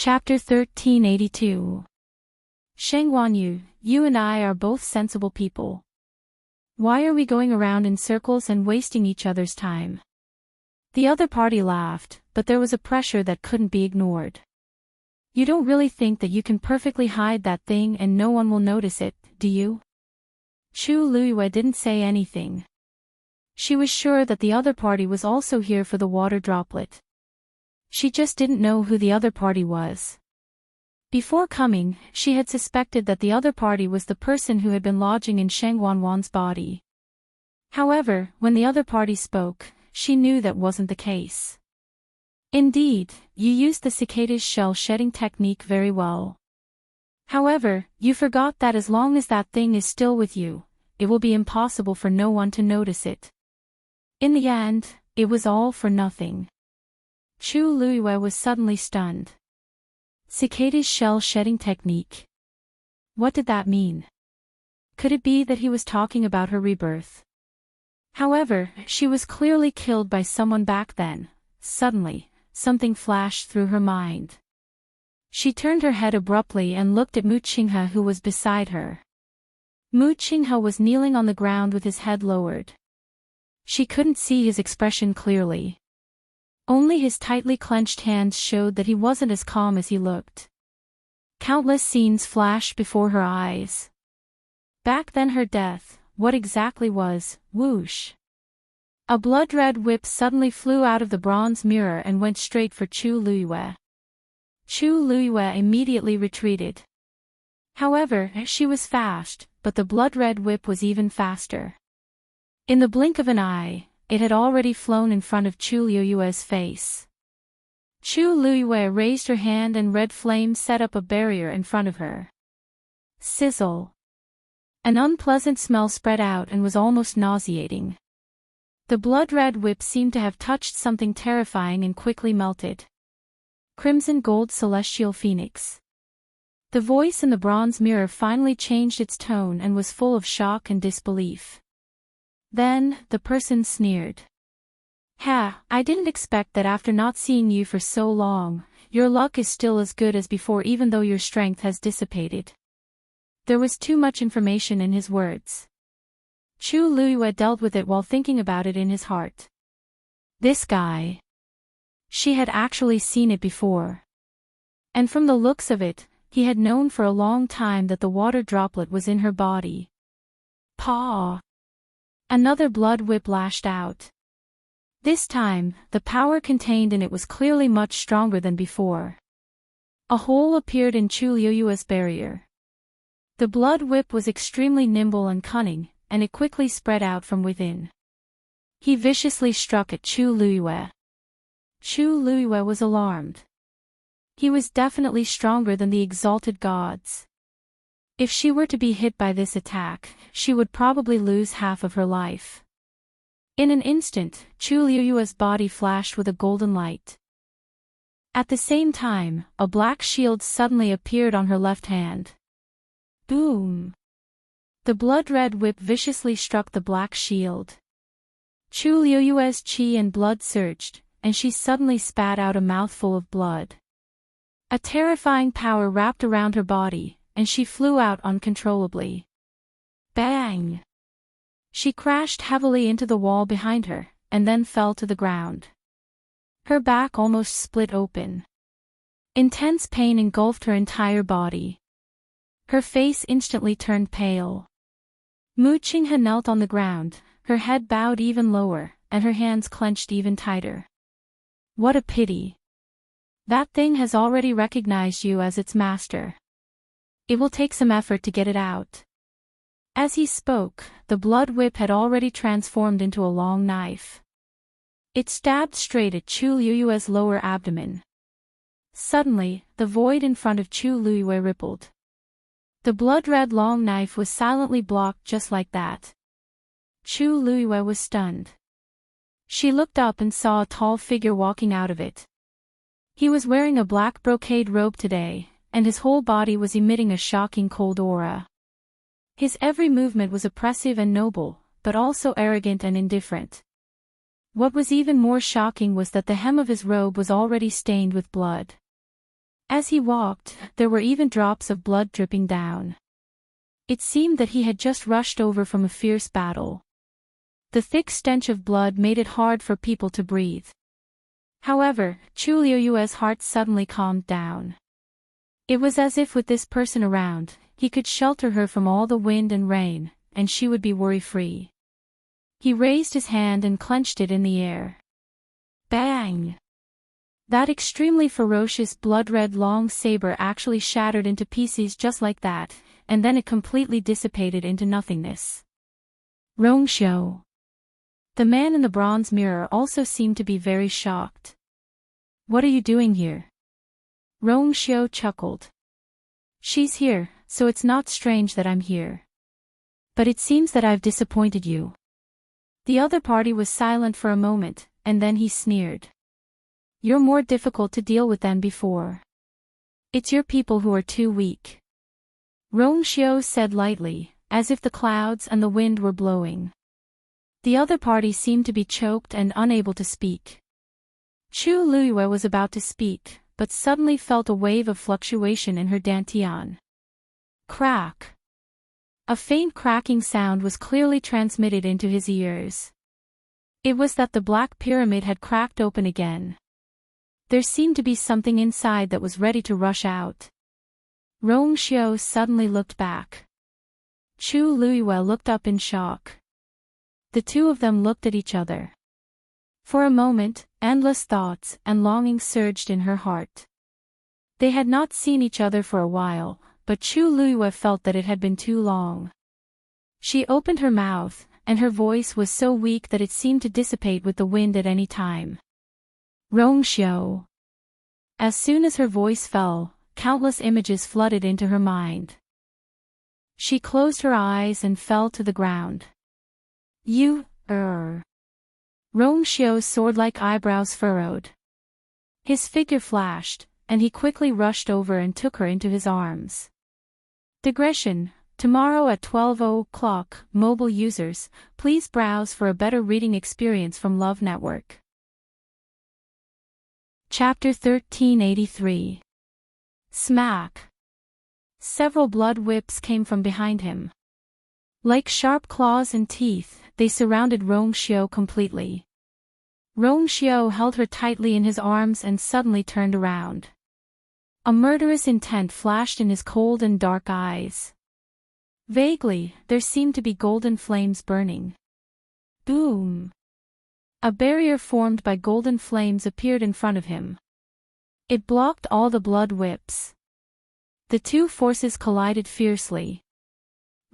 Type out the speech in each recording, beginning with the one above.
Chapter 1382. Shengguanyu, you and I are both sensible people. Why are we going around in circles and wasting each other's time? The other party laughed, but there was a pressure that couldn't be ignored. You don't really think that you can perfectly hide that thing and no one will notice it, do you? Chu Luiyue didn't say anything. She was sure that the other party was also here for the water droplet. She just didn't know who the other party was. Before coming, she had suspected that the other party was the person who had been lodging in Shengguanwan's body. However, when the other party spoke, she knew that wasn't the case. Indeed, you used the cicada's shell-shedding technique very well. However, you forgot that as long as that thing is still with you, it will be impossible for no one to notice it. In the end, it was all for nothing. Chu Luiyue was suddenly stunned. Cicada's shell-shedding technique. What did that mean? Could it be that he was talking about her rebirth? However, she was clearly killed by someone back then. Suddenly, something flashed through her mind. She turned her head abruptly and looked at Mu Qinghe, who was beside her. Mu Qinghe was kneeling on the ground with his head lowered. She couldn't see his expression clearly. Only his tightly clenched hands showed that he wasn't as calm as he looked. Countless scenes flashed before her eyes. Back then her death, what exactly was, whoosh. A blood-red whip suddenly flew out of the bronze mirror and went straight for Chu Luiyue. Chu Luiyue immediately retreated. However, she was fast, but the blood-red whip was even faster. In the blink of an eye, it had already flown in front of Chu Luiyue's face. Chu Luiyue raised her hand and red flame set up a barrier in front of her. Sizzle. An unpleasant smell spread out and was almost nauseating. The blood-red whip seemed to have touched something terrifying and quickly melted. Crimson gold celestial phoenix. The voice in the bronze mirror finally changed its tone and was full of shock and disbelief. Then, the person sneered. Ha, I didn't expect that after not seeing you for so long, your luck is still as good as before even though your strength has dissipated. There was too much information in his words. Chu Luiyue dealt with it while thinking about it in his heart. This guy. She had actually seen it before. And from the looks of it, he had known for a long time that the water droplet was in her body. Paw! Another blood whip lashed out. This time, the power contained in it was clearly much stronger than before. A hole appeared in Chu Luiyue's barrier. The blood whip was extremely nimble and cunning, and it quickly spread out from within. He viciously struck at Chu Luiyue. Chu Luiyue was alarmed. He was definitely stronger than the exalted gods. If she were to be hit by this attack, she would probably lose half of her life. In an instant, Chu Luiyue's body flashed with a golden light. At the same time, a black shield suddenly appeared on her left hand. Boom! The blood-red whip viciously struck the black shield. Chu Luiyue's qi and blood surged, and she suddenly spat out a mouthful of blood. A terrifying power wrapped around her body, and she flew out uncontrollably. Bang! She crashed heavily into the wall behind her, and then fell to the ground. Her back almost split open. Intense pain engulfed her entire body. Her face instantly turned pale. Mu Qinghe knelt on the ground, her head bowed even lower, and her hands clenched even tighter. What a pity. That thing has already recognized you as its master. It will take some effort to get it out. As he spoke, the blood whip had already transformed into a long knife. It stabbed straight at Chu Luiyue's lower abdomen. Suddenly, the void in front of Chu Luiyue rippled. The blood-red long knife was silently blocked just like that. Chu Luiyue was stunned. She looked up and saw a tall figure walking out of it. He was wearing a black brocade robe today, and his whole body was emitting a shocking cold aura. His every movement was oppressive and noble, but also arrogant and indifferent. What was even more shocking was that the hem of his robe was already stained with blood. As he walked, there were even drops of blood dripping down. It seemed that he had just rushed over from a fierce battle. The thick stench of blood made it hard for people to breathe. However, Chu Liuyue's heart suddenly calmed down. It was as if with this person around, he could shelter her from all the wind and rain, and she would be worry-free. He raised his hand and clenched it in the air. Bang! That extremely ferocious blood-red long saber actually shattered into pieces just like that, and then it completely dissipated into nothingness. Rongxiu. The man in the bronze mirror also seemed to be very shocked. What are you doing here? Rongxiu chuckled. She's here, so it's not strange that I'm here. But it seems that I've disappointed you. The other party was silent for a moment, and then he sneered. You're more difficult to deal with than before. It's your people who are too weak. Rongxiu said lightly, as if the clouds and the wind were blowing. The other party seemed to be choked and unable to speak. Chu Liyue was about to speak, but suddenly felt a wave of fluctuation in her dantian. Crack! A faint cracking sound was clearly transmitted into his ears. It was that the black pyramid had cracked open again. There seemed to be something inside that was ready to rush out. Rongxiu suddenly looked back. Chu Liyue looked up in shock. The two of them looked at each other. For a moment, endless thoughts and longing surged in her heart. They had not seen each other for a while, but Chu Liyue felt that it had been too long. She opened her mouth, and her voice was so weak that it seemed to dissipate with the wind at any time. Rongxiu. As soon as her voice fell, countless images flooded into her mind. She closed her eyes and fell to the ground. Rongxiu's sword-like eyebrows furrowed. His figure flashed, and he quickly rushed over and took her into his arms. Digression. Tomorrow at 12:00, mobile users, please browse for a better reading experience from Love Network. Chapter 1383. Smack. Several blood whips came from behind him. Like sharp claws and teeth, they surrounded Rongxiu completely. Rongxiu held her tightly in his arms and suddenly turned around. A murderous intent flashed in his cold and dark eyes. Vaguely, there seemed to be golden flames burning. Boom! A barrier formed by golden flames appeared in front of him. It blocked all the blood whips. The two forces collided fiercely.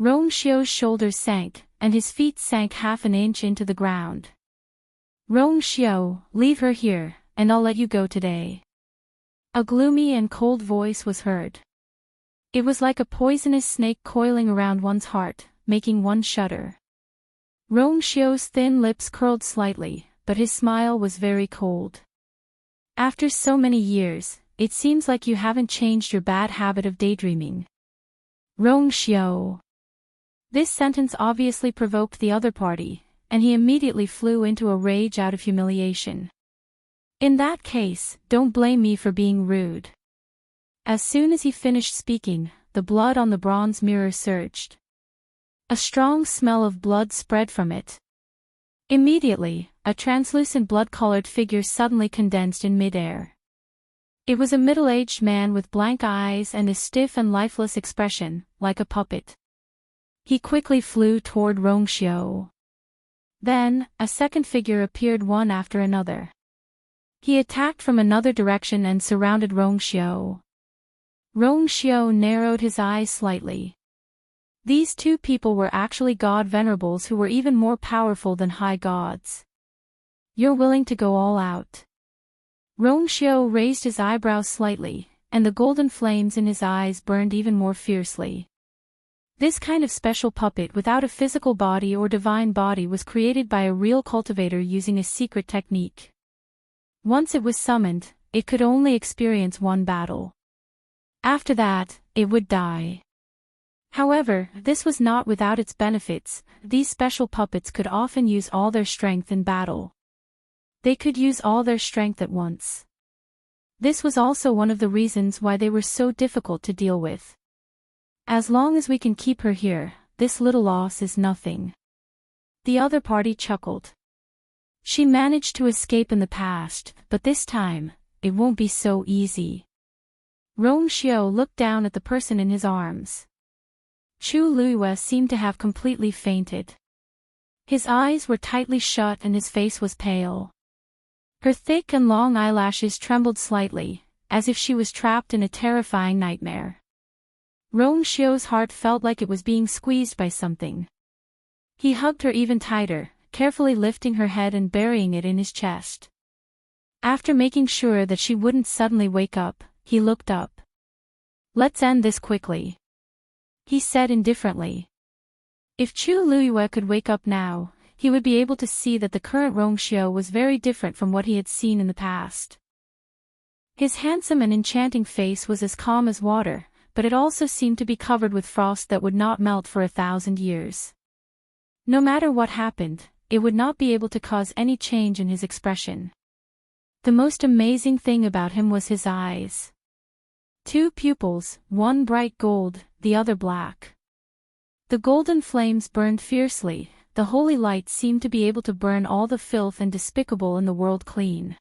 Rongxiu's shoulders sank, and his feet sank half an inch into the ground. Rongxiu, leave her here, and I'll let you go today. A gloomy and cold voice was heard. It was like a poisonous snake coiling around one's heart, making one shudder. Rongxiu's thin lips curled slightly, but his smile was very cold. After so many years, it seems like you haven't changed your bad habit of daydreaming. Rongxiu. This sentence obviously provoked the other party, and he immediately flew into a rage out of humiliation. In that case, don't blame me for being rude. As soon as he finished speaking, the blood on the bronze mirror surged. A strong smell of blood spread from it. Immediately, a translucent blood-colored figure suddenly condensed in midair. It was a middle-aged man with blank eyes and a stiff and lifeless expression, like a puppet. He quickly flew toward Rongxiu. Then, a second figure appeared one after another. He attacked from another direction and surrounded Rongxiu. Rongxiu narrowed his eyes slightly. These two people were actually god venerables who were even more powerful than high gods. You're willing to go all out? Rongxiu raised his eyebrows slightly, and the golden flames in his eyes burned even more fiercely. This kind of special puppet without a physical body or divine body was created by a real cultivator using a secret technique. Once it was summoned, it could only experience one battle. After that, it would die. However, this was not without its benefits. These special puppets could often use all their strength in battle. They could use all their strength at once. This was also one of the reasons why they were so difficult to deal with. As long as we can keep her here, this little loss is nothing. The other party chuckled. She managed to escape in the past, but this time, it won't be so easy. Rong Xiao looked down at the person in his arms. Chu Luiyue seemed to have completely fainted. His eyes were tightly shut and his face was pale. Her thick and long eyelashes trembled slightly, as if she was trapped in a terrifying nightmare. Rong Xiao's heart felt like it was being squeezed by something. He hugged her even tighter, carefully lifting her head and burying it in his chest. After making sure that she wouldn't suddenly wake up, he looked up. "Let's end this quickly," he said indifferently. If Chu Luiyue could wake up now, he would be able to see that the current Rong Xiao was very different from what he had seen in the past. His handsome and enchanting face was as calm as water, but it also seemed to be covered with frost that would not melt for 1,000 years. No matter what happened, it would not be able to cause any change in his expression. The most amazing thing about him was his eyes. 2 pupils, one bright gold, the other black. The golden flames burned fiercely, the holy light seemed to be able to burn all the filth and despicable in the world clean.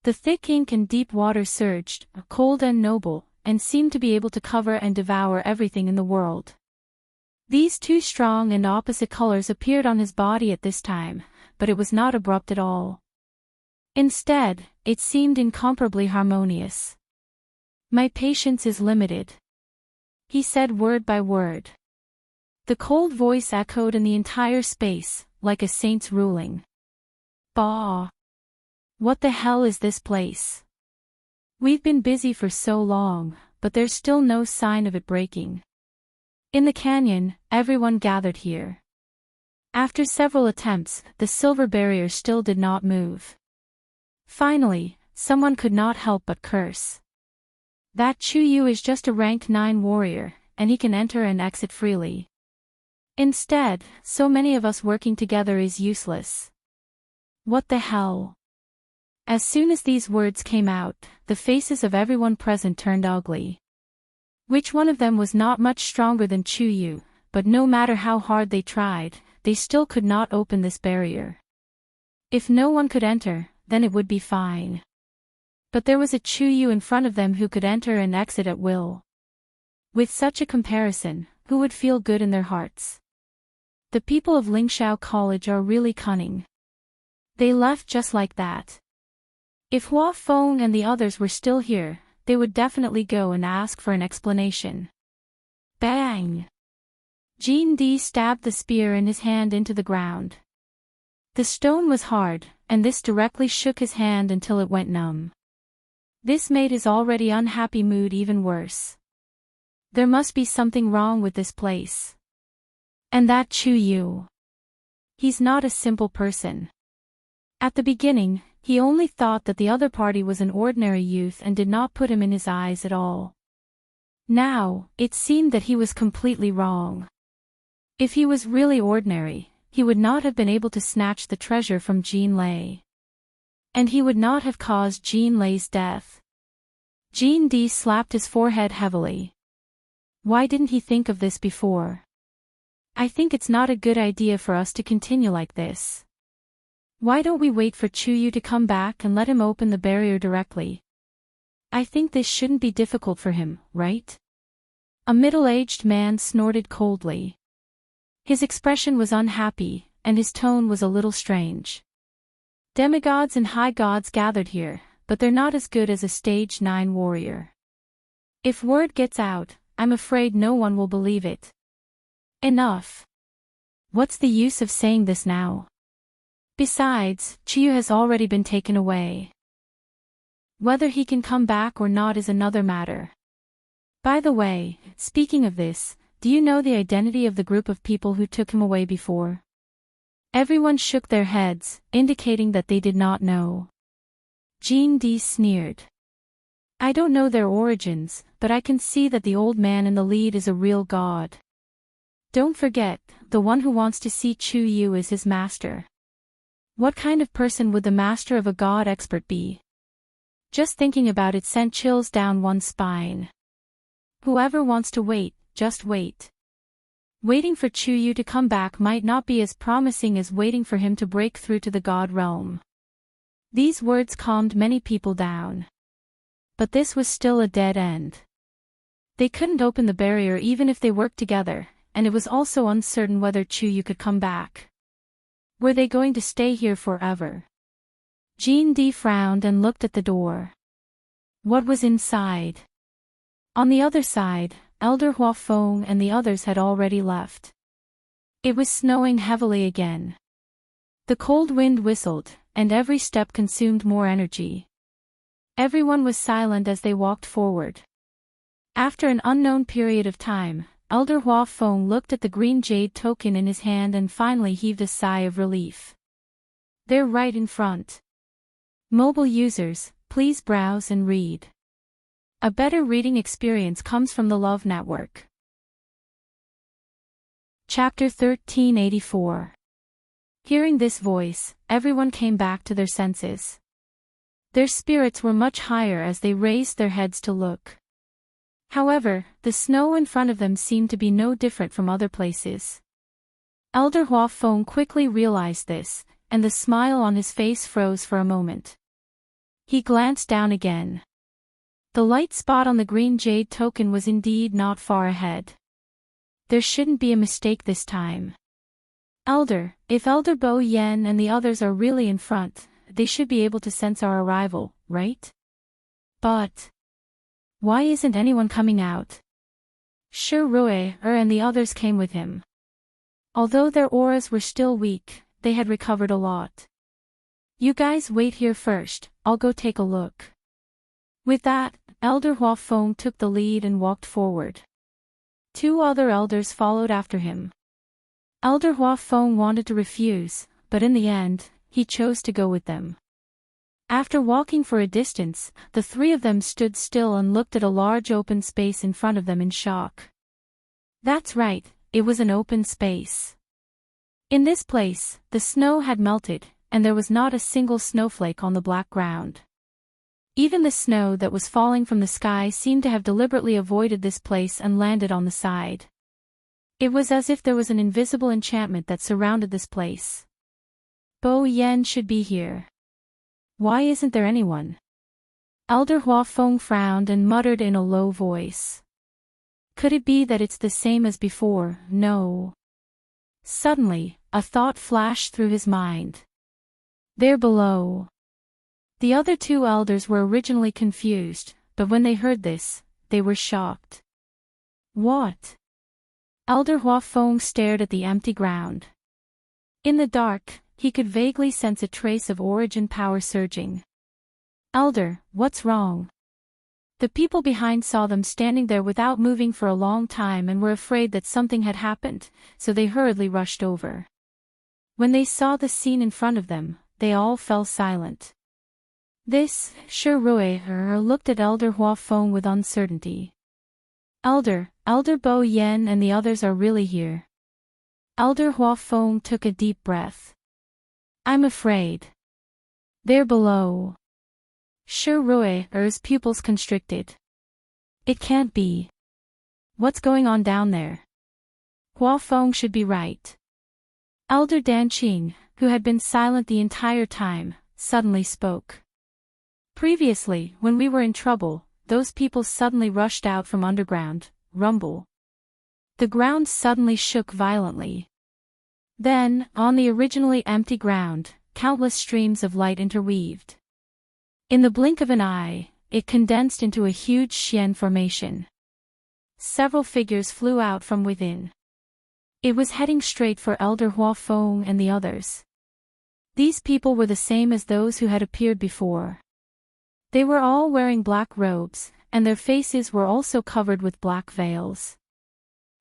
The thick ink and deep water surged, cold and noble, and seemed to be able to cover and devour everything in the world. These 2 strong and opposite colors appeared on his body at this time, but it was not abrupt at all. Instead, it seemed incomparably harmonious. "My patience is limited," he said word by word. The cold voice echoed in the entire space, like a saint's ruling. "Bah! What the hell is this place? We've been busy for so long, but there's still no sign of it breaking." In the canyon, everyone gathered here. After several attempts, the silver barrier still did not move. Finally, someone could not help but curse. "That Chu Yu is just a rank 9 warrior, and he can enter and exit freely. Instead, so many of us working together is useless. What the hell?" As soon as these words came out, the faces of everyone present turned ugly. Which one of them was not much stronger than Chu Yu, but no matter how hard they tried, they still could not open this barrier. If no one could enter, then it would be fine. But there was a Chu Yu in front of them who could enter and exit at will. With such a comparison, who would feel good in their hearts? The people of Lingxiao College are really cunning. They left just like that. If Hua Feng and the others were still here, they would definitely go and ask for an explanation. Bang! Jean Di stabbed the spear in his hand into the ground. The stone was hard, and this directly shook his hand until it went numb. This made his already unhappy mood even worse. There must be something wrong with this place. And that Chu Yu. He's not a simple person. At the beginning, he only thought that the other party was an ordinary youth and did not put him in his eyes at all. Now, it seemed that he was completely wrong. If he was really ordinary, he would not have been able to snatch the treasure from Jean Lei. And he would not have caused Jean Lei's death. Jean Di slapped his forehead heavily. Why didn't he think of this before? I think it's not a good idea for us to continue like this. Why don't we wait for Chu Yu to come back and let him open the barrier directly? I think this shouldn't be difficult for him, right? A middle-aged man snorted coldly. His expression was unhappy, and his tone was a little strange. Demigods and high gods gathered here, but they're not as good as a stage 9 warrior. If word gets out, I'm afraid no one will believe it. Enough. What's the use of saying this now? Besides, Chu Yu has already been taken away. Whether he can come back or not is another matter. By the way, speaking of this, do you know the identity of the group of people who took him away before? Everyone shook their heads, indicating that they did not know. Jean Di sneered. I don't know their origins, but I can see that the old man in the lead is a real god. Don't forget, the one who wants to see Chu Yu is his master. What kind of person would the master of a god expert be? Just thinking about it sent chills down one's spine. Whoever wants to wait, just wait. Waiting for Chuyu to come back might not be as promising as waiting for him to break through to the god realm. These words calmed many people down. But this was still a dead end. They couldn't open the barrier even if they worked together, and it was also uncertain whether Chuyu could come back. Were they going to stay here forever? Jean D frowned and looked at the door. What was inside? On the other side, Elder Hua Feng and the others had already left. It was snowing heavily again. The cold wind whistled, and every step consumed more energy. Everyone was silent as they walked forward. After an unknown period of time, Elder Hua Feng looked at the green jade token in his hand and finally heaved a sigh of relief. They're right in front. Mobile users, please browse and read. A better reading experience comes from the Love Network. Chapter 1384. Hearing this voice, everyone came back to their senses. Their spirits were much higher as they raised their heads to look. However, the snow in front of them seemed to be no different from other places. Elder Hua Feng quickly realized this, and the smile on his face froze for a moment. He glanced down again. The light spot on the green jade token was indeed not far ahead. There shouldn't be a mistake this time. Elder, if Elder Bo Yen and the others are really in front, they should be able to sense our arrival, right? But why isn't anyone coming out? Shi Rui and the others came with him. Although their auras were still weak, they had recovered a lot. You guys wait here first, I'll go take a look. With that, Elder Hua Feng took the lead and walked forward. Two other elders followed after him. Elder Hua Feng wanted to refuse, but in the end, he chose to go with them. After walking for a distance, the three of them stood still and looked at a large open space in front of them in shock. That's right, it was an open space. In this place, the snow had melted, and there was not a single snowflake on the black ground. Even the snow that was falling from the sky seemed to have deliberately avoided this place and landed on the side. It was as if there was an invisible enchantment that surrounded this place. Bo Yen should be here. Why isn't there anyone? Elder Hua Feng frowned and muttered in a low voice. Could it be that it's the same as before? No. Suddenly, a thought flashed through his mind. They're below. The other two elders were originally confused, but when they heard this, they were shocked. What? Elder Hua Feng stared at the empty ground. In the dark, he could vaguely sense a trace of origin power surging. Elder, what's wrong? The people behind saw them standing there without moving for a long time and were afraid that something had happened, so they hurriedly rushed over. When they saw the scene in front of them, they all fell silent. This, Shi Rui looked at Elder Hua Feng with uncertainty. Elder Bo Yen and the others are really here. Elder Hua Feng took a deep breath. I'm afraid. They're below. Shi Rui's pupils constricted. It can't be. What's going on down there? Hua Feng should be right. Elder Danqing, who had been silent the entire time, suddenly spoke. Previously, when we were in trouble, those people suddenly rushed out from underground, rumble. The ground suddenly shook violently. Then, on the originally empty ground, countless streams of light interweaved. In the blink of an eye, it condensed into a huge Xian formation. Several figures flew out from within. It was heading straight for Elder Hua Feng and the others. These people were the same as those who had appeared before. They were all wearing black robes, and their faces were also covered with black veils.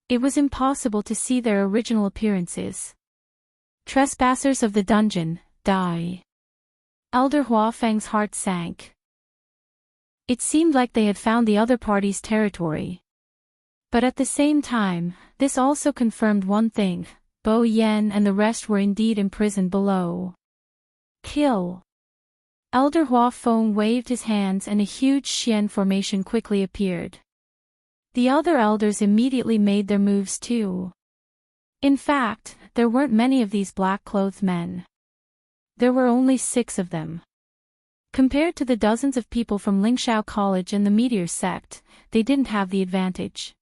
It was impossible to see their original appearances. Trespassers of the dungeon, die. Elder Hua Feng's heart sank. It seemed like they had found the other party's territory. But at the same time, this also confirmed one thing: Bo Yen and the rest were indeed imprisoned below. Kill. Elder Hua Feng waved his hands and a huge Xian formation quickly appeared. The other elders immediately made their moves too. In fact, there weren't many of these black-clothed men. There were only 6 of them. Compared to the dozens of people from Lingxiao College and the Meteor Sect, they didn't have the advantage.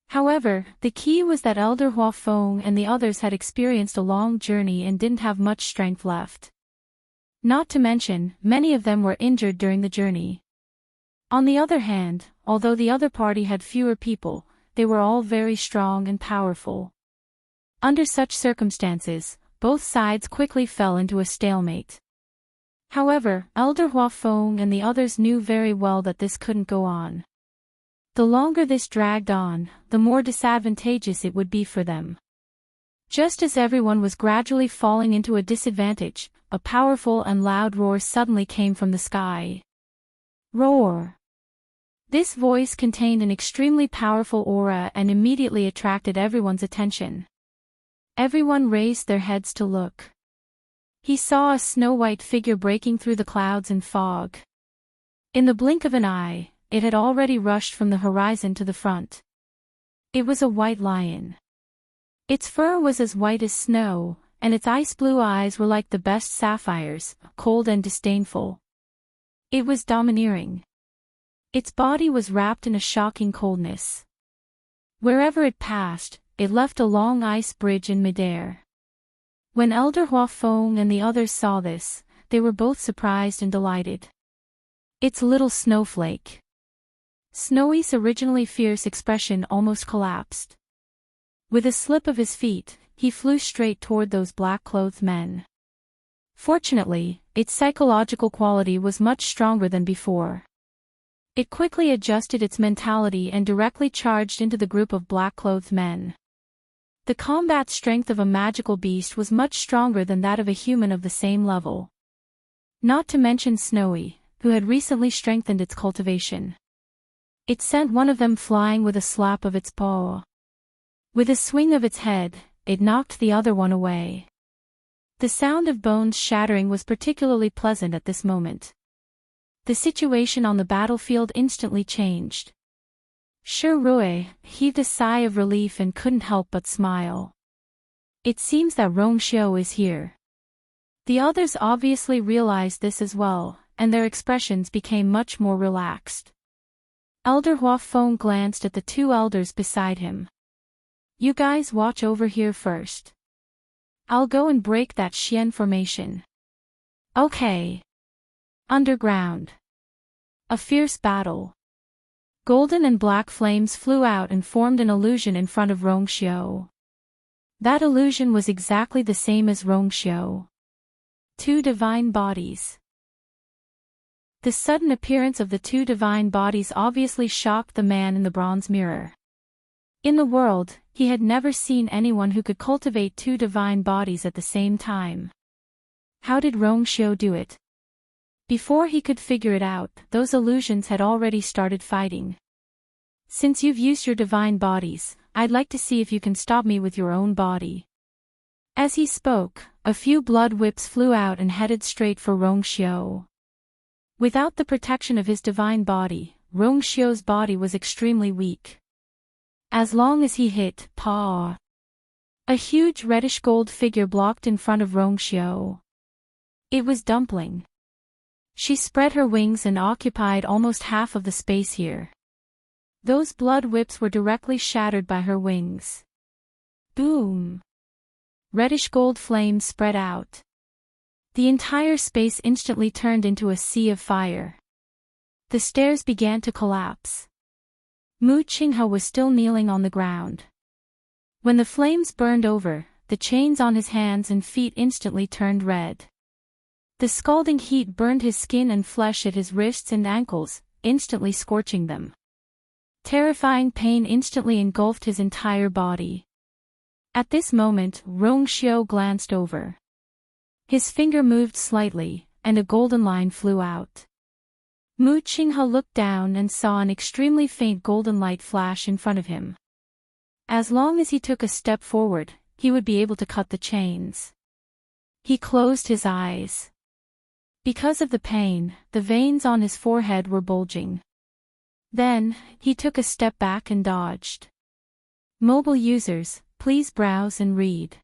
However, the key was that Elder Hua Feng and the others had experienced a long journey and didn't have much strength left. Not to mention, many of them were injured during the journey. On the other hand, although the other party had fewer people, they were all very strong and powerful. Under such circumstances, both sides quickly fell into a stalemate. However, Elder Hua Feng and the others knew very well that this couldn't go on. The longer this dragged on, the more disadvantageous it would be for them. Just as everyone was gradually falling into a disadvantage, a powerful and loud roar suddenly came from the sky. Roar! This voice contained an extremely powerful aura and immediately attracted everyone's attention. Everyone raised their heads to look. He saw a snow-white figure breaking through the clouds and fog. In the blink of an eye, it had already rushed from the horizon to the front. It was a white lion. Its fur was as white as snow, and its ice-blue eyes were like the best sapphires, cold and disdainful. It was domineering. Its body was wrapped in a shocking coldness. Wherever it passed, it left a long ice bridge in midair. When Elder Hua Feng and the others saw this, they were both surprised and delighted. It's little snowflake. Snowy's originally fierce expression almost collapsed. With a slip of his feet, he flew straight toward those black-clothed men. Fortunately, its psychological quality was much stronger than before. It quickly adjusted its mentality and directly charged into the group of black-clothed men. The combat strength of a magical beast was much stronger than that of a human of the same level. Not to mention Snowy, who had recently strengthened its cultivation. It sent one of them flying with a slap of its paw. With a swing of its head, it knocked the other one away. The sound of bones shattering was particularly pleasant at this moment. The situation on the battlefield instantly changed. Shi Rui heaved a sigh of relief and couldn't help but smile. It seems that Rongxiu is here. The others obviously realized this as well, and their expressions became much more relaxed. Elder Hua Feng glanced at the 2 elders beside him. You guys watch over here first. I'll go and break that Xian formation. Okay. Underground. A fierce battle. Golden and black flames flew out and formed an illusion in front of Rongxiu. That illusion was exactly the same as Rongxiu. 2 divine bodies. The sudden appearance of the 2 divine bodies obviously shocked the man in the bronze mirror. In the world, he had never seen anyone who could cultivate 2 divine bodies at the same time. How did Rongxiu do it? Before he could figure it out, those illusions had already started fighting. Since you've used your divine bodies, I'd like to see if you can stop me with your own body. As he spoke, a few blood whips flew out and headed straight for Rongxiu. Without the protection of his divine body, Rongxiu's body was extremely weak. As long as he hit paw, a huge reddish-gold figure blocked in front of Rongxiu. It was Dumpling. She spread her wings and occupied almost half of the space here. Those blood whips were directly shattered by her wings. Boom! Reddish-gold flames spread out. The entire space instantly turned into a sea of fire. The stairs began to collapse. Mu Qinghe was still kneeling on the ground. When the flames burned over, the chains on his hands and feet instantly turned red. The scalding heat burned his skin and flesh at his wrists and ankles, instantly scorching them. Terrifying pain instantly engulfed his entire body. At this moment, Rongxiu glanced over. His finger moved slightly, and a golden line flew out. Mu Qinghe looked down and saw an extremely faint golden light flash in front of him. As long as he took a step forward, he would be able to cut the chains. He closed his eyes. Because of the pain, the veins on his forehead were bulging. Then, he took a step back and dodged. Mobile users, please browse and read.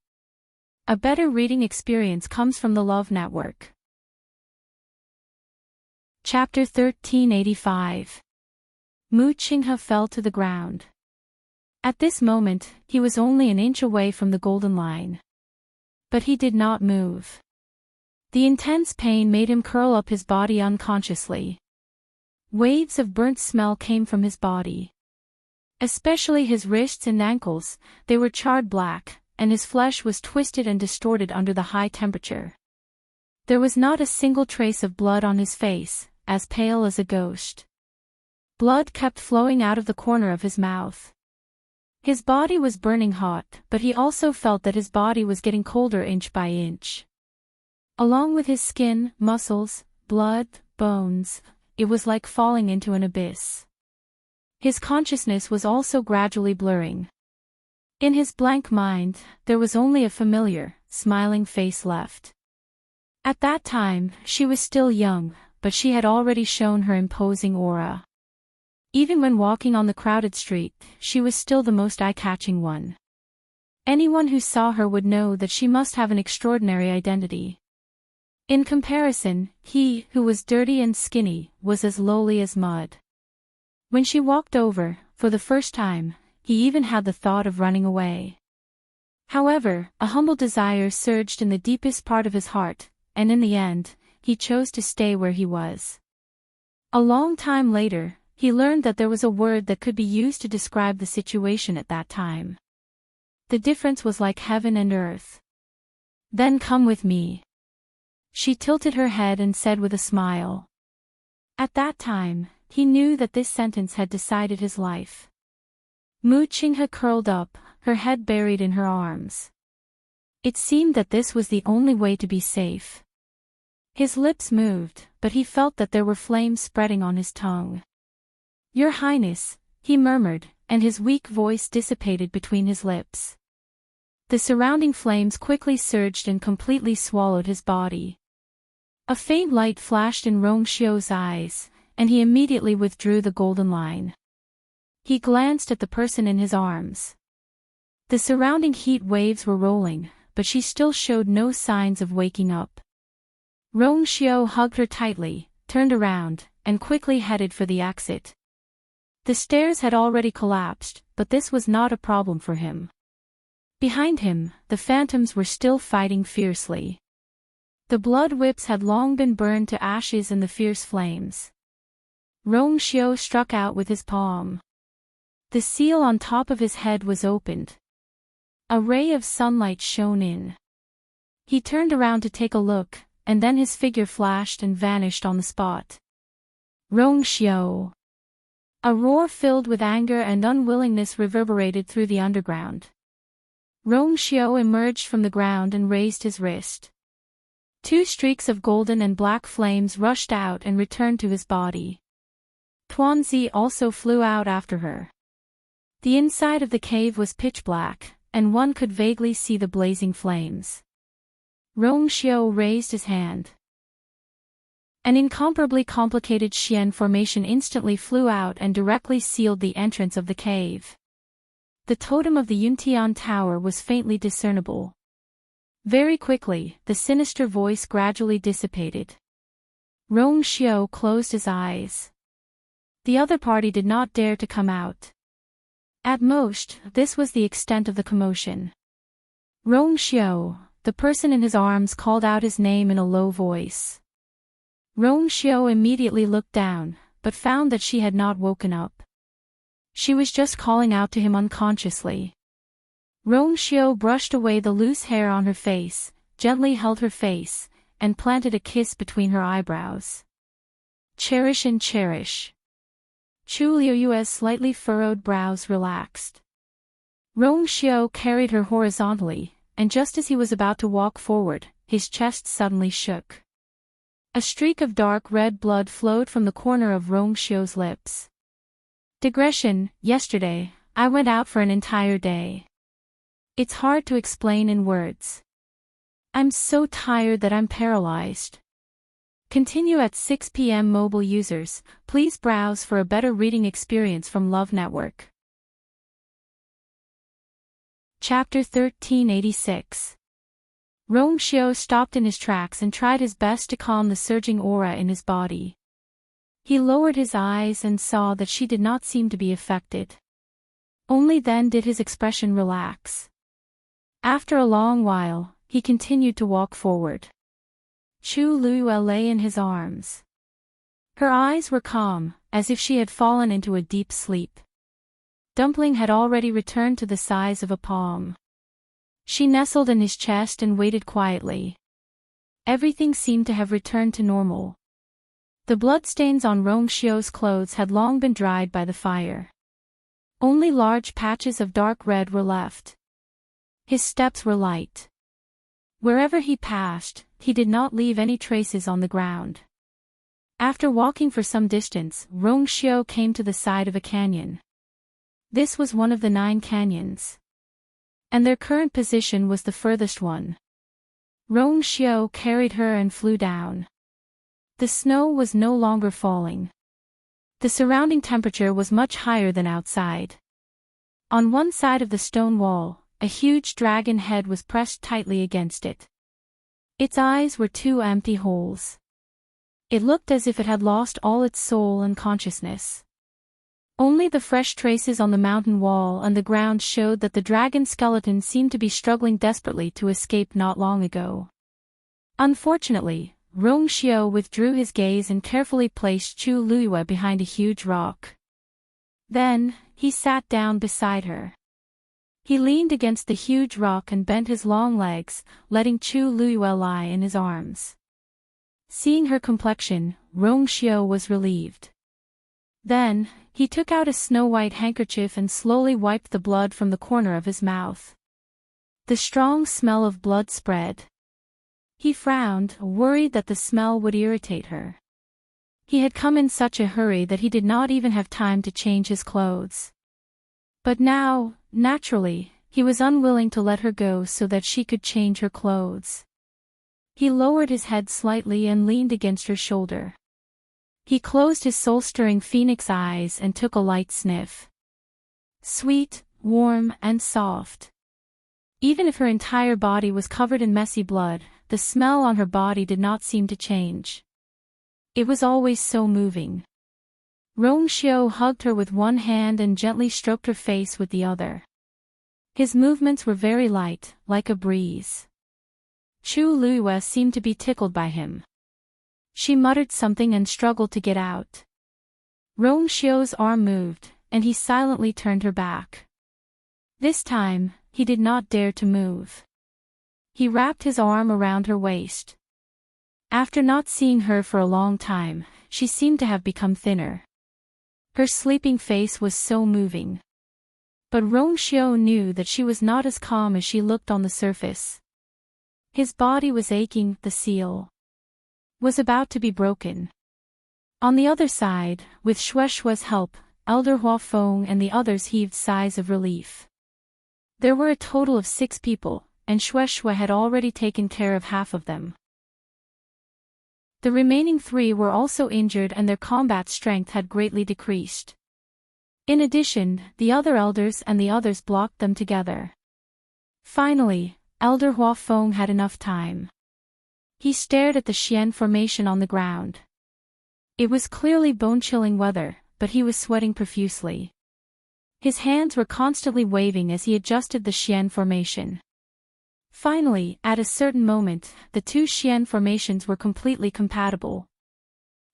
A better reading experience comes from the Love Network. Chapter 1385. Mu Qinghe fell to the ground. At this moment, he was only an inch away from the golden line. But he did not move. The intense pain made him curl up his body unconsciously. Waves of burnt smell came from his body. Especially his wrists and ankles, they were charred black, and his flesh was twisted and distorted under the high temperature. There was not a single trace of blood on his face, as pale as a ghost. Blood kept flowing out of the corner of his mouth. His body was burning hot, but he also felt that his body was getting colder inch by inch. Along with his skin, muscles, blood, bones, it was like falling into an abyss. His consciousness was also gradually blurring. In his blank mind, there was only a familiar, smiling face left. At that time, she was still young, but she had already shown her imposing aura. Even when walking on the crowded street, she was still the most eye-catching one. Anyone who saw her would know that she must have an extraordinary identity. In comparison, he, who was dirty and skinny, was as lowly as mud. When she walked over, for the first time, he even had the thought of running away. However, a humble desire surged in the deepest part of his heart, and in the end, he chose to stay where he was. A long time later, he learned that there was a word that could be used to describe the situation at that time. The difference was like heaven and earth. Then come with me. She tilted her head and said with a smile. At that time, he knew that this sentence had decided his life. Mu Qinghe curled up, her head buried in her arms. It seemed that this was the only way to be safe. His lips moved, but he felt that there were flames spreading on his tongue. Your Highness, he murmured, and his weak voice dissipated between his lips. The surrounding flames quickly surged and completely swallowed his body. A faint light flashed in Rongxiu's eyes, and he immediately withdrew the golden line. He glanced at the person in his arms. The surrounding heat waves were rolling, but she still showed no signs of waking up. Rongxiu hugged her tightly, turned around, and quickly headed for the exit. The stairs had already collapsed, but this was not a problem for him. Behind him, the phantoms were still fighting fiercely. The blood whips had long been burned to ashes in the fierce flames. Rongxiu struck out with his palm. The seal on top of his head was opened. A ray of sunlight shone in. He turned around to take a look, and then his figure flashed and vanished on the spot. Rongxiu! A roar filled with anger and unwillingness reverberated through the underground. Rongxiu emerged from the ground and raised his wrist. Two streaks of golden and black flames rushed out and returned to his body. Tuanzi also flew out after her. The inside of the cave was pitch black, and one could vaguely see the blazing flames. Rongxiu raised his hand. An incomparably complicated Xian formation instantly flew out and directly sealed the entrance of the cave. The totem of the Yuntian Tower was faintly discernible. Very quickly, the sinister voice gradually dissipated. Rongxiu closed his eyes. The other party did not dare to come out. At most, this was the extent of the commotion. Rongxiu, the person in his arms called out his name in a low voice. Rongxiu immediately looked down, but found that she had not woken up. She was just calling out to him unconsciously. Rongxiu brushed away the loose hair on her face, gently held her face, and planted a kiss between her eyebrows. Cherish and cherish. Chu Liu's slightly furrowed brows relaxed. Rongxiu carried her horizontally, and just as he was about to walk forward, his chest suddenly shook. A streak of dark red blood flowed from the corner of Rongxiu's lips. Digression, yesterday, I went out for an entire day. It's hard to explain in words. I'm so tired that I'm paralyzed. Continue at 6 p.m. Mobile users, please browse for a better reading experience from Love Network. Chapter 1386. Rong Xiao stopped in his tracks and tried his best to calm the surging aura in his body. He lowered his eyes and saw that she did not seem to be affected. Only then did his expression relax. After a long while, he continued to walk forward. Chu Luiyue lay in his arms. Her eyes were calm, as if she had fallen into a deep sleep. Dumpling had already returned to the size of a palm. She nestled in his chest and waited quietly. Everything seemed to have returned to normal. The bloodstains on Rong Xiao's clothes had long been dried by the fire. Only large patches of dark red were left. His steps were light. Wherever he passed, he did not leave any traces on the ground. After walking for some distance, Rong Xiao came to the side of a canyon. This was one of the 9 canyons. And their current position was the furthest one. Rong Xiao carried her and flew down. The snow was no longer falling. The surrounding temperature was much higher than outside. On one side of the stone wall, a huge dragon head was pressed tightly against it. Its eyes were 2 empty holes. It looked as if it had lost all its soul and consciousness. Only the fresh traces on the mountain wall and the ground showed that the dragon skeleton seemed to be struggling desperately to escape not long ago. Unfortunately, Rong Xiao withdrew his gaze and carefully placed Chu Luiyue behind a huge rock. Then, he sat down beside her. He leaned against the huge rock and bent his long legs, letting Chu Luiyue lie in his arms. Seeing her complexion, Rong Xiao was relieved. Then, he took out a snow-white handkerchief and slowly wiped the blood from the corner of his mouth. The strong smell of blood spread. He frowned, worried that the smell would irritate her. He had come in such a hurry that he did not even have time to change his clothes. But now, naturally, he was unwilling to let her go so that she could change her clothes. He lowered his head slightly and leaned against her shoulder. He closed his soul-stirring phoenix eyes and took a light sniff. Sweet, warm, and soft. Even if her entire body was covered in messy blood, the smell on her body did not seem to change. It was always so moving. Rong Xiao hugged her with one hand and gently stroked her face with the other. His movements were very light, like a breeze. Chu Luiyue seemed to be tickled by him. She muttered something and struggled to get out. Rong Xiao's arm moved, and he silently turned her back. This time, he did not dare to move. He wrapped his arm around her waist. After not seeing her for a long time, she seemed to have become thinner. Her sleeping face was so moving. But Rong Xiao knew that she was not as calm as she looked on the surface. His body was aching, the seal was about to be broken. On the other side, with Shueishue's help, Elder Hua Feng and the others heaved sighs of relief. There were a total of 6 people, and Shueishue had already taken care of half of them. The remaining 3 were also injured and their combat strength had greatly decreased. In addition, the other elders and the others blocked them together. Finally, Elder Hua Feng had enough time. He stared at the Xian formation on the ground. It was clearly bone-chilling weather, but he was sweating profusely. His hands were constantly waving as he adjusted the Xian formation. Finally, at a certain moment, the 2 Xian formations were completely compatible.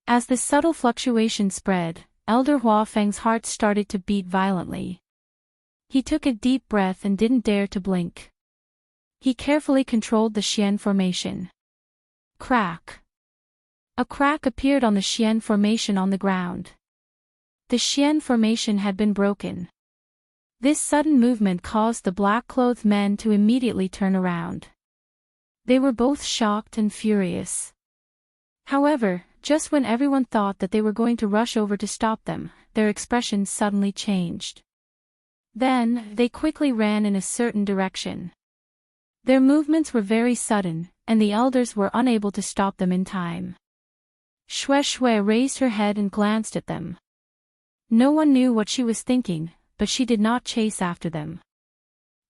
As the subtle fluctuation spread, Elder Hua Feng's heart started to beat violently. He took a deep breath and didn't dare to blink. He carefully controlled the Xian formation. Crack! A crack appeared on the Xian formation on the ground. The Xian formation had been broken. This sudden movement caused the black-clothed men to immediately turn around. They were both shocked and furious. However, just when everyone thought that they were going to rush over to stop them, their expressions suddenly changed. Then, they quickly ran in a certain direction. Their movements were very sudden, and the elders were unable to stop them in time. Shue Shue raised her head and glanced at them. No one knew what she was thinking, but she did not chase after them.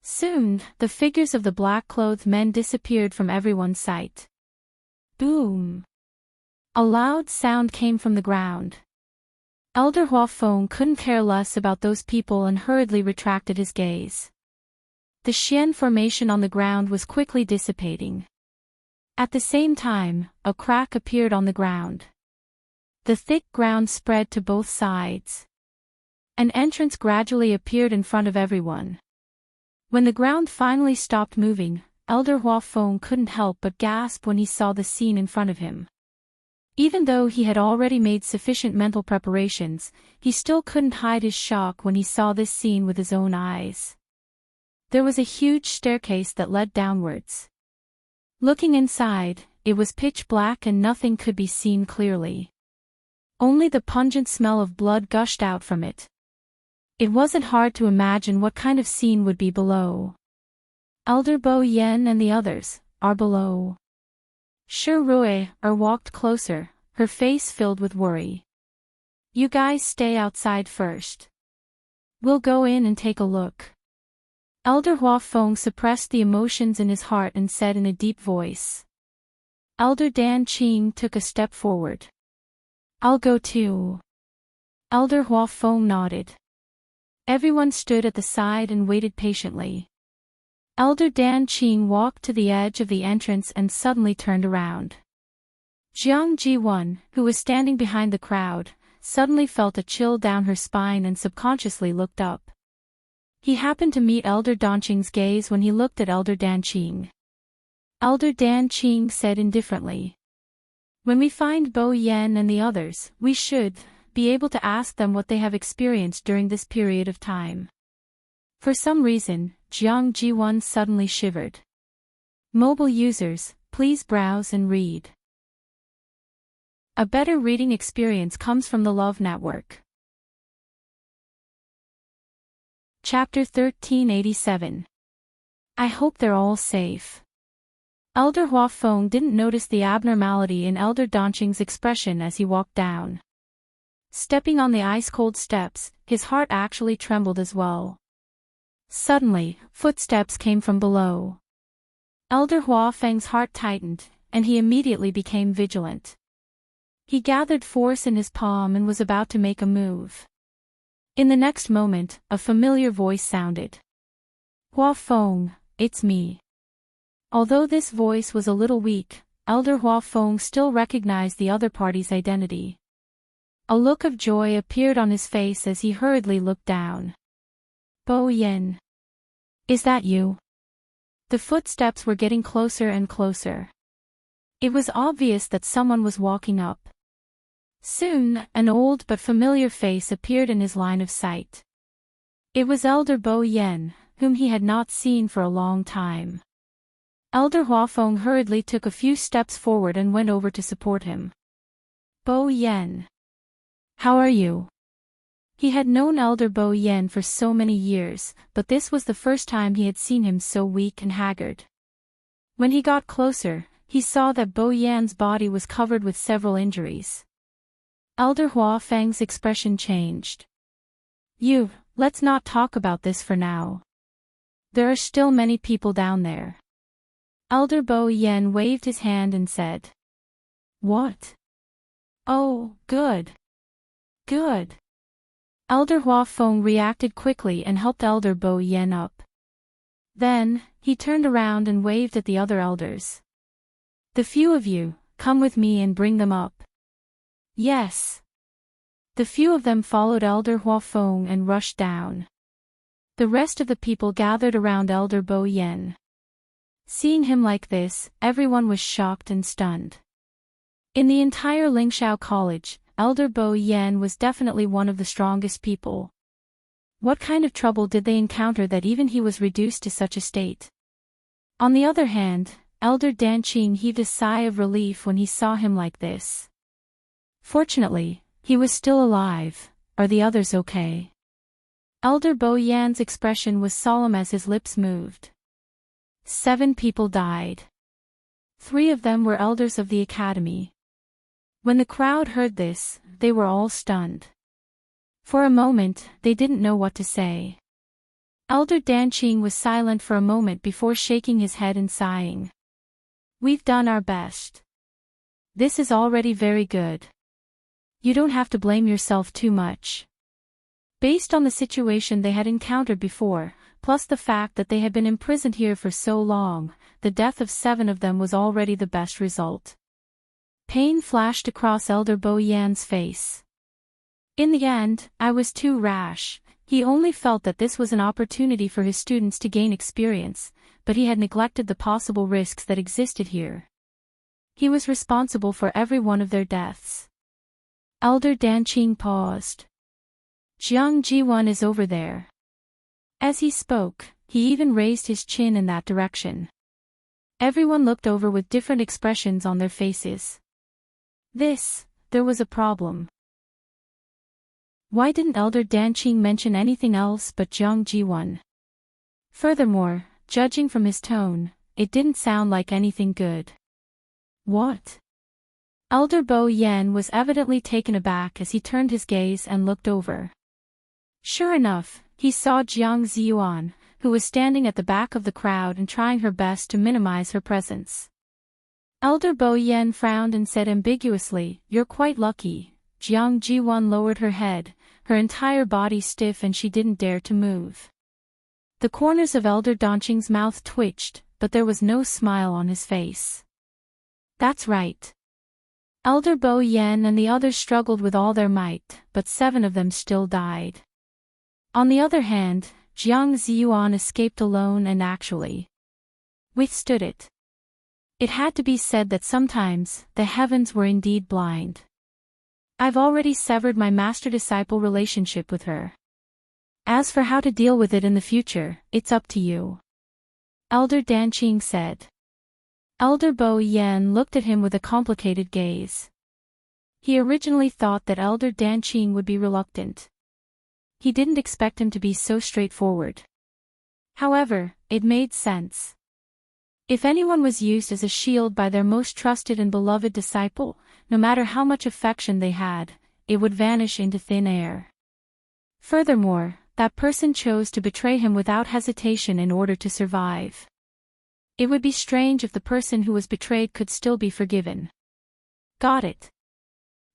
Soon, the figures of the black-clothed men disappeared from everyone's sight. Boom! A loud sound came from the ground. Elder Hua Feng couldn't care less about those people and hurriedly retracted his gaze. The Xian formation on the ground was quickly dissipating. At the same time, a crack appeared on the ground. The thick ground spread to both sides. An entrance gradually appeared in front of everyone. When the ground finally stopped moving, Elder Hua Feng couldn't help but gasp when he saw the scene in front of him. Even though he had already made sufficient mental preparations, he still couldn't hide his shock when he saw this scene with his own eyes. There was a huge staircase that led downwards. Looking inside, it was pitch black and nothing could be seen clearly. Only the pungent smell of blood gushed out from it. It wasn't hard to imagine what kind of scene would be below. Elder Bo Yen and the others are below. Shi Rui walked closer, her face filled with worry. You guys stay outside first. We'll go in and take a look. Elder Hua Feng suppressed the emotions in his heart and said in a deep voice. Elder Dan Qing took a step forward. I'll go too. Elder Hua Feng nodded. Everyone stood at the side and waited patiently. Elder Dan Qing walked to the edge of the entrance and suddenly turned around. Jiang Ji-won, who was standing behind the crowd, suddenly felt a chill down her spine and subconsciously looked up. He happened to meet Elder Dan Qing's gaze when he looked at Elder Dan Qing. Elder Dan Qing said indifferently. When we find Bo Yen and the others, we should be able to ask them what they have experienced during this period of time. For some reason, Jiang Ji-won suddenly shivered. Mobile users, please browse and read. A better reading experience comes from the Love Network. Chapter 1387. I hope they're all safe. Elder Hua Feng didn't notice the abnormality in Elder Dan Qing's expression as he walked down. Stepping on the ice-cold steps, his heart actually trembled as well. Suddenly, footsteps came from below. Elder Hua Feng's heart tightened, and he immediately became vigilant. He gathered force in his palm and was about to make a move. In the next moment, a familiar voice sounded. Hua Feng, it's me. Although this voice was a little weak, Elder Hua Feng still recognized the other party's identity. A look of joy appeared on his face as he hurriedly looked down. Bo Yen. Is that you? The footsteps were getting closer and closer. It was obvious that someone was walking up. Soon, an old but familiar face appeared in his line of sight. It was Elder Bo Yen, whom he had not seen for a long time. Elder Hua Feng hurriedly took a few steps forward and went over to support him. Bo Yen. How are you? He had known Elder Bo Yen for so many years, but this was the first time he had seen him so weak and haggard. When he got closer, he saw that Bo Yan's body was covered with several injuries. Elder Hua Feng's expression changed. Let's not talk about this for now. There are still many people down there. Elder Bo Yen waved his hand and said. What? Oh, good. Good. Elder Hua Feng reacted quickly and helped Elder Bo Yen up. Then, he turned around and waved at the other elders. The few of you, come with me and bring them up. Yes. The few of them followed Elder Hua Feng and rushed down. The rest of the people gathered around Elder Bo Yen. Seeing him like this, everyone was shocked and stunned. In the entire Lingxiao College, Elder Bo Yen was definitely one of the strongest people. What kind of trouble did they encounter that even he was reduced to such a state? On the other hand, Elder Dan Qing heaved a sigh of relief when he saw him like this. Fortunately, he was still alive. Are the others okay? Elder Bo Yan's expression was solemn as his lips moved. 7 people died. 3 of them were elders of the academy. When the crowd heard this, they were all stunned. For a moment, they didn't know what to say. Elder Danqing was silent for a moment before shaking his head and sighing. We've done our best. This is already very good. You don't have to blame yourself too much. Based on the situation they had encountered before, plus the fact that they had been imprisoned here for so long, the death of 7 of them was already the best result. Pain flashed across Elder Bo Yan's face. In the end, I was too rash. He only felt that this was an opportunity for his students to gain experience, but he had neglected the possible risks that existed here. He was responsible for every one of their deaths. Elder Danqing paused. Jiang Jiwan is over there. As he spoke, he even raised his chin in that direction. Everyone looked over with different expressions on their faces. There was a problem. Why didn't Elder Danqing mention anything else but Jiang Jiwan? Furthermore, judging from his tone, it didn't sound like anything good. What? Elder Bo Yan was evidently taken aback as he turned his gaze and looked over. Sure enough, he saw Jiang Ziyuan, who was standing at the back of the crowd and trying her best to minimize her presence. Elder Bo Yan frowned and said ambiguously, "You're quite lucky." Jiang Jiwan lowered her head, her entire body stiff, and she didn't dare to move. The corners of Elder Danqing's mouth twitched, but there was no smile on his face. That's right. Elder Bo Yan and the others struggled with all their might, but 7 of them still died. On the other hand, Jiang Ziyuan escaped alone and actually withstood it. It had to be said that sometimes, the heavens were indeed blind. I've already severed my master-disciple relationship with her. As for how to deal with it in the future, it's up to you. Elder Danqing said. Elder Bo Yan looked at him with a complicated gaze. He originally thought that Elder Danqing would be reluctant. He didn't expect him to be so straightforward. However, it made sense. If anyone was used as a shield by their most trusted and beloved disciple, no matter how much affection they had, it would vanish into thin air. Furthermore, that person chose to betray him without hesitation in order to survive. It would be strange if the person who was betrayed could still be forgiven. Got it.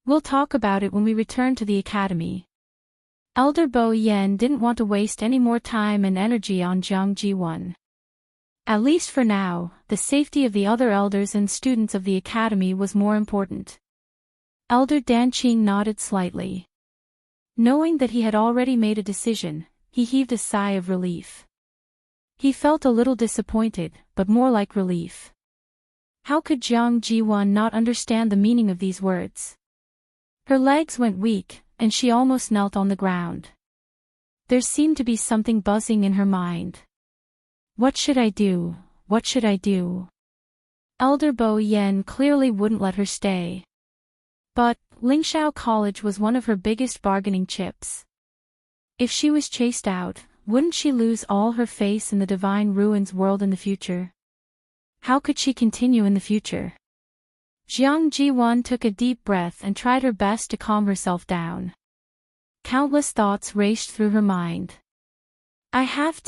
We'll talk about it when we return to the academy. Elder Bo Yan didn't want to waste any more time and energy on Jiang Jiwan. At least for now, the safety of the other elders and students of the academy was more important. Elder Danqing nodded slightly. Knowing that he had already made a decision, he heaved a sigh of relief. He felt a little disappointed, but more like relief. How could Jiang Jiwan not understand the meaning of these words? Her legs went weak, and she almost knelt on the ground. There seemed to be something buzzing in her mind. What should I do? What should I do? Elder Bo Yan clearly wouldn't let her stay. But, Lingxiao College was one of her biggest bargaining chips. If she was chased out, wouldn't she lose all her face in the Divine Ruins world in the future? How could she continue in the future? Jiang Jiwan took a deep breath and tried her best to calm herself down. Countless thoughts raced through her mind. I have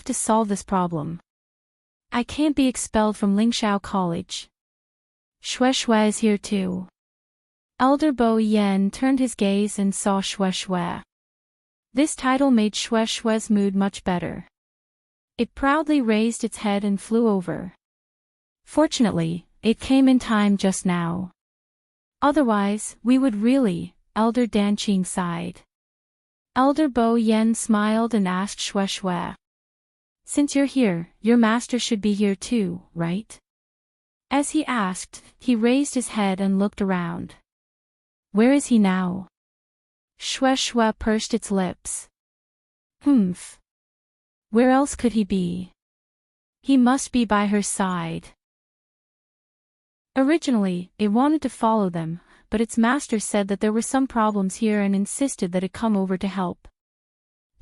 to solve this problem. I can't be expelled from Lingxiao College. Xue Xue is here too. Elder Bo Yan turned his gaze and saw Xue Xue. This title made Xue Xue's mood much better. It proudly raised its head and flew over. Fortunately, it came in time just now. Otherwise, we would really, Elder Danqing sighed. Elder Bo Yan smiled and asked Xue Xue. Since you're here, your master should be here too, right? As he asked, he raised his head and looked around. Where is he now? Xue Xue pursed its lips. Humph. Where else could he be? He must be by her side. Originally, it wanted to follow them, but its master said that there were some problems here and insisted that it come over to help.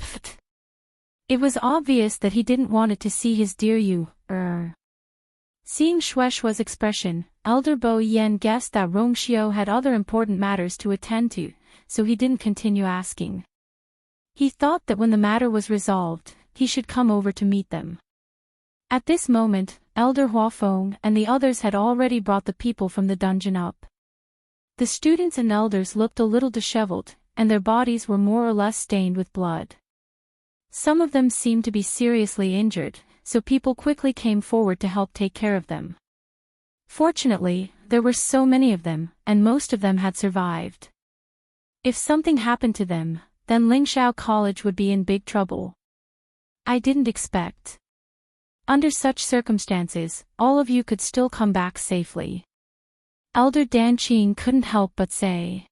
Pfft. It was obvious that he didn't want it to see his dear you, Seeing Shueishua's expression, Elder Bo Yen guessed that Rongxiu had other important matters to attend to, so he didn't continue asking. He thought that when the matter was resolved, he should come over to meet them. At this moment, Elder Huafeng and the others had already brought the people from the dungeon up. The students and elders looked a little disheveled, and their bodies were more or less stained with blood. Some of them seemed to be seriously injured, so people quickly came forward to help take care of them. Fortunately, there were so many of them, and most of them had survived. If something happened to them, then Lingxiao College would be in big trouble. I didn't expect. Under such circumstances, all of you could still come back safely. Elder Danqing couldn't help but say.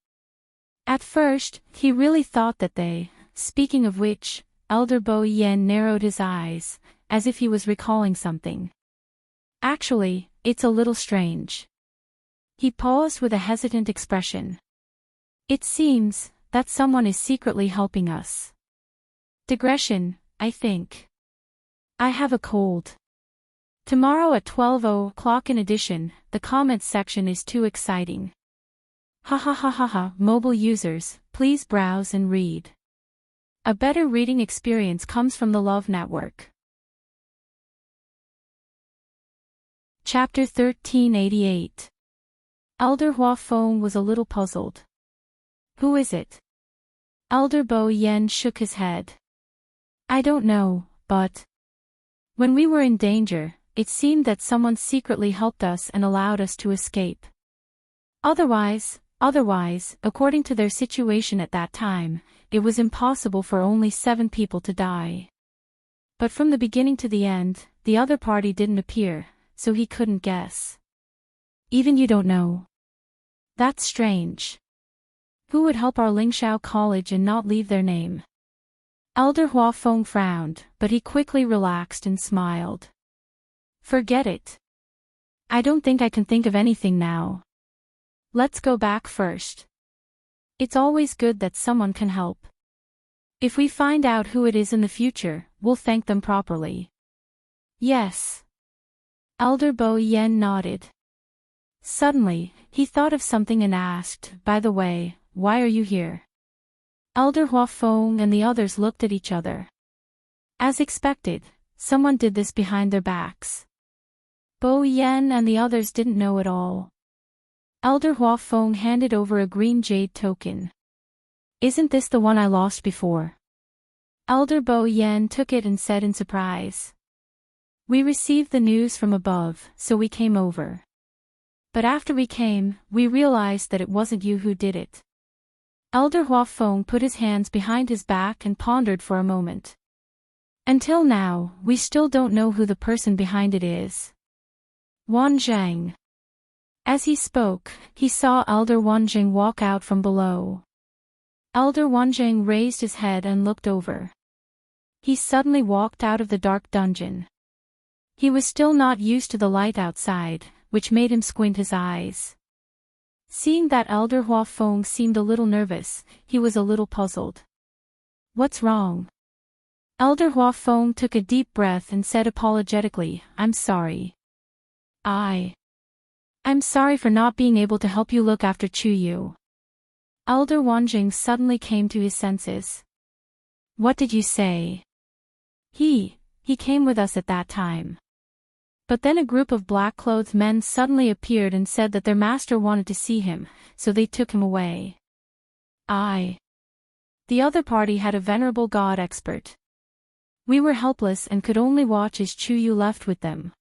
At first, he really thought that they, speaking of which, Elder Bo Yen narrowed his eyes, as if he was recalling something. Actually, it's a little strange. He paused with a hesitant expression. It seems that someone is secretly helping us. Digression, I think. I have a cold. Tomorrow at 12:00 in addition, the comments section is too exciting. Ha ha ha ha ha. Mobile users, please browse and read. A better reading experience comes from the Love Network. Chapter 1388. Elder Huafeng was a little puzzled. Who is it? Elder Bo Yen shook his head. I don't know, but when we were in danger, it seemed that someone secretly helped us and allowed us to escape. Otherwise, according to their situation at that time, it was impossible for only 7 people to die. But from the beginning to the end, the other party didn't appear, so he couldn't guess. Even you don't know? That's strange. Who would help our Lingxiao College and not leave their name? Elder Huafeng frowned, but he quickly relaxed and smiled. Forget it. I don't think I can think of anything now. Let's go back first. It's always good that someone can help. If we find out who it is in the future, we'll thank them properly. Yes. Elder Bo Yen nodded. Suddenly, he thought of something and asked, by the way, why are you here? Elder Huafeng and the others looked at each other. As expected, someone did this behind their backs. Bo Yen and the others didn't know at all. Elder Huafeng handed over a green jade token. Isn't this the one I lost before? Elder Bo Yen took it and said in surprise. We received the news from above, so we came over. But after we came, we realized that it wasn't you who did it. Elder Huafeng put his hands behind his back and pondered for a moment. Until now, we still don't know who the person behind it is. Wanzhang. As he spoke, he saw Elder Wanzhang walk out from below. Elder Wanzhang raised his head and looked over. He suddenly walked out of the dark dungeon. He was still not used to the light outside, which made him squint his eyes. Seeing that Elder Huafeng seemed a little nervous, he was a little puzzled. What's wrong? Elder Huafeng took a deep breath and said apologetically, I'm sorry. I'm sorry for not being able to help you look after Chuyu. Elder Wanjing suddenly came to his senses. What did you say? He came with us at that time. But then a group of black-clothed men suddenly appeared and said that their master wanted to see him, so they took him away. The other party had a venerable god expert. We were helpless and could only watch as Chuyu left with them.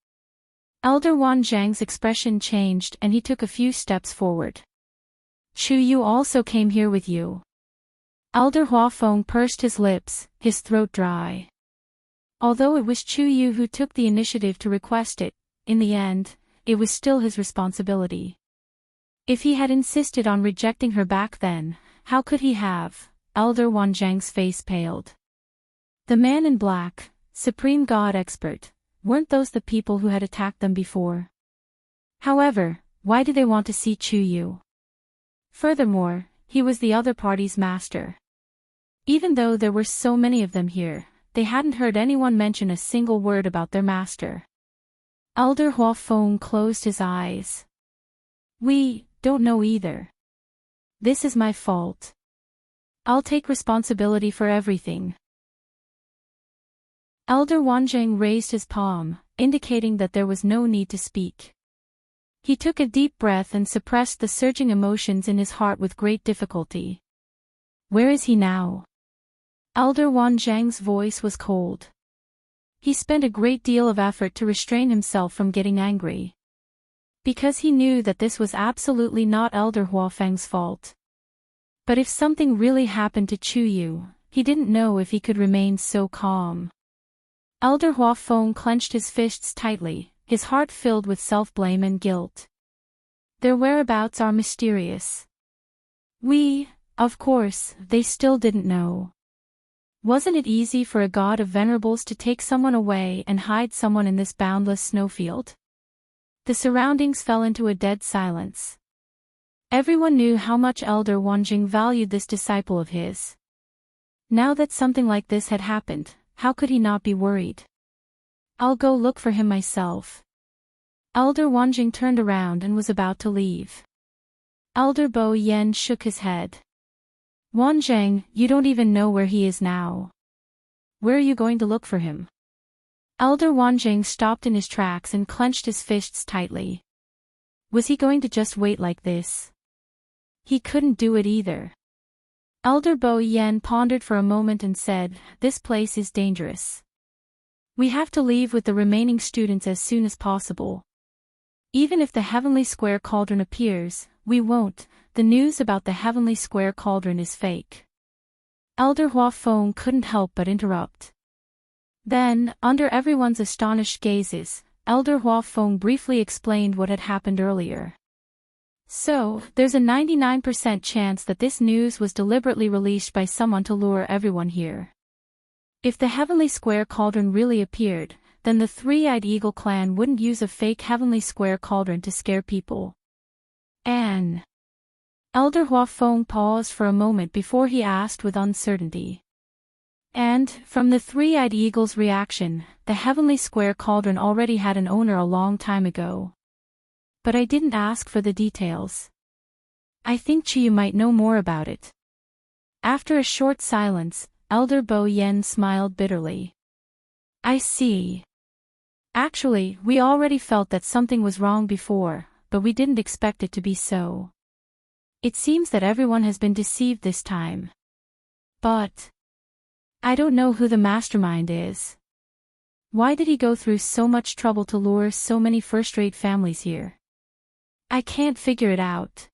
Elder Wan Zhang's expression changed and he took a few steps forward. Chuyu also came here with you. Elder Huafeng pursed his lips, his throat dry. Although it was Chuyu who took the initiative to request it, in the end, it was still his responsibility. If he had insisted on rejecting her back then, how could he have? Elder Wanzhang's face paled. The man in black, supreme god expert, weren't those the people who had attacked them before? However, why do they want to see Chuyu? Furthermore, he was the other party's master. Even though there were so many of them here, they hadn't heard anyone mention a single word about their master. Elder Huafeng closed his eyes. We don't know either. This is my fault. I'll take responsibility for everything. Elder Wanzheng raised his palm, indicating that there was no need to speak. He took a deep breath and suppressed the surging emotions in his heart with great difficulty. Where is he now? Elder Wanzheng's voice was cold. He spent a great deal of effort to restrain himself from getting angry. Because he knew that this was absolutely not Elder Huafeng's fault. But if something really happened to Chuyu, he didn't know if he could remain so calm. Elder Huafeng clenched his fists tightly, his heart filled with self-blame and guilt. Their whereabouts are mysterious. Of course, they still didn't know. Wasn't it easy for a god of venerables to take someone away and hide someone in this boundless snowfield? The surroundings fell into a dead silence. Everyone knew how much Elder Wanjing valued this disciple of his. Now that something like this had happened, how could he not be worried? I'll go look for him myself. Elder Wanjing turned around and was about to leave. Elder Bo Yen shook his head. Wanzheng, you don't even know where he is now. Where are you going to look for him? Elder Wanzheng stopped in his tracks and clenched his fists tightly. Was he going to just wait like this? He couldn't do it either. Elder Bo Yen pondered for a moment and said, "This place is dangerous. We have to leave with the remaining students as soon as possible. Even if the Heavenly Square Cauldron appears, we won't. The news about the Heavenly Square Cauldron is fake." Elder Huafeng couldn't help but interrupt. Then, under everyone's astonished gazes, Elder Huafeng briefly explained what had happened earlier. So, there's a 99% chance that this news was deliberately released by someone to lure everyone here. If the Heavenly Square Cauldron really appeared, then the Three-Eyed Eagle clan wouldn't use a fake Heavenly Square Cauldron to scare people. Elder Huafeng paused for a moment before he asked with uncertainty. And, from the Three-Eyed Eagle's reaction, the Heavenly Square Cauldron already had an owner a long time ago. But I didn't ask for the details. I think Chiyu might know more about it. After a short silence, Elder Bo Yen smiled bitterly. I see. Actually, we already felt that something was wrong before, but we didn't expect it to be so. It seems that everyone has been deceived this time. But I don't know who the mastermind is. Why did he go through so much trouble to lure so many first-rate families here? I can't figure it out.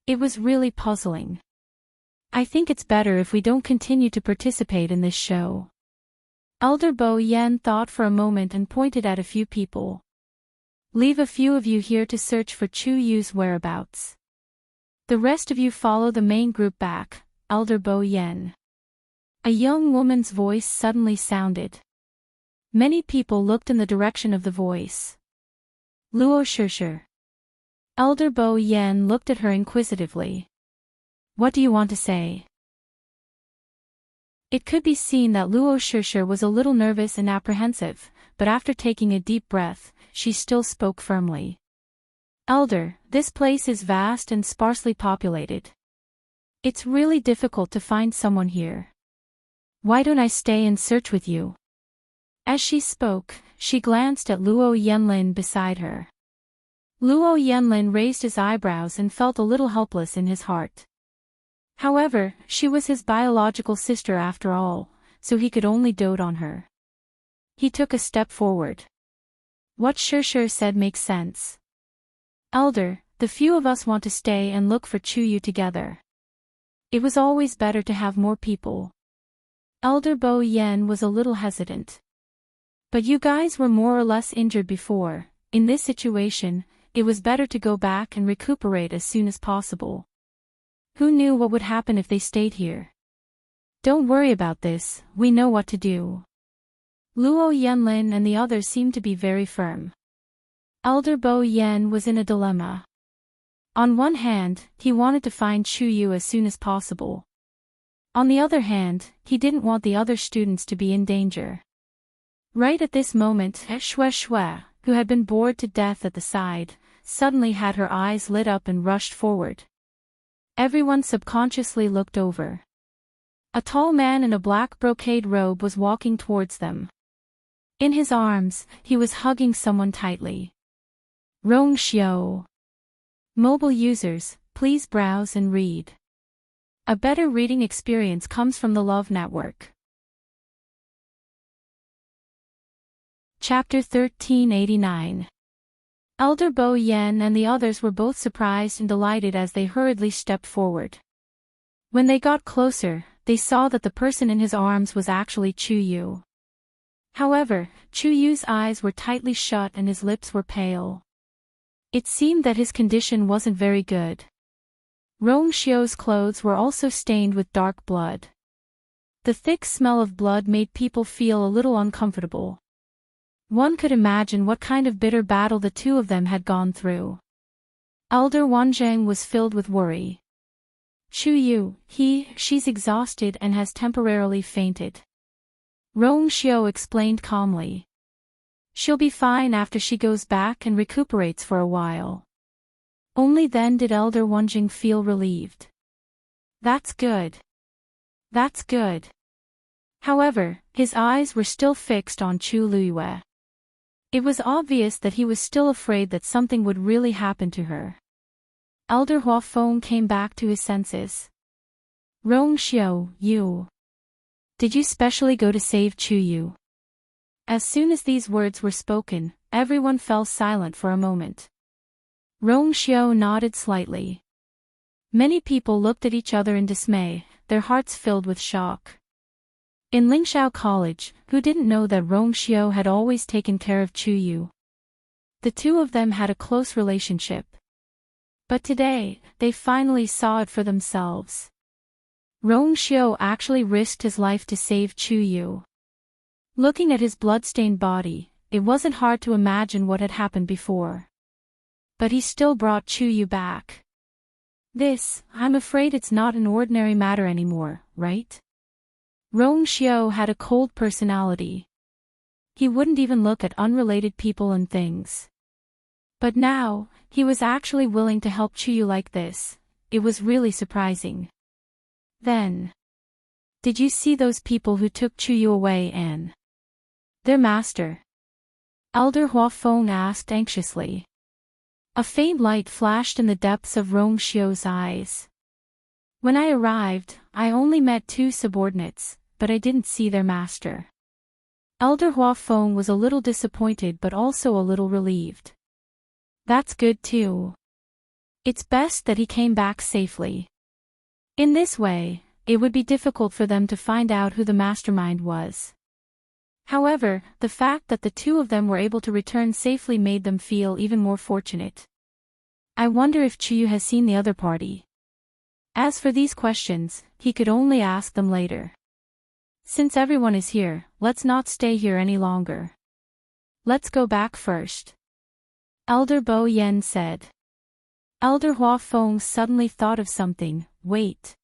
It was really puzzling. I think it's better if we don't continue to participate in this show. Elder Bo Yen thought for a moment and pointed at a few people. Leave a few of you here to search for Chu Yu's whereabouts. The rest of you follow the main group back, Elder Bo Yen. A young woman's voice suddenly sounded. Many people looked in the direction of the voice. Luo Shishir. Elder Bo Yen looked at her inquisitively. What do you want to say? It could be seen that Luo Shishir was a little nervous and apprehensive, but after taking a deep breath, she still spoke firmly. Elder, this place is vast and sparsely populated. It's really difficult to find someone here. Why don't I stay and search with you? As she spoke, she glanced at Luo Yenlin beside her. Luo Yenlin raised his eyebrows and felt a little helpless in his heart. However, she was his biological sister after all, so he could only dote on her. He took a step forward. What Shishir said makes sense. Elder, the few of us want to stay and look for Chuyu together. It was always better to have more people. Elder Bo Yen was a little hesitant. But you guys were more or less injured before. In this situation, it was better to go back and recuperate as soon as possible. Who knew what would happen if they stayed here? Don't worry about this, we know what to do. Luo Yenlin and the others seemed to be very firm. Elder Bo Yen was in a dilemma. On one hand, he wanted to find Chuyu as soon as possible. On the other hand, he didn't want the other students to be in danger. Right at this moment, Shue, who had been bored to death at the side, suddenly had her eyes lit up and rushed forward. Everyone subconsciously looked over. A tall man in a black brocade robe was walking towards them. In his arms, he was hugging someone tightly. Rongxiu. Mobile users, please browse and read. A better reading experience comes from the Love Network. Chapter 1389. Elder Bo Yen and the others were both surprised and delighted as they hurriedly stepped forward. When they got closer, they saw that the person in his arms was actually Chu Yu. However, Chu Yu's eyes were tightly shut and his lips were pale. It seemed that his condition wasn't very good. Rongxiu's clothes were also stained with dark blood. The thick smell of blood made people feel a little uncomfortable. One could imagine what kind of bitter battle the two of them had gone through. Elder Wanzhang was filled with worry. Chu Yu, she's exhausted and has temporarily fainted. Rongxiu explained calmly. She'll be fine after she goes back and recuperates for a while. Only then did Elder Wanzhang feel relieved. That's good. That's good. However, his eyes were still fixed on Chu Luyue. It was obvious that he was still afraid that something would really happen to her. Elder Huafeng came back to his senses. Rongxiu, you. Did you specially go to save Chu Yu? As soon as these words were spoken, everyone fell silent for a moment. Rongxiu nodded slightly. Many people looked at each other in dismay, their hearts filled with shock. In Lingxiao College, who didn't know that Rongxiu had always taken care of Chu Yu? The two of them had a close relationship. But today, they finally saw it for themselves. Rongxiu actually risked his life to save Chu Yu. Looking at his bloodstained body, it wasn't hard to imagine what had happened before. But he still brought Chu Yu back. I'm afraid it's not an ordinary matter anymore, right? Rongxiu had a cold personality. He wouldn't even look at unrelated people and things. But now, he was actually willing to help Chu Yu like this. It was really surprising. Then, did you see those people who took Chu Yu away and their master? Elder Huafeng asked anxiously. A faint light flashed in the depths of Rongxiu's eyes. When I arrived, I only met two subordinates, but I didn't see their master. Elder Huafeng was a little disappointed but also a little relieved. That's good too. It's best that he came back safely. In this way, it would be difficult for them to find out who the mastermind was. However, the fact that the two of them were able to return safely made them feel even more fortunate. I wonder if Chu Yu has seen the other party. As for these questions, he could only ask them later. Since everyone is here, let's not stay here any longer. Let's go back first. Elder Bo Yen said. Elder Huafeng suddenly thought of something. Wait.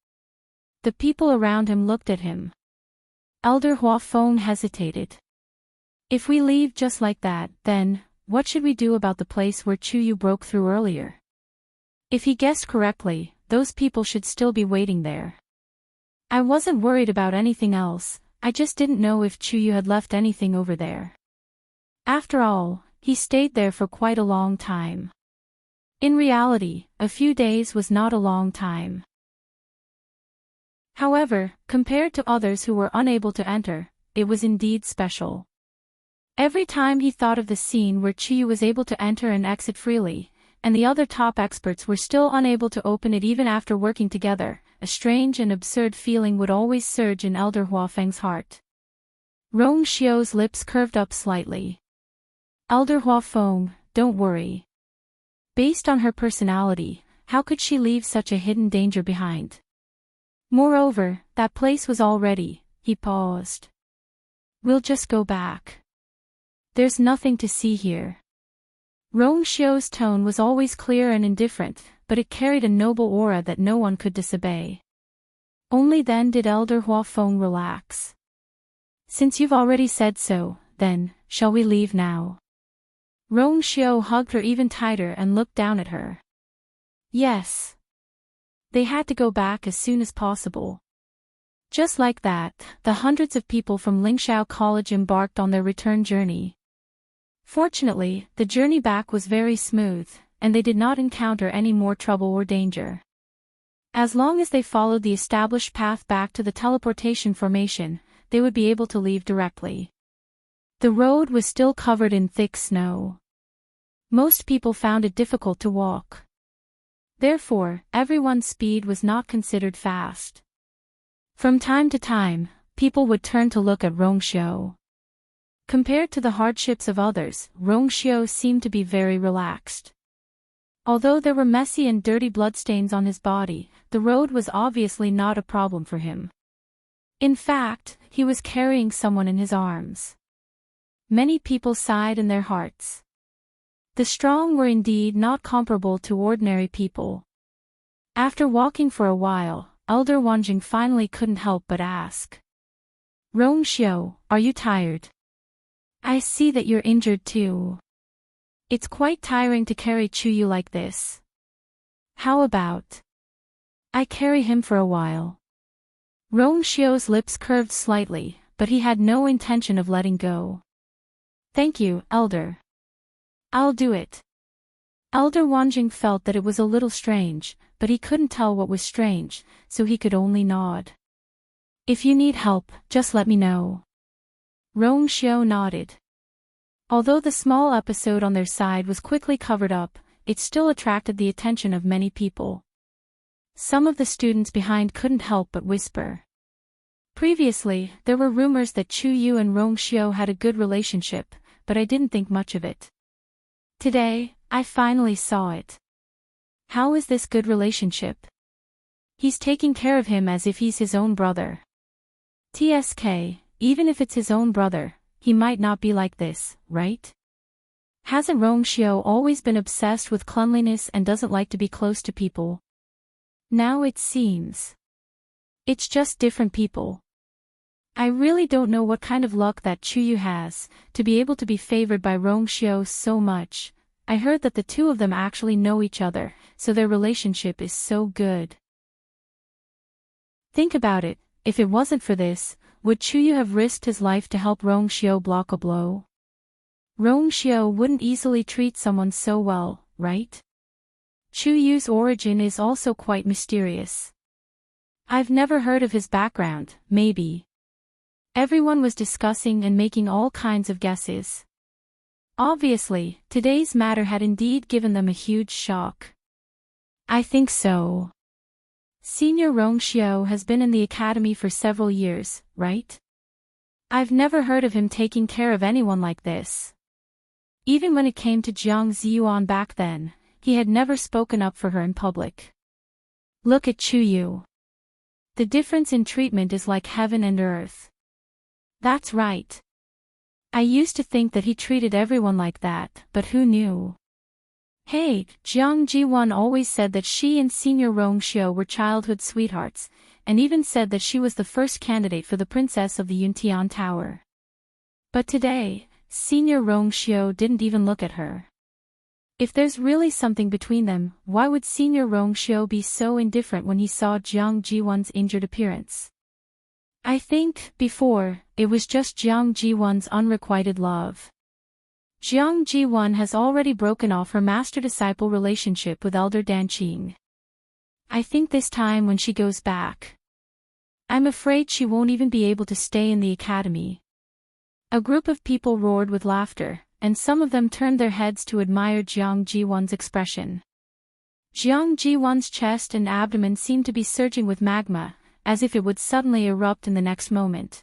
The people around him looked at him. Elder Huafeng hesitated. If we leave just like that, then, what should we do about the place where Chu Yu broke through earlier? If he guessed correctly, those people should still be waiting there. I wasn't worried about anything else, I just didn't know if Chu Yu had left anything over there. After all, he stayed there for quite a long time. In reality, a few days was not a long time. However, compared to others who were unable to enter, it was indeed special. Every time he thought of the scene where Chu Yu was able to enter and exit freely, and the other top experts were still unable to open it even after working together, a strange and absurd feeling would always surge in Elder Huafeng's heart. Rongxiu's lips curved up slightly. Elder Huafeng, don't worry. Based on her personality, how could she leave such a hidden danger behind? Moreover, that place was all ready. He paused. We'll just go back. There's nothing to see here. Rongxiu's tone was always clear and indifferent, but it carried a noble aura that no one could disobey. Only then did Elder Huafeng relax. Since you've already said so, then, shall we leave now? Rong Xiao hugged her even tighter and looked down at her. Yes. They had to go back as soon as possible. Just like that, the hundreds of people from Lingxiao College embarked on their return journey. Fortunately, the journey back was very smooth, and they did not encounter any more trouble or danger. As long as they followed the established path back to the teleportation formation, they would be able to leave directly. The road was still covered in thick snow. Most people found it difficult to walk. Therefore, everyone's speed was not considered fast. From time to time, people would turn to look at Rong Xiao. Compared to the hardships of others, Rong Xiao seemed to be very relaxed. Although there were messy and dirty bloodstains on his body, the road was obviously not a problem for him. In fact, he was carrying someone in his arms. Many people sighed in their hearts. The strong were indeed not comparable to ordinary people. After walking for a while, Elder Wanjing finally couldn't help but ask. Rong Xiao, are you tired? I see that you're injured too. It's quite tiring to carry Chuyu like this. How about I carry him for a while? Rong Xiao's lips curved slightly, but he had no intention of letting go. Thank you, Elder. I'll do it. Elder Wanjing felt that it was a little strange, but he couldn't tell what was strange, so he could only nod. If you need help, just let me know. Rong Xiao nodded. Although the small episode on their side was quickly covered up, it still attracted the attention of many people. Some of the students behind couldn't help but whisper. Previously, there were rumors that Chu Yu and Rong Xiao had a good relationship, but I didn't think much of it. Today, I finally saw it. How is this good relationship? He's taking care of him as if he's his own brother. TSK, even if it's his own brother, he might not be like this, right? Hasn't Rong Xiao always been obsessed with cleanliness and doesn't like to be close to people? Now it seems. It's just different people. I really don't know what kind of luck that Chuyu has, to be able to be favored by Rong Xiao so much. I heard that the two of them actually know each other, so their relationship is so good. Think about it, if it wasn't for this, would Chuyu have risked his life to help Rong Xiao block a blow? Rong Xiao wouldn't easily treat someone so well, right? Chuyu's origin is also quite mysterious. I've never heard of his background, maybe. Everyone was discussing and making all kinds of guesses. Obviously, today's matter had indeed given them a huge shock. I think so. Senior Rong Xiao has been in the academy for several years, right? I've never heard of him taking care of anyone like this. Even when it came to Jiang Ziyuan back then, he had never spoken up for her in public. Look at Chuyu. The difference in treatment is like heaven and earth. That's right. I used to think that he treated everyone like that, but who knew? Hey, Jiang Jiwan always said that she and Senior Rong Xiao were childhood sweethearts, and even said that she was the first candidate for the princess of the Yuntian Tower. But today, Senior Rong Xiao didn't even look at her. If there's really something between them, why would Senior Rong Xiao be so indifferent when he saw Jiang Jiwan's injured appearance? I think, before, it was just Jiang Jiwan's unrequited love. Jiang Jiwan has already broken off her master-disciple relationship with Elder Danqing. I think this time when she goes back, I'm afraid she won't even be able to stay in the academy. A group of people roared with laughter, and some of them turned their heads to admire Jiang Jiwan's expression. Jiang Jiwan's chest and abdomen seemed to be surging with magma, as if it would suddenly erupt in the next moment.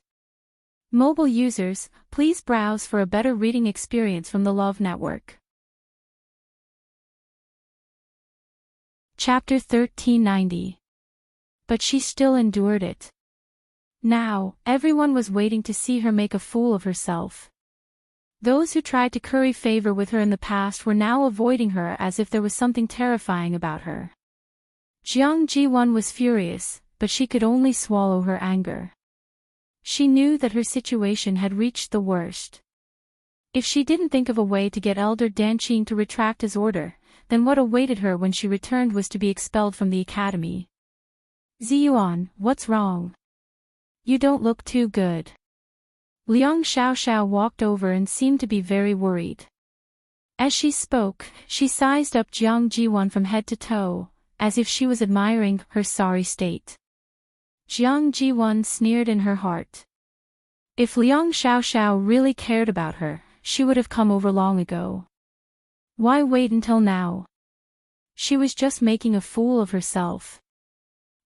Mobile users, please browse for a better reading experience from the Love Network. Chapter 1390. But she still endured it. Now, everyone was waiting to see her make a fool of herself. Those who tried to curry favor with her in the past were now avoiding her as if there was something terrifying about her. Jiang Jiwan was furious, but she could only swallow her anger. She knew that her situation had reached the worst. If she didn't think of a way to get Elder Danqing to retract his order, then what awaited her when she returned was to be expelled from the academy. Ziyuan, what's wrong? You don't look too good. Liang Xiaoxiao walked over and seemed to be very worried. As she spoke, she sized up Jiang Jiwan from head to toe, as if she was admiring her sorry state. Jiang Jiwan sneered in her heart. If Liang Xiaoxiao really cared about her, she would have come over long ago. Why wait until now? She was just making a fool of herself.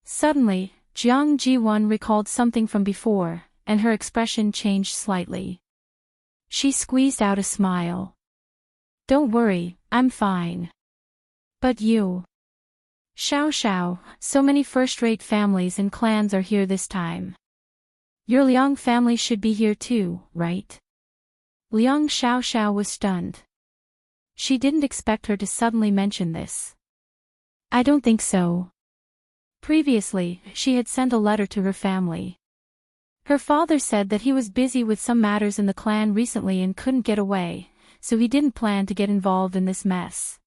Suddenly, Jiang Jiwan recalled something from before, and her expression changed slightly. She squeezed out a smile. Don't worry, I'm fine. But you? Xiao, so many first-rate families and clans are here this time. Your Liang family should be here too, right? Liang Xiaoxiao was stunned. She didn't expect her to suddenly mention this. I don't think so. Previously, she had sent a letter to her family. Her father said that he was busy with some matters in the clan recently and couldn't get away, so he didn't plan to get involved in this mess.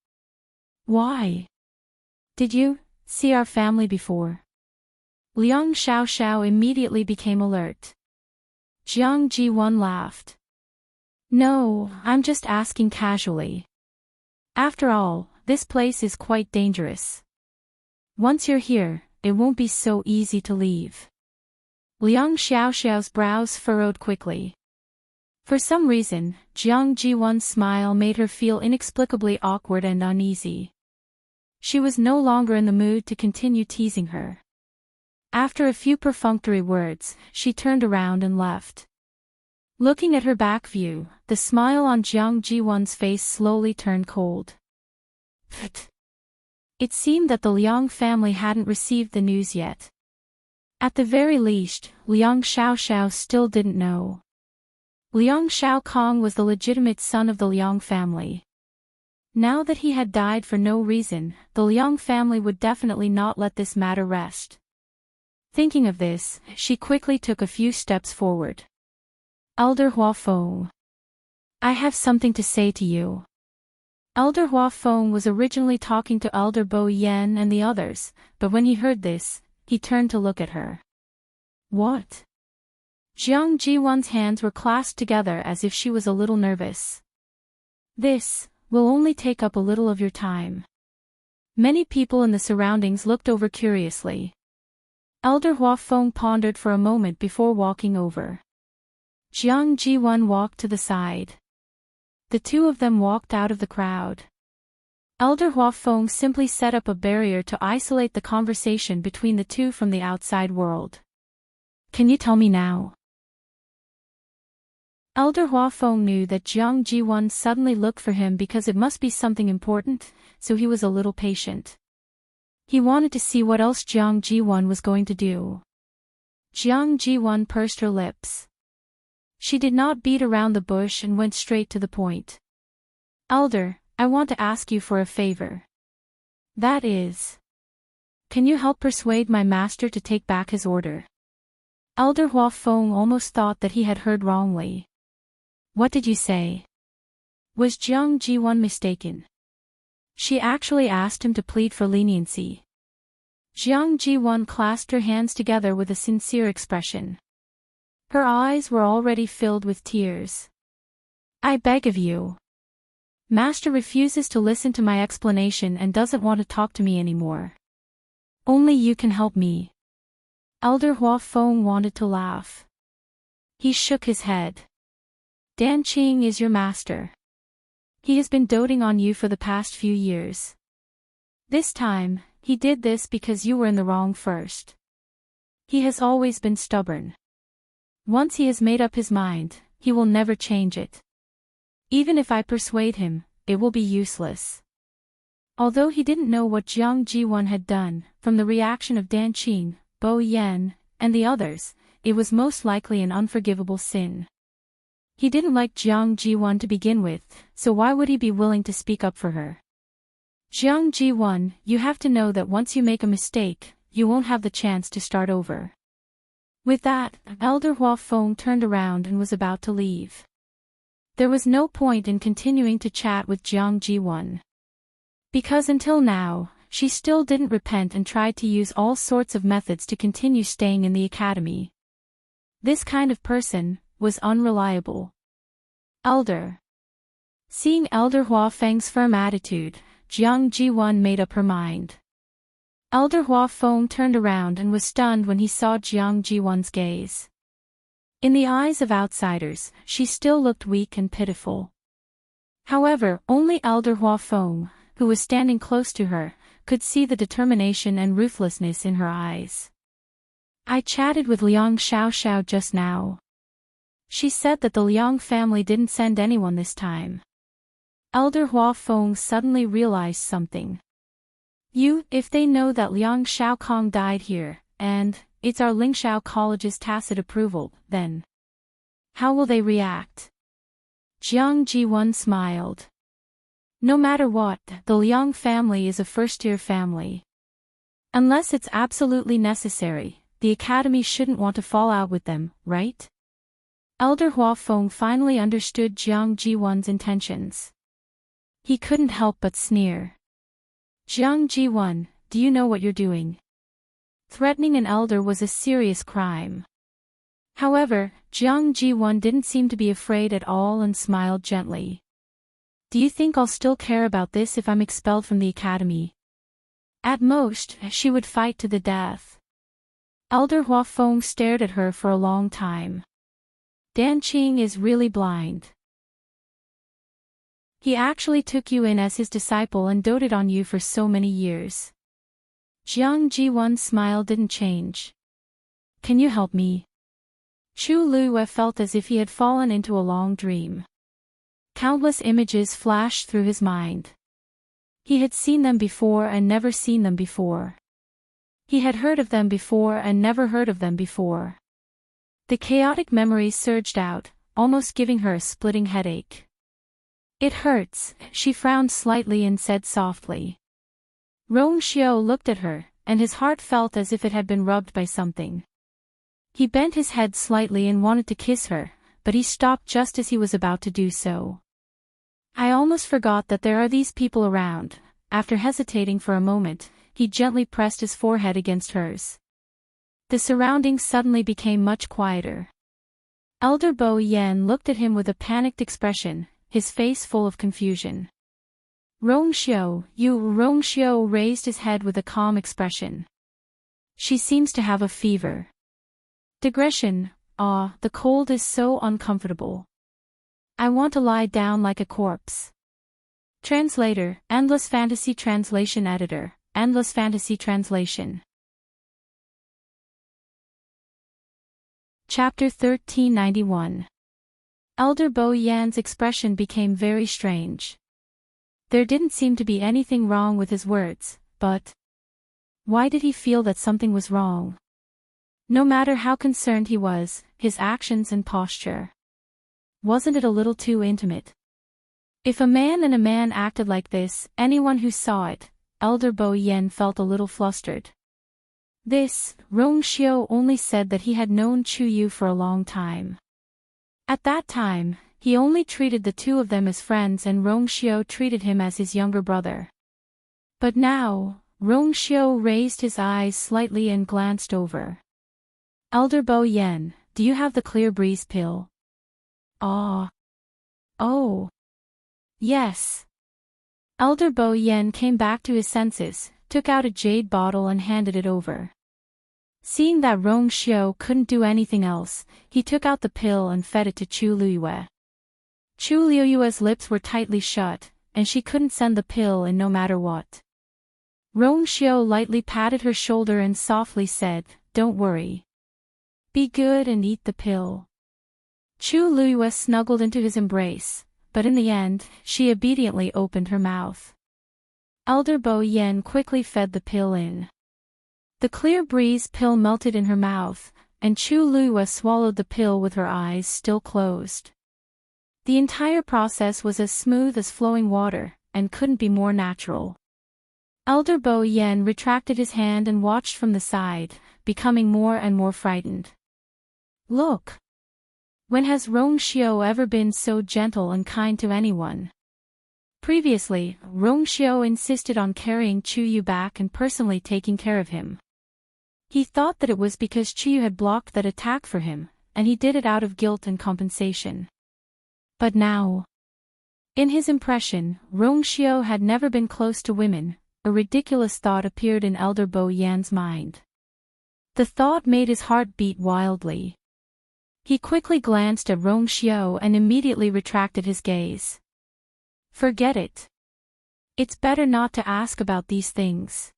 Why? Did you see our family before? Liang Xiaoxiao immediately became alert. Jiang Jiwan laughed. No, I'm just asking casually. After all, this place is quite dangerous. Once you're here, it won't be so easy to leave. Liang Xiaoxiao's brows furrowed quickly. For some reason, Jiang Jiwan's smile made her feel inexplicably awkward and uneasy. She was no longer in the mood to continue teasing her. After a few perfunctory words, she turned around and left. Looking at her back view, the smile on Jiang Jiwan's face slowly turned cold. It seemed that the Liang family hadn't received the news yet. At the very least, Liang Xiaoxiao still didn't know. Liang Xiaokong was the legitimate son of the Liang family. Now that he had died for no reason, the Liang family would definitely not let this matter rest. Thinking of this, she quickly took a few steps forward. Elder Huafeng. I have something to say to you. Elder Huafeng was originally talking to Elder Bo Yan and the others, but when he heard this, he turned to look at her. What? Jiang Jiwan's hands were clasped together as if she was a little nervous. This will only take up a little of your time. Many people in the surroundings looked over curiously. Elder Huafeng pondered for a moment before walking over. Jiang Jiwan walked to the side. The two of them walked out of the crowd. Elder Huafeng simply set up a barrier to isolate the conversation between the two from the outside world. Can you tell me now? Elder Huafeng knew that Jiang Jiwan suddenly looked for him because it must be something important, so he was a little patient. He wanted to see what else Jiang Jiwan was going to do. Jiang Jiwan pursed her lips. She did not beat around the bush and went straight to the point. Elder, I want to ask you for a favor. That is, can you help persuade my master to take back his order? Elder Huafeng almost thought that he had heard wrongly. What did you say? Was Jiang Jiwan mistaken? She actually asked him to plead for leniency. Jiang Jiwan clasped her hands together with a sincere expression. Her eyes were already filled with tears. I beg of you. Master refuses to listen to my explanation and doesn't want to talk to me anymore. Only you can help me. Elder Huafeng wanted to laugh. He shook his head. Danqing is your master. He has been doting on you for the past few years. This time, he did this because you were in the wrong first. He has always been stubborn. Once he has made up his mind, he will never change it. Even if I persuade him, it will be useless. Although he didn't know what Jiang Jiwan had done, from the reaction of Danqing, Bo Yan, and the others, it was most likely an unforgivable sin. He didn't like Jiang Jiwan to begin with, so why would he be willing to speak up for her? Jiang Jiwan, you have to know that once you make a mistake, you won't have the chance to start over. With that, Elder Huafeng turned around and was about to leave. There was no point in continuing to chat with Jiang Ji-won. Because until now, she still didn't repent and tried to use all sorts of methods to continue staying in the academy. This kind of person was unreliable. Elder. Seeing Elder Hua Feng's firm attitude, Jiang Ji-won made up her mind. Elder Hua Feng turned around and was stunned when he saw Jiang Ji-won's gaze. In the eyes of outsiders, she still looked weak and pitiful. However, only Elder Hua Feng, who was standing close to her, could see the determination and ruthlessness in her eyes. I chatted with Liang Xiaoxiao just now. She said that the Liang family didn't send anyone this time. Elder Hua Feng suddenly realized something. If they know that Liang Xiaokong died here, and it's our Lingxiao College's tacit approval, then how will they react? Jiang Ji-won smiled. No matter what, the Liang family is a first-tier family. Unless it's absolutely necessary, the academy shouldn't want to fall out with them, right? Elder Hua Feng finally understood Jiang Ji-won's intentions. He couldn't help but sneer. Jiang Ji-won, do you know what you're doing? Threatening an elder was a serious crime. However, Jiang Ji-won didn't seem to be afraid at all and smiled gently. Do you think I'll still care about this if I'm expelled from the academy? At most, she would fight to the death. Elder Hua Feng stared at her for a long time. Dan Qing is really blind. He actually took you in as his disciple and doted on you for so many years. Jiang Ji-won's smile didn't change. Can you help me? Chu Luiyue felt as if he had fallen into a long dream. Countless images flashed through his mind. He had seen them before and never seen them before. He had heard of them before and never heard of them before. The chaotic memories surged out, almost giving her a splitting headache. It hurts, she frowned slightly and said softly. Rong Xiao looked at her, and his heart felt as if it had been rubbed by something. He bent his head slightly and wanted to kiss her, but he stopped just as he was about to do so. I almost forgot that there are these people around. After hesitating for a moment, he gently pressed his forehead against hers. The surroundings suddenly became much quieter. Elder Bo Yan looked at him with a panicked expression, his face full of confusion. Rong Xiao raised his head with a calm expression. She seems to have a fever. Digression, the cold is so uncomfortable. I want to lie down like a corpse. Translator, Endless Fantasy Translation Editor, Endless Fantasy Translation. Chapter 1391. Elder Bo Yan's expression became very strange. There didn't seem to be anything wrong with his words, but why did he feel that something was wrong? No matter how concerned he was, his actions and posture. Wasn't it a little too intimate? If a man and a man acted like this, anyone who saw it, Elder Bo Yan felt a little flustered. Rong Xiao only said that he had known Chu Yu for a long time. At that time, he only treated the two of them as friends and Rong Xiao treated him as his younger brother. But now, Rong Xiao raised his eyes slightly and glanced over. Elder Bo Yan, do you have the clear breeze pill? Oh. Yes. Elder Bo Yan came back to his senses, took out a jade bottle and handed it over. Seeing that Rong Xiao couldn't do anything else, he took out the pill and fed it to Chu Luiyue. Chu Luiyue's lips were tightly shut, and she couldn't send the pill in no matter what. Rong Xiao lightly patted her shoulder and softly said, "Don't worry. Be good and eat the pill." Chu Luiyue snuggled into his embrace, but in the end, she obediently opened her mouth. Elder Bo Yan quickly fed the pill in. The clear breeze pill melted in her mouth, and Chu Luiyue swallowed the pill with her eyes still closed. The entire process was as smooth as flowing water, and couldn't be more natural. Elder Bo Yan retracted his hand and watched from the side, becoming more and more frightened. Look! When has Rong Xiao ever been so gentle and kind to anyone? Previously, Rong Xiao insisted on carrying Chuyu back and personally taking care of him. He thought that it was because Chuyu had blocked that attack for him, and he did it out of guilt and compensation. But now, in his impression, Rong Xiao had never been close to women. A ridiculous thought appeared in Elder Bo Yan's mind. The thought made his heart beat wildly. He quickly glanced at Rong Xiao and immediately retracted his gaze. Forget it. It's better not to ask about these things.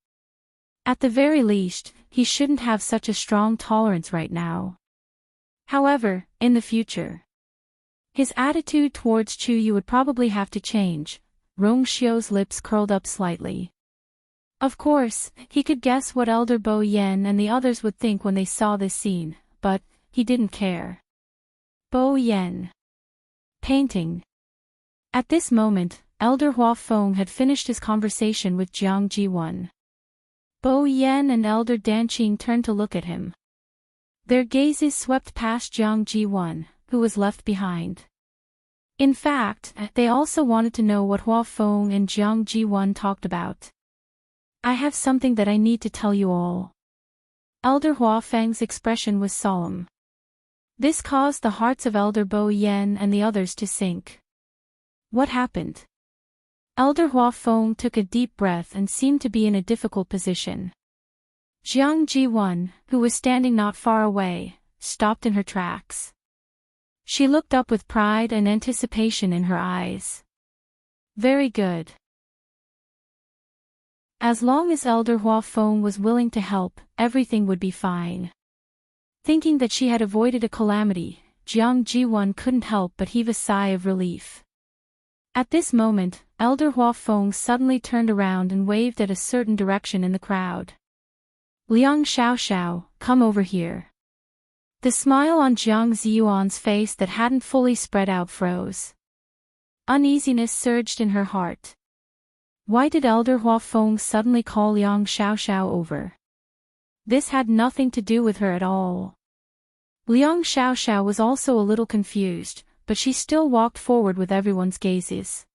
At the very least, he shouldn't have such a strong tolerance right now. However, in the future, his attitude towards Chuyu would probably have to change. Rong Xiao's lips curled up slightly. Of course, he could guess what Elder Bo Yan and the others would think when they saw this scene, but he didn't care. Bo Yan. Painting. At this moment, Elder Hua Feng had finished his conversation with Jiang Jiwan. Bo Yan and Elder Danqing turned to look at him. Their gazes swept past Jiang Jiwan, who was left behind. In fact, they also wanted to know what Hua Feng and Jiang Jiwan talked about. I have something that I need to tell you all. Elder Hua Feng's expression was solemn. This caused the hearts of Elder Bo Yan and the others to sink. What happened? Elder Hua Feng took a deep breath and seemed to be in a difficult position. Jiang Jiwan, who was standing not far away, stopped in her tracks. She looked up with pride and anticipation in her eyes. Very good. As long as Elder Hua Feng was willing to help, everything would be fine. Thinking that she had avoided a calamity, Jiang Jiwan couldn't help but heave a sigh of relief. At this moment, Elder Hua Feng suddenly turned around and waved at a certain direction in the crowd. Liang Xiaoxiao, come over here. The smile on Jiang Ziyuan's face that hadn't fully spread out froze. Uneasiness surged in her heart. Why did Elder Hua Feng suddenly call Liang Xiaoxiao over? This had nothing to do with her at all. Liang Xiaoxiao was also a little confused, but she still walked forward with everyone's gazes.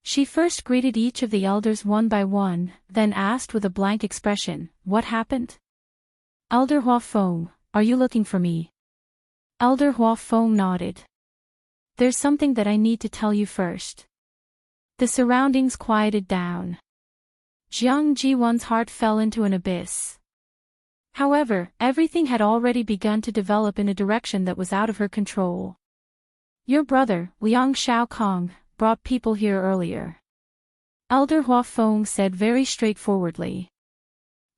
She first greeted each of the elders one by one, then asked with a blank expression, "What happened?" Elder Hua Feng, are you looking for me? Elder Hua Feng nodded. There's something that I need to tell you first. The surroundings quieted down. Jiang Jiwan's heart fell into an abyss. However, everything had already begun to develop in a direction that was out of her control. Your brother, Liang Xiaokong, brought people here earlier. Elder Hua Feng said very straightforwardly.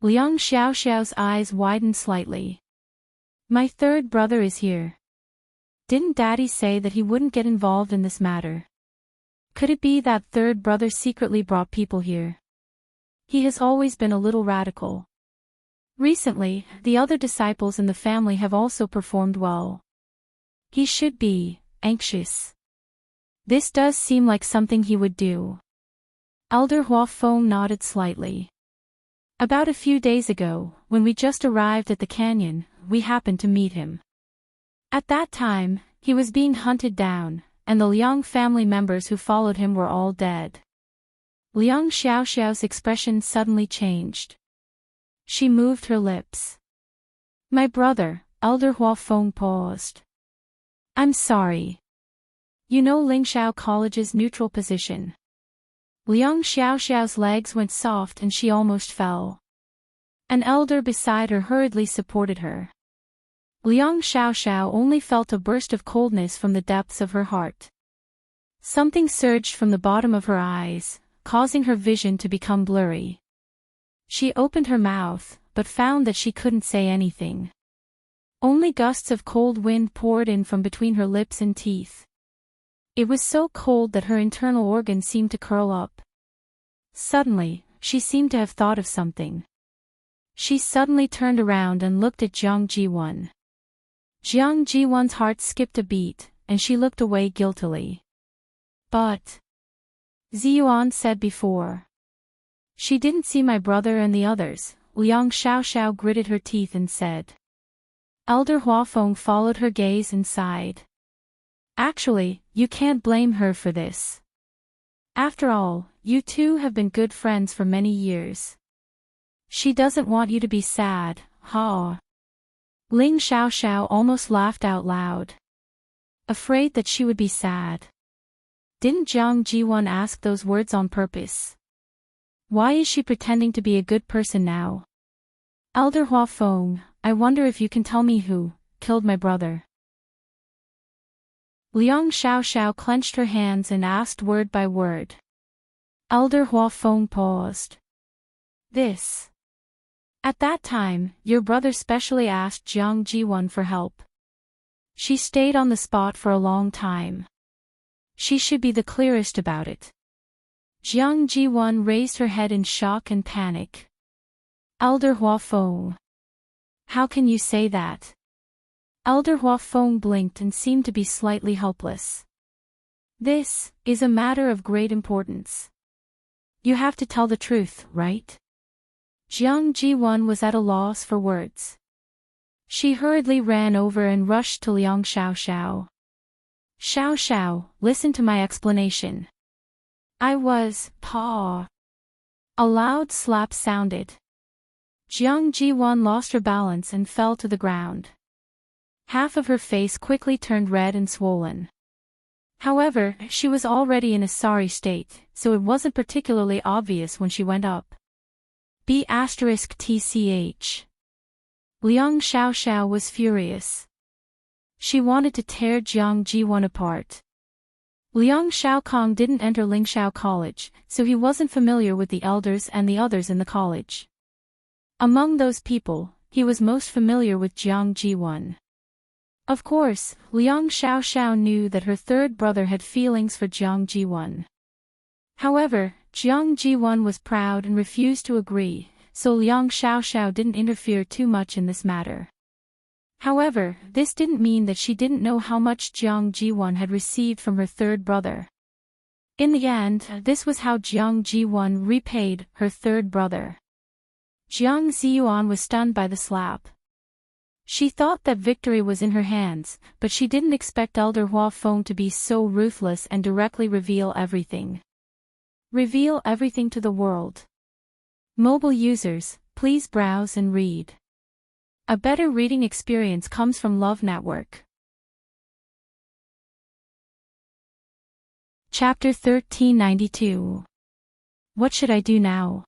Liang Xiaoxiao's eyes widened slightly. My third brother is here. Didn't Daddy say that he wouldn't get involved in this matter? Could it be that third brother secretly brought people here? He has always been a little radical. Recently, the other disciples in the family have also performed well. He should be anxious. This does seem like something he would do. Elder Hua Feng nodded slightly. About a few days ago, when we just arrived at the canyon, we happened to meet him. At that time, he was being hunted down, and the Liang family members who followed him were all dead. Liang Xiaoxiao's expression suddenly changed. She moved her lips. My brother, Elder Hua Feng paused. I'm sorry. You know Lingxiao College's neutral position. Liang Xiaoxiao's legs went soft and she almost fell. An elder beside her hurriedly supported her. Liang Xiaoxiao only felt a burst of coldness from the depths of her heart. Something surged from the bottom of her eyes, causing her vision to become blurry. She opened her mouth, but found that she couldn't say anything. Only gusts of cold wind poured in from between her lips and teeth. It was so cold that her internal organs seemed to curl up. Suddenly, she seemed to have thought of something. She suddenly turned around and looked at Jiang Jiwan. Jiang Jiwan's heart skipped a beat, and she looked away guiltily. But Ziyuan said before. She didn't see my brother and the others. Liang Xiaoxiao gritted her teeth and said. Elder Hua Feng followed her gaze and sighed. Actually, you can't blame her for this. After all, you two have been good friends for many years. She doesn't want you to be sad, ha. Ling Xiaoxiao almost laughed out loud. Afraid that she would be sad. Didn't Jiang Jiwan ask those words on purpose? Why is she pretending to be a good person now? Elder Hua Feng, I wonder if you can tell me who killed my brother. Liang Xiaoxiao clenched her hands and asked word by word. Elder Hua Feng paused. This. At that time, your brother specially asked Jiang Jiwan for help. She stayed on the spot for a long time. She should be the clearest about it. Jiang Jiwan raised her head in shock and panic. Elder Hua Feng. How can you say that? Elder Hua Feng blinked and seemed to be slightly helpless. This is a matter of great importance. You have to tell the truth, right? Jiang Jiwan was at a loss for words. She hurriedly ran over and rushed to Liang Xiaoxiao. Xiaoxiao, listen to my explanation. I was, Pa. A loud slap sounded. Jiang Jiwan lost her balance and fell to the ground. Half of her face quickly turned red and swollen. However, she was already in a sorry state, so it wasn't particularly obvious when she went up. B*TCH. Liang Xiaoxiao was furious. She wanted to tear Jiang Jiwan apart. Liang Xiaokong didn't enter Lingxiao College, so he wasn't familiar with the elders and the others in the college. Among those people, he was most familiar with Jiang Jiwan. Of course, Liang Xiaoxiao knew that her third brother had feelings for Jiang Jiwan. However, Jiang Jiwan was proud and refused to agree, so Liang Xiaoxiao didn't interfere too much in this matter. However, this didn't mean that she didn't know how much Jiang Jiwan had received from her third brother. In the end, this was how Jiang Jiwan repaid her third brother. Jiang Ziyuan was stunned by the slap. She thought that victory was in her hands, but she didn't expect Elder Hua Feng to be so ruthless and directly reveal everything. Reveal everything to the world. Mobile users, please browse and read. A better reading experience comes from Love Network. Chapter 1392. What should I do now?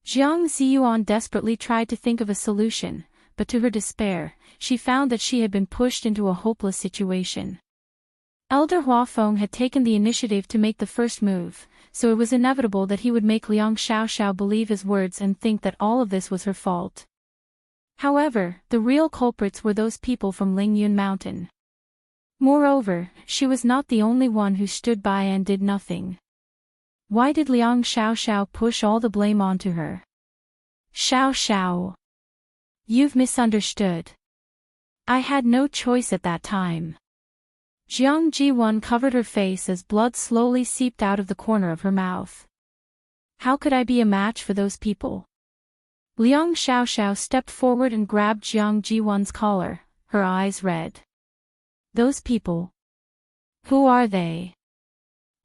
Jiang Ziyuan desperately tried to think of a solution, but to her despair, she found that she had been pushed into a hopeless situation. Elder Hua Feng had taken the initiative to make the first move, so it was inevitable that he would make Liang Xiaoxiao believe his words and think that all of this was her fault. However, the real culprits were those people from Lingyun Mountain. Moreover, she was not the only one who stood by and did nothing. Why did Liang Xiaoxiao push all the blame onto her? Xiaoxiao. You've misunderstood. I had no choice at that time. Jiang Jiwan covered her face as blood slowly seeped out of the corner of her mouth. How could I be a match for those people? Liang Xiaoxiao stepped forward and grabbed Jiang Jiwan's collar, her eyes red. Those people. Who are they?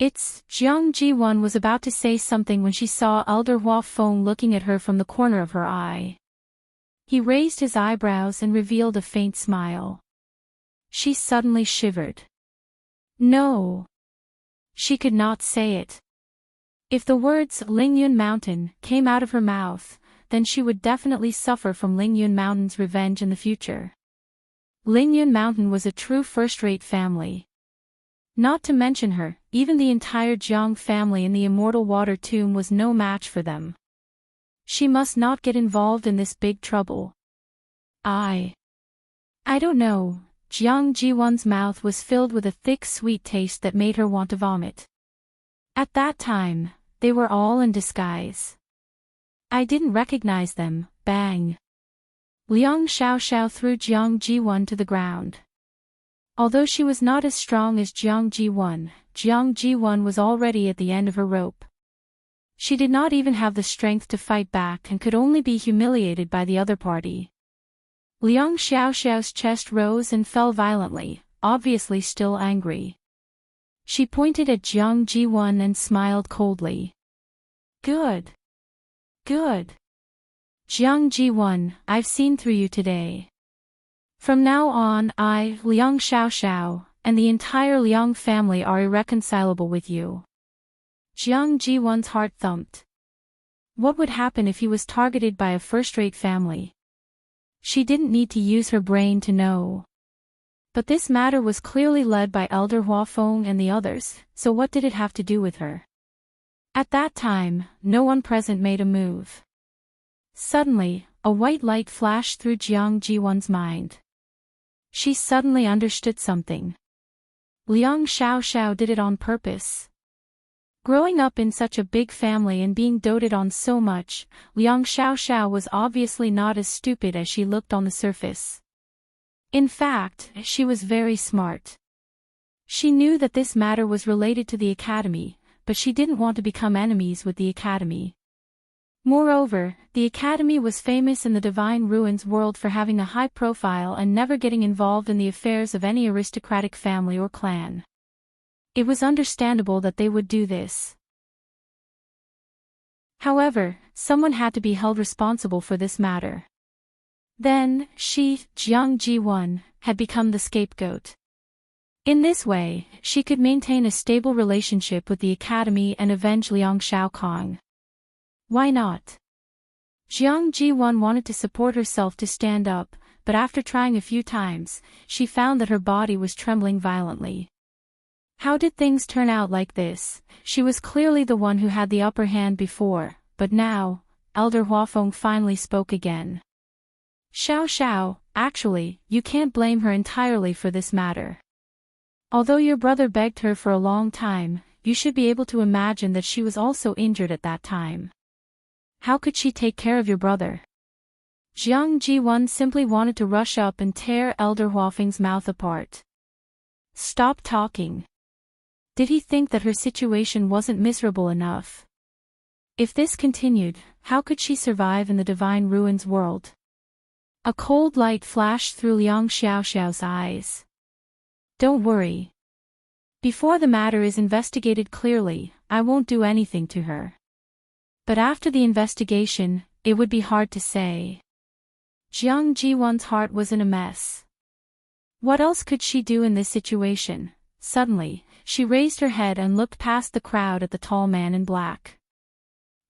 Jiang Jiwan was about to say something when she saw Elder Hua Feng looking at her from the corner of her eye. He raised his eyebrows and revealed a faint smile. She suddenly shivered. No. She could not say it. If the words Lingyun Mountain came out of her mouth, then she would definitely suffer from Lingyun Mountain's revenge in the future. Lingyun Mountain was a true first-rate family. Not to mention her, even the entire Jiang family in the Immortal Water Tomb was no match for them. She must not get involved in this big trouble. I don't know. Jiang Jiwan's mouth was filled with a thick sweet taste that made her want to vomit. At that time, they were all in disguise. I didn't recognize them. Bang. Liang Xiaoxiao threw Jiang Jiwan to the ground. Although she was not as strong as Jiang Jiwan was already at the end of her rope. She did not even have the strength to fight back and could only be humiliated by the other party. Liang Xiaoxiao's chest rose and fell violently, obviously still angry. She pointed at Jiang Ji-won and smiled coldly. Good. Good. Jiang Ji-won, I've seen through you today. From now on, I, Liang Xiaoxiao, and the entire Liang family are irreconcilable with you. Jiang Ji-won's heart thumped. What would happen if he was targeted by a first-rate family? She didn't need to use her brain to know. But this matter was clearly led by Elder Huafeng and the others, so what did it have to do with her? At that time, no one present made a move. Suddenly, a white light flashed through Jiang Ji-won's mind. She suddenly understood something. Liang Xiaoxiao did it on purpose. Growing up in such a big family and being doted on so much, Liang Xiaoxiao was obviously not as stupid as she looked on the surface. In fact, she was very smart. She knew that this matter was related to the Academy, but she didn't want to become enemies with the Academy. Moreover, the Academy was famous in the Divine Ruins world for having a high profile and never getting involved in the affairs of any aristocratic family or clan. It was understandable that they would do this. However, someone had to be held responsible for this matter. Then, she, Jiang Ji-won, had become the scapegoat. In this way, she could maintain a stable relationship with the Academy and avenge Liang Xiaokong. Why not? Jiang Ji-won wanted to support herself to stand up, but after trying a few times, she found that her body was trembling violently. How did things turn out like this? She was clearly the one who had the upper hand before, but now, Elder Huafeng finally spoke again. Xiao, actually, you can't blame her entirely for this matter. Although your brother begged her for a long time, you should be able to imagine that she was also injured at that time. How could she take care of your brother? Jiang Ji-won simply wanted to rush up and tear Elder Huafeng's mouth apart. Stop talking. Did he think that her situation wasn't miserable enough? If this continued, how could she survive in the Divine Ruins world? A cold light flashed through Liang Xiaoxiao's eyes. Don't worry. Before the matter is investigated clearly, I won't do anything to her. But after the investigation, it would be hard to say. Jiang Ji-won's heart was in a mess. What else could she do in this situation? Suddenly, she raised her head and looked past the crowd at the tall man in black.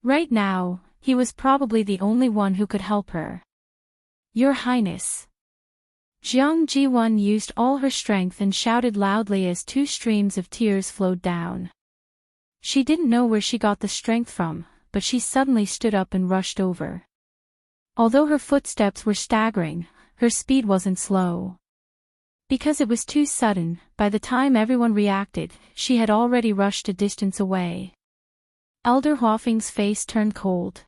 Right now, he was probably the only one who could help her. Your Highness. Jiang Ji-won used all her strength and shouted loudly as 2 streams of tears flowed down. She didn't know where she got the strength from, but she suddenly stood up and rushed over. Although her footsteps were staggering, her speed wasn't slow. Because it was too sudden, by the time everyone reacted, she had already rushed a distance away. Elder Huafeng's face turned cold.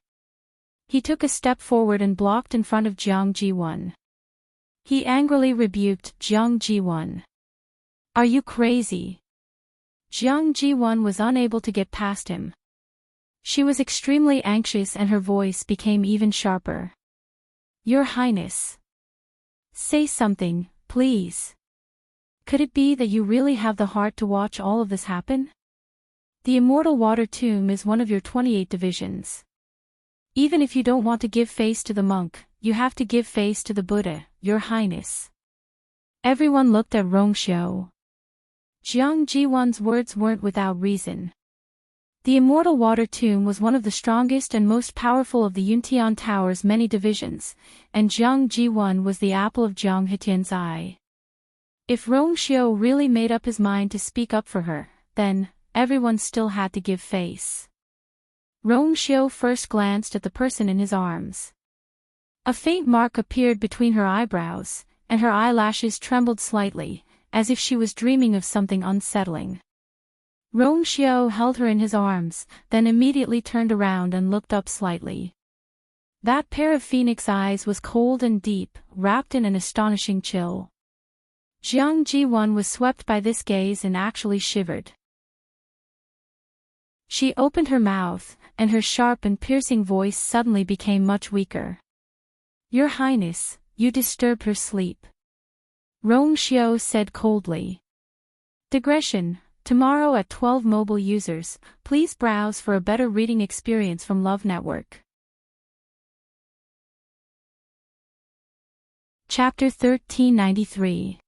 He took a step forward and blocked in front of Jiang Ji-won. He angrily rebuked Jiang Ji-won. Are you crazy? Jiang Ji-won was unable to get past him. She was extremely anxious and her voice became even sharper. Your Highness. Say something, please. Could it be that you really have the heart to watch all of this happen? The Immortal Water Tomb is one of your 28 divisions. Even if you don't want to give face to the monk, you have to give face to the Buddha, Your Highness. Everyone looked at Rongxiu. Jiang Ji-won's words weren't without reason. The Immortal Water Tomb was one of the strongest and most powerful of the Yuntian Tower's many divisions, and Jiang Ji-won was the apple of Jiang Hetian's eye. If Rongxiu really made up his mind to speak up for her, then, everyone still had to give face. Rongxiu first glanced at the person in his arms. A faint mark appeared between her eyebrows, and her eyelashes trembled slightly, as if she was dreaming of something unsettling. Rongxiu held her in his arms, then immediately turned around and looked up slightly. That pair of phoenix eyes was cold and deep, wrapped in an astonishing chill. Jiang Ji-won was swept by this gaze and actually shivered. She opened her mouth, and her sharp and piercing voice suddenly became much weaker. Your Highness, you disturbed her sleep. Rong Xiao said coldly. Digression. Tomorrow at 12 mobile users, please browse for a better reading experience from Love Network. Chapter 1393.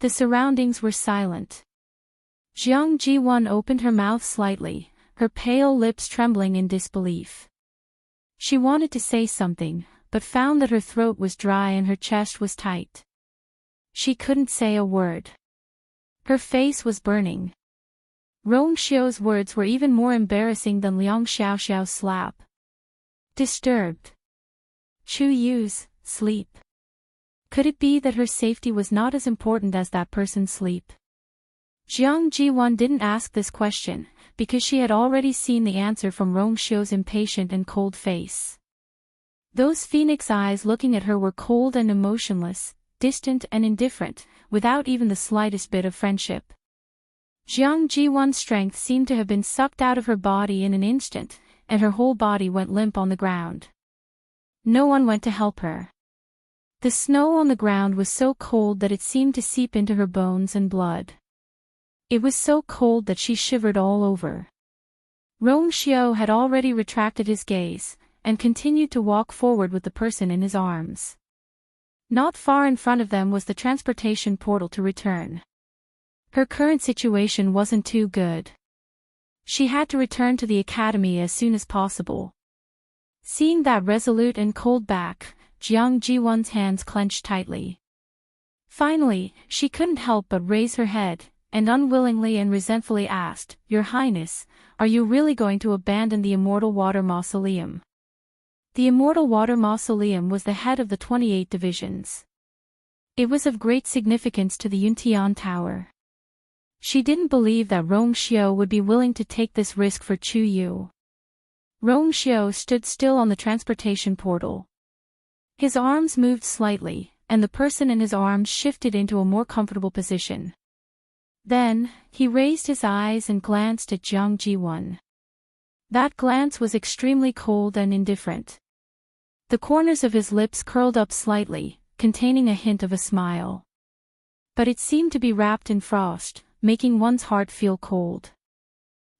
The surroundings were silent. Jiang Jiwon opened her mouth slightly, her pale lips trembling in disbelief. She wanted to say something, but found that her throat was dry and her chest was tight. She couldn't say a word. Her face was burning. Rong Xiao's words were even more embarrassing than Liang Xiaoxiao's slap. Disturbed. Chu Yu's sleep. Could it be that her safety was not as important as that person's sleep? Jiang Jiwon didn't ask this question, because she had already seen the answer from Rong Xiao's impatient and cold face. Those phoenix eyes looking at her were cold and emotionless, distant and indifferent, without even the slightest bit of friendship. Jiang Jiwon's strength seemed to have been sucked out of her body in an instant, and her whole body went limp on the ground. No one went to help her. The snow on the ground was so cold that it seemed to seep into her bones and blood. It was so cold that she shivered all over. Rong Xiao had already retracted his gaze, and continued to walk forward with the person in his arms. Not far in front of them was the transportation portal to return. Her current situation wasn't too good. She had to return to the academy as soon as possible. Seeing that resolute and cold back, Jiang Jiwon's hands clenched tightly. Finally, she couldn't help but raise her head, and unwillingly and resentfully asked, "Your Highness, are you really going to abandon the Immortal Water Mausoleum?" The Immortal Water Mausoleum was the head of the 28 divisions. It was of great significance to the Yuntian Tower. She didn't believe that Rong Xiao would be willing to take this risk for Chu Yu. Rong Xiao stood still on the transportation portal. His arms moved slightly, and the person in his arms shifted into a more comfortable position. Then, he raised his eyes and glanced at Jiang Jiwon. That glance was extremely cold and indifferent. The corners of his lips curled up slightly, containing a hint of a smile. But it seemed to be wrapped in frost, making one's heart feel cold.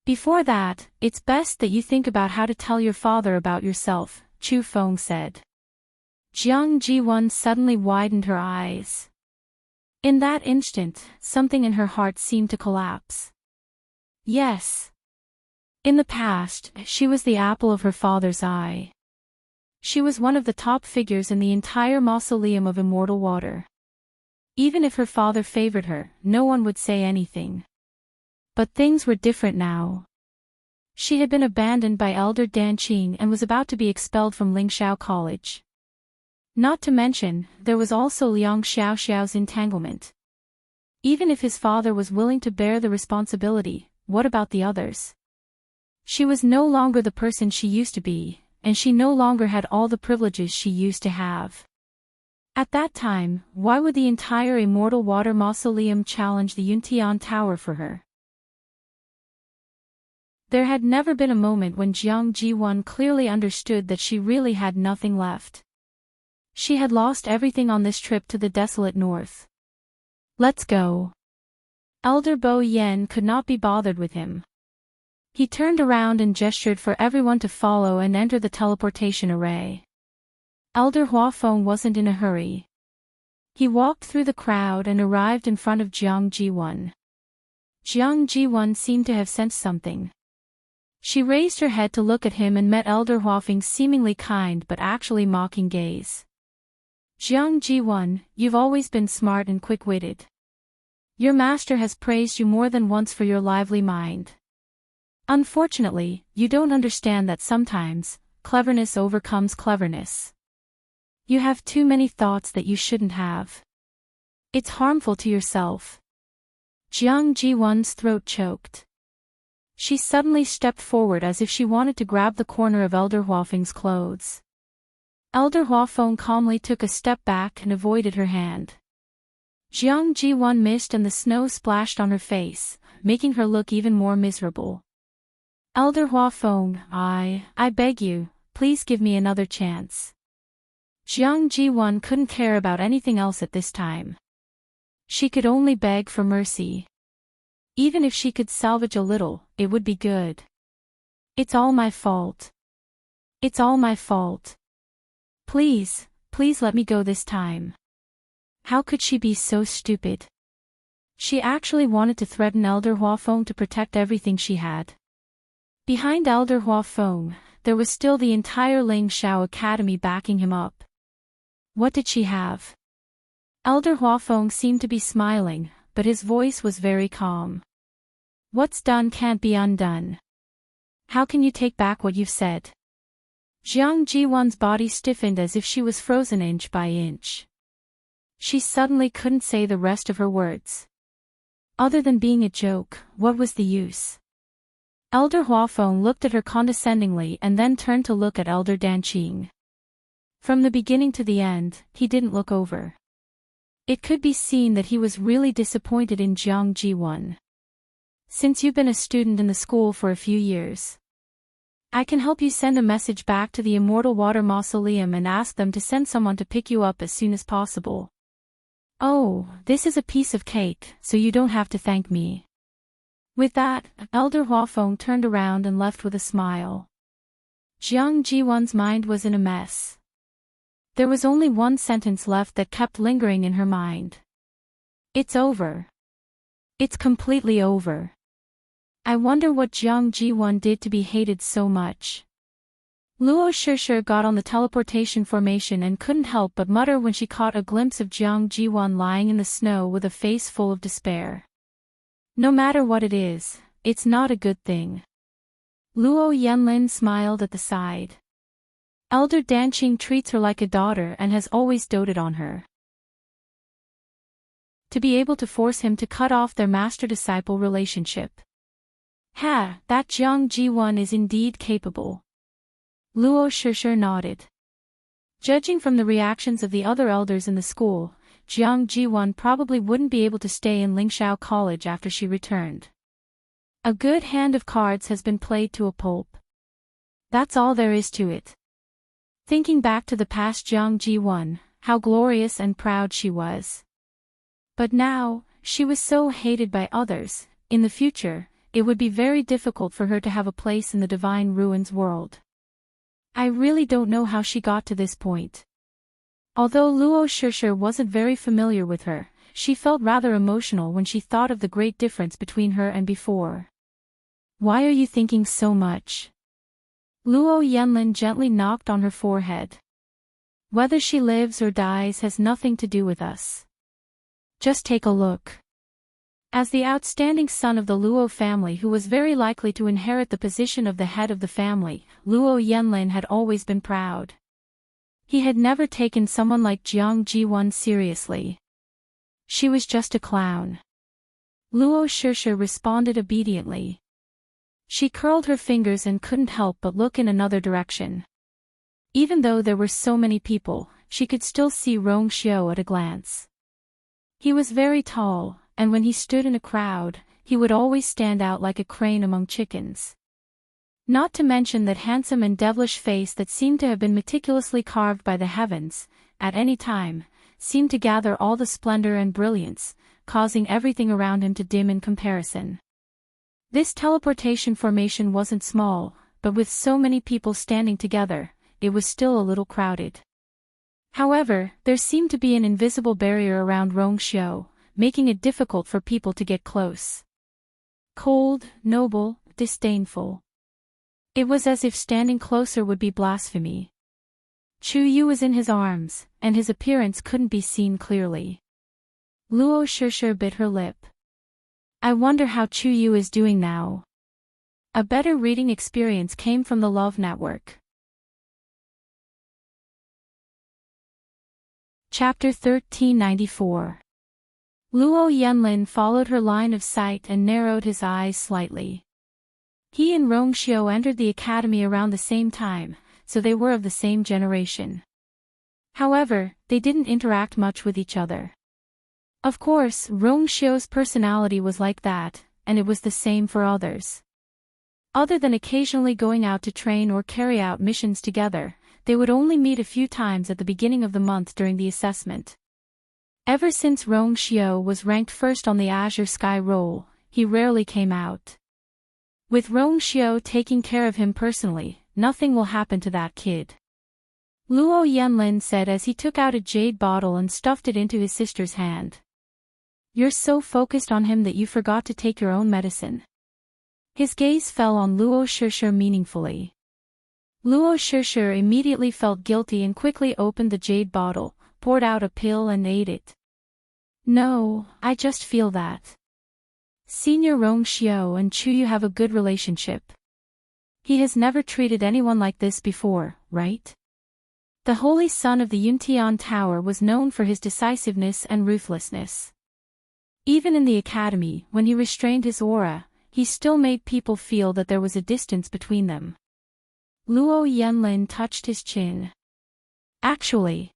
"Before that, it's best that you think about how to tell your father about yourself," Chu Feng said. Jiang Jiwon suddenly widened her eyes. In that instant, something in her heart seemed to collapse. Yes. In the past, she was the apple of her father's eye. She was one of the top figures in the entire mausoleum of immortal water. Even if her father favored her, no one would say anything. But things were different now. She had been abandoned by Elder Danqing and was about to be expelled from Lingxiao College. Not to mention, there was also Liang Xiaoxiao's entanglement. Even if his father was willing to bear the responsibility, what about the others? She was no longer the person she used to be, and she no longer had all the privileges she used to have. At that time, why would the entire Immortal Water Mausoleum challenge the Yuntian Tower for her? There had never been a moment when Jiang Jiwon clearly understood that she really had nothing left. She had lost everything on this trip to the desolate north. "Let's go." Elder Bo Yen could not be bothered with him. He turned around and gestured for everyone to follow and enter the teleportation array. Elder Huafeng wasn't in a hurry. He walked through the crowd and arrived in front of Jiang Jiwon. Jiang Jiwon seemed to have sensed something. She raised her head to look at him and met Elder Huafeng's seemingly kind but actually mocking gaze. "Jiang Jiwon, you've always been smart and quick-witted. Your master has praised you more than once for your lively mind. Unfortunately, you don't understand that sometimes, cleverness overcomes cleverness. You have too many thoughts that you shouldn't have. It's harmful to yourself." Jiang Jiwon's throat choked. She suddenly stepped forward as if she wanted to grab the corner of Elder Huafeng's clothes. Elder Huafeng calmly took a step back and avoided her hand. Jiang Jiwon missed and the snow splashed on her face, making her look even more miserable. "Elder Huafeng, I beg you, please give me another chance." Jiang Jiwon couldn't care about anything else at this time. She could only beg for mercy. Even if she could salvage a little, it would be good. It's all my fault. It's all my fault. Please, please let me go this time. How could she be so stupid? She actually wanted to threaten Elder Huafeng to protect everything she had. Behind Elder Huafeng, there was still the entire Ling Shao Academy backing him up. What did she have? Elder Huafeng seemed to be smiling, but his voice was very calm. What's done can't be undone. How can you take back what you've said? Jiang Jiwan's body stiffened as if she was frozen inch by inch. She suddenly couldn't say the rest of her words. Other than being a joke, what was the use? Elder Huafeng looked at her condescendingly and then turned to look at Elder Danqing. From the beginning to the end, he didn't look over. It could be seen that he was really disappointed in Jiang Jiwan. Since you've been a student in the school for a few years, I can help you send a message back to the Immortal Water Mausoleum and ask them to send someone to pick you up as soon as possible. Oh, this is a piece of cake, so you don't have to thank me. With that, Elder Huafeng turned around and left with a smile. Jiang Jiwan's mind was in a mess. There was only one sentence left that kept lingering in her mind. It's over. It's completely over. I wonder what Jiang Jiwan did to be hated so much. Luo Shishir got on the teleportation formation and couldn't help but mutter when she caught a glimpse of Jiang Jiwan lying in the snow with a face full of despair. No matter what it is, it's not a good thing. Luo Yanlin smiled at the side. Elder Danqing treats her like a daughter and has always doted on her. To be able to force him to cut off their master-disciple relationship. Ha, that Jiang Jiwan is indeed capable. Luo Shishir nodded. Judging from the reactions of the other elders in the school, Jiang Jiwan probably wouldn't be able to stay in Lingshao College after she returned. A good hand of cards has been played to a pulp. That's all there is to it. Thinking back to the past Jiang Jiwan, how glorious and proud she was. But now, she was so hated by others. In the future, it would be very difficult for her to have a place in the Divine Ruins world. I really don't know how she got to this point. Although Luo Shishir wasn't very familiar with her, she felt rather emotional when she thought of the great difference between her and before. Why are you thinking so much? Luo Yanlin gently knocked on her forehead. Whether she lives or dies has nothing to do with us. Just take a look. As the outstanding son of the Luo family who was very likely to inherit the position of the head of the family, Luo Yanlin had always been proud. He had never taken someone like Jiang Jiwan seriously. She was just a clown. Luo Shishir responded obediently. She curled her fingers and couldn't help but look in another direction. Even though there were so many people, she could still see Rong Xiao at a glance. He was very tall, and when he stood in a crowd, he would always stand out like a crane among chickens. Not to mention that handsome and devilish face that seemed to have been meticulously carved by the heavens, at any time, seemed to gather all the splendor and brilliance, causing everything around him to dim in comparison. This teleportation formation wasn't small, but with so many people standing together, it was still a little crowded. However, there seemed to be an invisible barrier around Rong Xiao, making it difficult for people to get close. Cold, noble, disdainful. It was as if standing closer would be blasphemy. Chu Yu was in his arms, and his appearance couldn't be seen clearly. Luo Shishir bit her lip. I wonder how Chu Yu is doing now. A better reading experience came from the Love Network. Chapter 1394. Luo Yanlin followed her line of sight and narrowed his eyes slightly. He and Rong Xiao entered the academy around the same time, so they were of the same generation. However, they didn't interact much with each other. Of course, Rong Xiao's personality was like that, and it was the same for others. Other than occasionally going out to train or carry out missions together, they would only meet a few times at the beginning of the month during the assessment. Ever since Rong Xiao was ranked first on the Azure Sky roll, he rarely came out. With Rong Xiao taking care of him personally, nothing will happen to that kid. Luo Yanlin said as he took out a jade bottle and stuffed it into his sister's hand. You're so focused on him that you forgot to take your own medicine. His gaze fell on Luo Shishir meaningfully. Luo Shishir immediately felt guilty and quickly opened the jade bottle, poured out a pill and ate it. No, I just feel that. Senior Rong Xiao and Chuyu have a good relationship. He has never treated anyone like this before, right? The holy son of the Yuntian Tower was known for his decisiveness and ruthlessness. Even in the academy, when he restrained his aura, he still made people feel that there was a distance between them. Luo Yanlin touched his chin. Actually,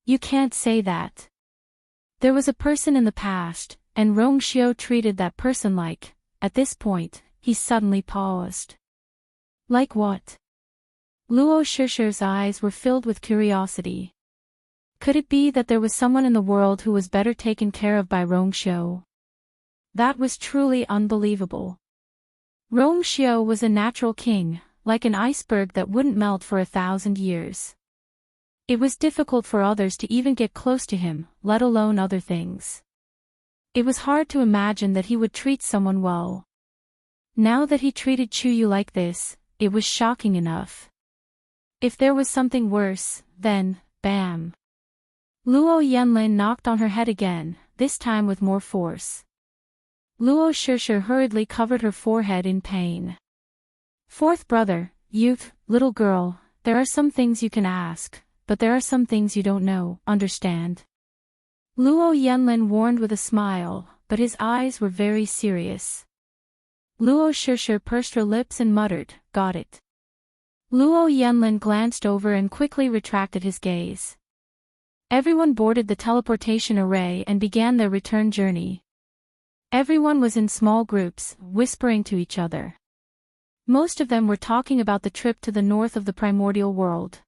you can't say that. There was a person in the past, and Rong Xiao treated that person like. At this point, he suddenly paused. Like what? Luo Shishir's eyes were filled with curiosity. Could it be that there was someone in the world who was better taken care of by Rong Xiao? That was truly unbelievable. Rong Xiao was a natural king, like an iceberg that wouldn't melt for 1,000 years. It was difficult for others to even get close to him, let alone other things. It was hard to imagine that he would treat someone well. Now that he treated Chuyu like this, it was shocking enough. If there was something worse, then, bam. Luo Yanlin knocked on her head again, this time with more force. Luo Shishir hurriedly covered her forehead in pain. Fourth brother, youth, little girl, there are some things you can ask, but there are some things you don't know, understand? Luo Yanlin warned with a smile, but his eyes were very serious. Luo Shishir pursed her lips and muttered, got it. Luo Yanlin glanced over and quickly retracted his gaze. Everyone boarded the teleportation array and began their return journey. Everyone was in small groups, whispering to each other. Most of them were talking about the trip to the north of the primordial world.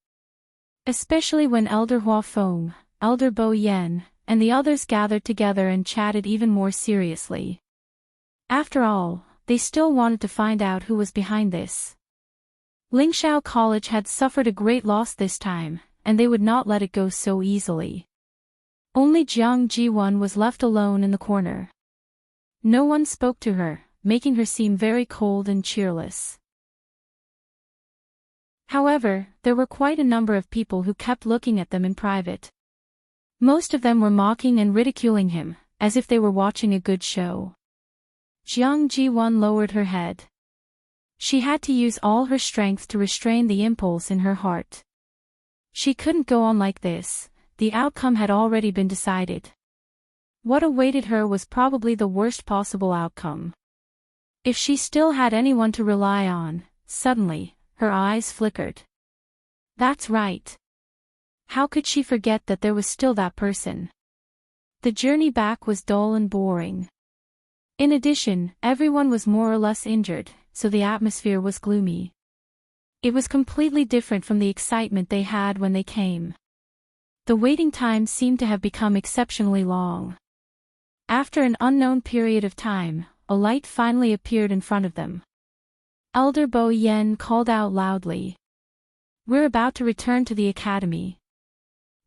Especially when Elder Hua Feng, Elder Bo Yen, and the others gathered together and chatted even more seriously. After all, they still wanted to find out who was behind this. Lingxiao College had suffered a great loss this time, and they would not let it go so easily. Only Jiang Jiwon was left alone in the corner. No one spoke to her, making her seem very cold and cheerless. However, there were quite a number of people who kept looking at them in private. Most of them were mocking and ridiculing him, as if they were watching a good show. Jiang Jiwon lowered her head. She had to use all her strength to restrain the impulse in her heart. She couldn't go on like this, the outcome had already been decided. What awaited her was probably the worst possible outcome. If she still had anyone to rely on, suddenly, her eyes flickered. That's right. How could she forget that there was still that person? The journey back was dull and boring. In addition, everyone was more or less injured, so the atmosphere was gloomy. It was completely different from the excitement they had when they came. The waiting time seemed to have become exceptionally long. After an unknown period of time, a light finally appeared in front of them. Elder Bo Yen called out loudly. We're about to return to the academy.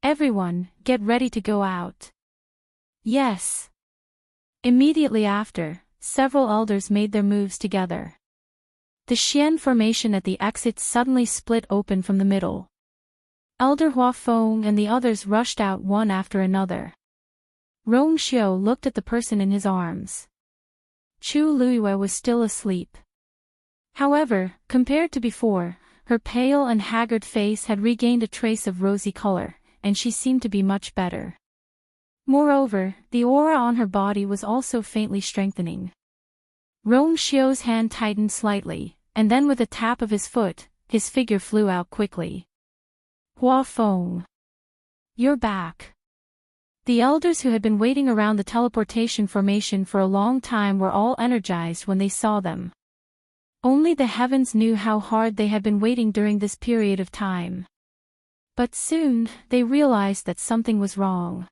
Everyone, get ready to go out. Yes. Immediately after, several elders made their moves together. The Xian formation at the exit suddenly split open from the middle. Elder Hua Feng and the others rushed out one after another. Rong Xiao looked at the person in his arms. Chu Luiyue was still asleep. However, compared to before, her pale and haggard face had regained a trace of rosy color, and she seemed to be much better. Moreover, the aura on her body was also faintly strengthening. Rong Xiao's hand tightened slightly, and then with a tap of his foot, his figure flew out quickly. Hua Feng. You're back. The elders who had been waiting around the teleportation formation for a long time were all energized when they saw them. Only the heavens knew how hard they had been waiting during this period of time. But soon, they realized that something was wrong.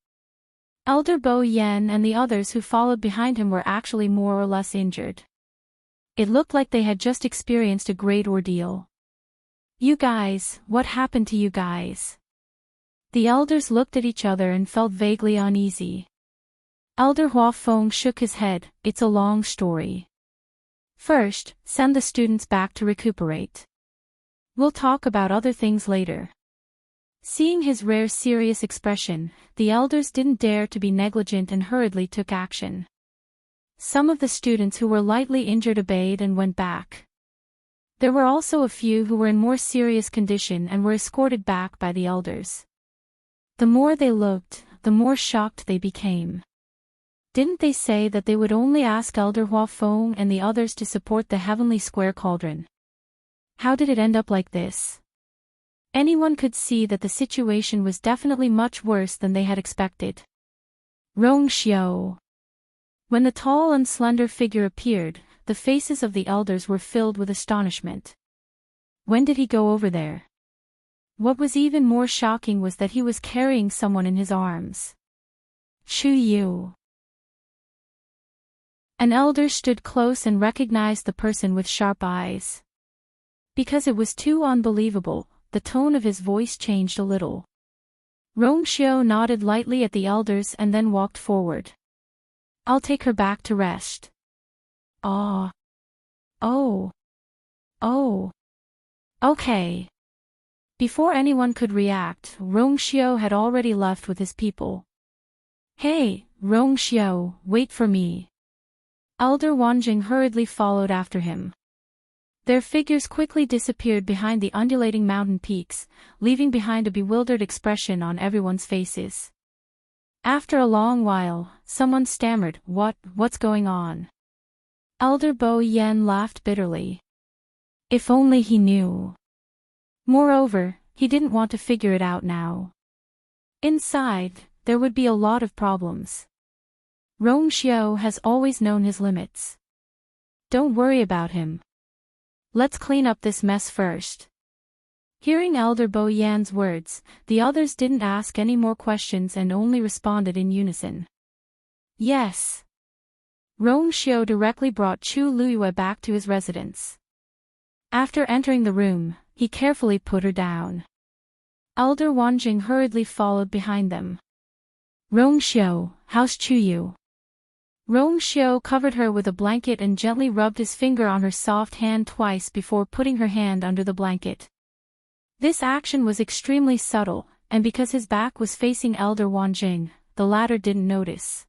Elder Bo Yen and the others who followed behind him were actually more or less injured. It looked like they had just experienced a great ordeal. You guys, what happened to you guys? The elders looked at each other and felt vaguely uneasy. Elder Hua Feng shook his head. It's a long story. First, send the students back to recuperate. We'll talk about other things later. Seeing his rare serious expression, the elders didn't dare to be negligent and hurriedly took action. Some of the students who were lightly injured obeyed and went back. There were also a few who were in more serious condition and were escorted back by the elders. The more they looked, the more shocked they became. Didn't they say that they would only ask Elder Hua Feng and the others to support the Heavenly Square Cauldron? How did it end up like this? Anyone could see that the situation was definitely much worse than they had expected. Rong Xiao. When the tall and slender figure appeared, the faces of the elders were filled with astonishment. When did he go over there? What was even more shocking was that he was carrying someone in his arms. Chu Yu. An elder stood close and recognized the person with sharp eyes. Because it was too unbelievable, the tone of his voice changed a little. Rong Xiao nodded lightly at the elders and then walked forward. I'll take her back to rest. Ah. Oh. Oh. Okay. Before anyone could react, Rong Xiao had already left with his people. Hey, Rong Xiao, wait for me. Elder Wanjing hurriedly followed after him. Their figures quickly disappeared behind the undulating mountain peaks, leaving behind a bewildered expression on everyone's faces. After a long while, someone stammered, What's going on? Elder Bo Yen laughed bitterly. If only he knew. Moreover, he didn't want to figure it out now. Inside, there would be a lot of problems. Rong Xiao has always known his limits. Don't worry about him. Let's clean up this mess first. Hearing Elder Bo Yan's words, the others didn't ask any more questions and only responded in unison. Yes. Rong Xiao directly brought Chu Luyue back to his residence. After entering the room, he carefully put her down. Elder Wanjing hurriedly followed behind them. Rong Xiao, how's Chu Yu? Rong Xiao covered her with a blanket and gently rubbed his finger on her soft hand twice before putting her hand under the blanket. This action was extremely subtle, and because his back was facing Elder Wanjing, the latter didn't notice.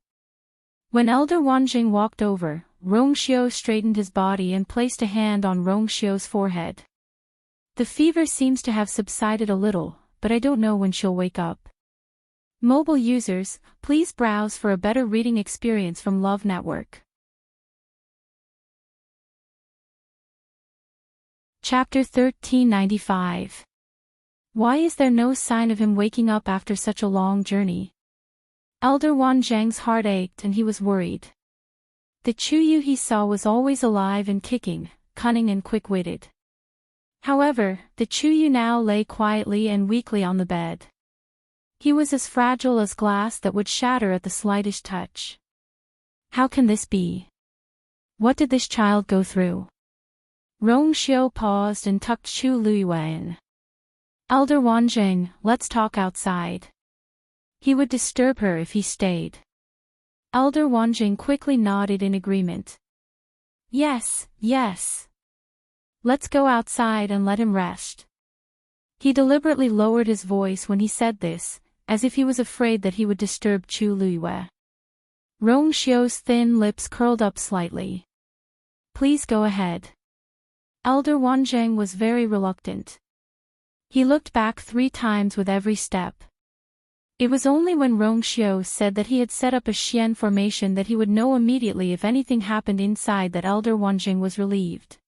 When Elder Wanjing walked over, Rong Xiao straightened his body and placed a hand on Rong Xiao's forehead. The fever seems to have subsided a little, but I don't know when she'll wake up. Mobile users, please browse for a better reading experience from Love Network. Chapter 1395. Why is there no sign of him waking up after such a long journey? Elder Wanjing's heart ached and he was worried. The Chu Yu he saw was always alive and kicking, cunning and quick-witted. However, the Chu Yu now lay quietly and weakly on the bed. He was as fragile as glass that would shatter at the slightest touch. How can this be? What did this child go through? Rong Xiao paused and tucked Chu Luyue in. Elder Wanjing, let's talk outside. He would disturb her if he stayed. Elder Wanjing quickly nodded in agreement. Yes, yes. Let's go outside and let him rest. He deliberately lowered his voice when he said this, as if he was afraid that he would disturb Chu Luyue. Rong Xiao's thin lips curled up slightly. Please go ahead. Elder Wanjing was very reluctant. He looked back 3 times with every step. It was only when Rong Xiao said that he had set up a Xian formation that he would know immediately if anything happened inside that Elder Wanjing was relieved.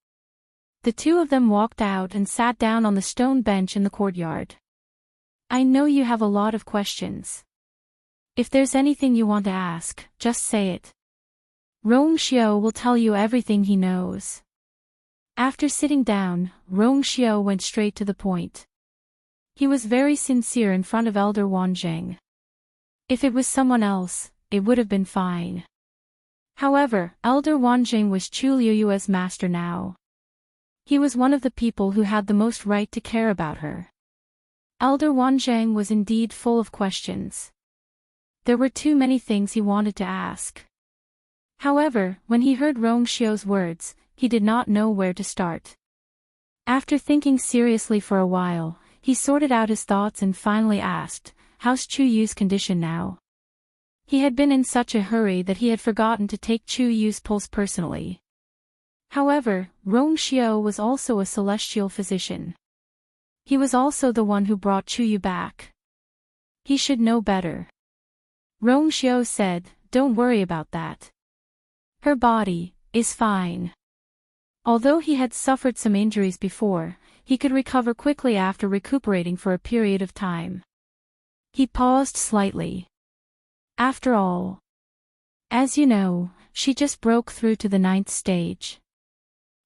The two of them walked out and sat down on the stone bench in the courtyard. I know you have a lot of questions. If there's anything you want to ask, just say it. Rong Xiao will tell you everything he knows. After sitting down, Rong Xiao went straight to the point. He was very sincere in front of Elder Wanjing. If it was someone else, it would have been fine. However, Elder Wanjing was Chu Liuyue's master now. He was one of the people who had the most right to care about her. Elder Wanjing was indeed full of questions. There were too many things he wanted to ask. However, when he heard Rong Xiu's words, he did not know where to start. After thinking seriously for a while, he sorted out his thoughts and finally asked, "How's Chu Yu's condition now?" He had been in such a hurry that he had forgotten to take Chu Yu's pulse personally. However, Rong Xiu was also a celestial physician. He was also the one who brought Chu Yu back. He should know better. Rong Xiu said, "Don't worry about that. Her body is fine." Although he had suffered some injuries before, he could recover quickly after recuperating for a period of time. He paused slightly. After all, as you know, she just broke through to the 9th stage.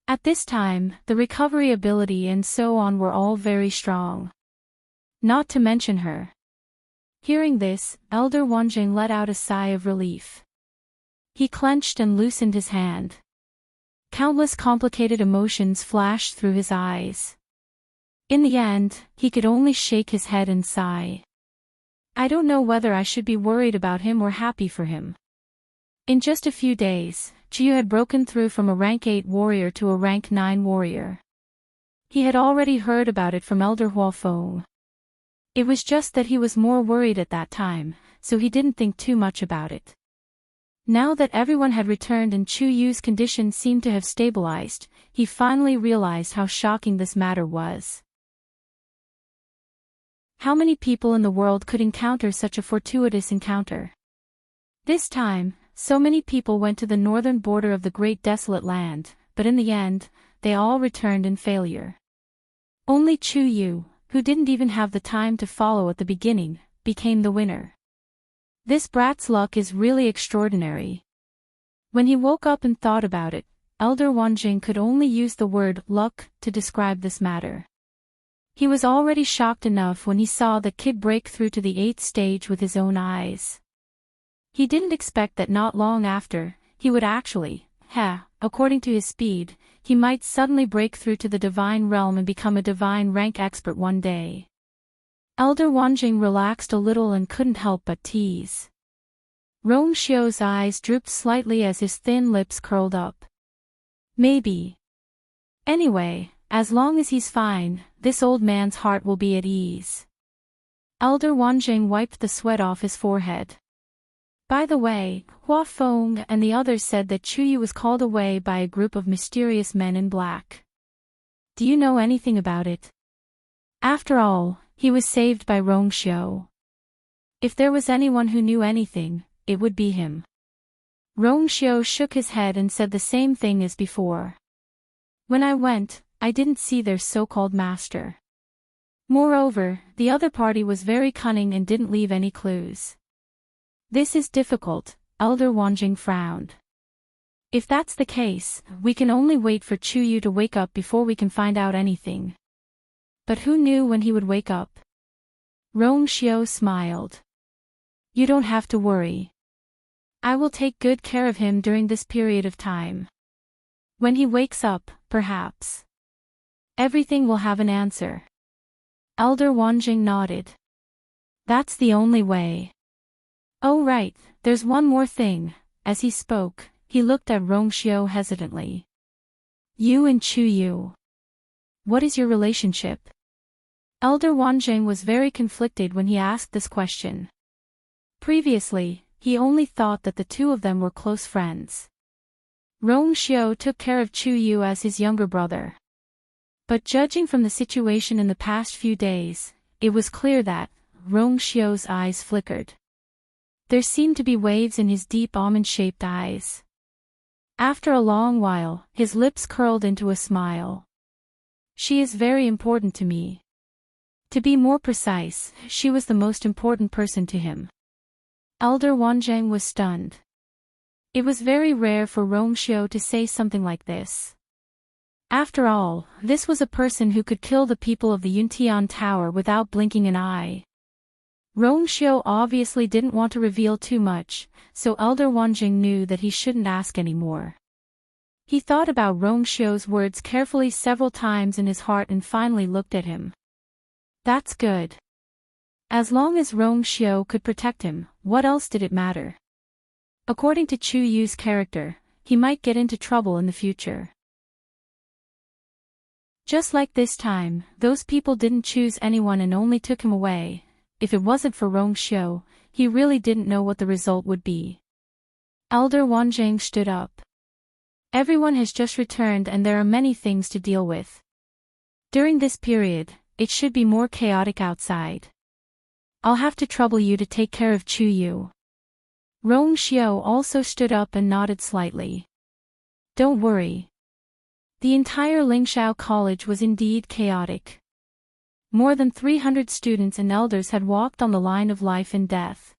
At this time, the recovery ability and so on were all very strong. Not to mention her. Hearing this, Elder Wanjing let out a sigh of relief. He clenched and loosened his hand. Countless complicated emotions flashed through his eyes. In the end, he could only shake his head and sigh. I don't know whether I should be worried about him or happy for him. In just a few days, Chu had broken through from a rank 8 warrior to a rank 9 warrior. He had already heard about it from Elder Huafeng. It was just that he was more worried at that time, so he didn't think too much about it. Now that everyone had returned and Chu Yu's condition seemed to have stabilized, he finally realized how shocking this matter was. How many people in the world could encounter such a fortuitous encounter? This time, so many people went to the northern border of the Great Desolate Land, but in the end, they all returned in failure. Only Chu Yu, who didn't even have the time to follow at the beginning, became the winner. This brat's luck is really extraordinary. When he woke up and thought about it, Elder Wanjing could only use the word luck to describe this matter. He was already shocked enough when he saw the kid break through to the 8th stage with his own eyes. He didn't expect that not long after, he would actually, according to his speed, he might suddenly break through to the divine realm and become a divine rank expert one day. Elder Wanjing relaxed a little and couldn't help but tease. Rong Xiu's eyes drooped slightly as his thin lips curled up. Maybe. Anyway, as long as he's fine, this old man's heart will be at ease. Elder Wanjing wiped the sweat off his forehead. By the way, Huafeng and the others said that Chu Yu was called away by a group of mysterious men in black. Do you know anything about it? After all, he was saved by Rong Xiu. If there was anyone who knew anything, it would be him. Rong Xiu shook his head and said the same thing as before. When I went, I didn't see their so-called master. Moreover, the other party was very cunning and didn't leave any clues. This is difficult, Elder Wanjing frowned. If that's the case, we can only wait for Chu Yu to wake up before we can find out anything. But who knew when he would wake up? Rong Xiu smiled. You don't have to worry. I will take good care of him during this period of time. When he wakes up, perhaps everything will have an answer. Elder Wanjing nodded. That's the only way. Oh right, there's one more thing. As he spoke, he looked at Rong Xiu hesitantly. You and Chu Yu. What is your relationship? Elder Wanjing was very conflicted when he asked this question. Previously, he only thought that the two of them were close friends. Rong Xiu took care of Chu Yu as his younger brother. But judging from the situation in the past few days, it was clear that Rong Xiu's eyes flickered. There seemed to be waves in his deep almond-shaped eyes. After a long while, his lips curled into a smile. She is very important to me. To be more precise, she was the most important person to him. Elder Wanjing was stunned. It was very rare for Rong Xiu to say something like this. After all, this was a person who could kill the people of the Yuntian Tower without blinking an eye. Rongxiu obviously didn't want to reveal too much, so Elder Wanjing knew that he shouldn't ask anymore. He thought about Rongxiu's words carefully several times in his heart and finally looked at him. That's good. As long as Rongxiu could protect him, what else did it matter? According to Chu Yu's character, he might get into trouble in the future. Just like this time, those people didn't choose anyone and only took him away. If it wasn't for Rongxiu, he really didn't know what the result would be. Elder Wanjing stood up. Everyone has just returned and there are many things to deal with. During this period, it should be more chaotic outside. I'll have to trouble you to take care of Chu Yu. Rongxiu also stood up and nodded slightly. Don't worry. The entire Lingxiao College was indeed chaotic. More than 300 students and elders had walked on the line of life and death.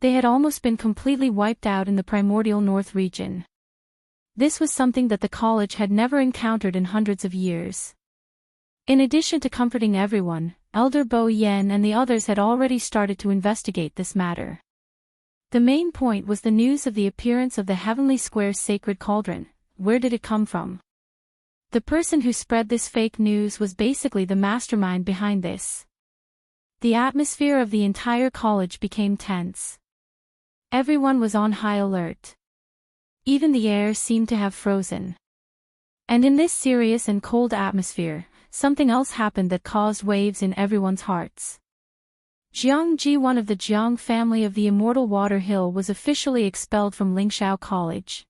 They had almost been completely wiped out in the primordial north region. This was something that the college had never encountered in hundreds of years. In addition to comforting everyone, Elder Bo Yen and the others had already started to investigate this matter. The main point was the news of the appearance of the Heavenly Square's sacred cauldron. Where did it come from? The person who spread this fake news was basically the mastermind behind this. The atmosphere of the entire college became tense. Everyone was on high alert. Even the air seemed to have frozen. And in this serious and cold atmosphere, something else happened that caused waves in everyone's hearts. Jiang Ji, one of the Jiang family of the Immortal Water Hill, was officially expelled from Lingxiao College.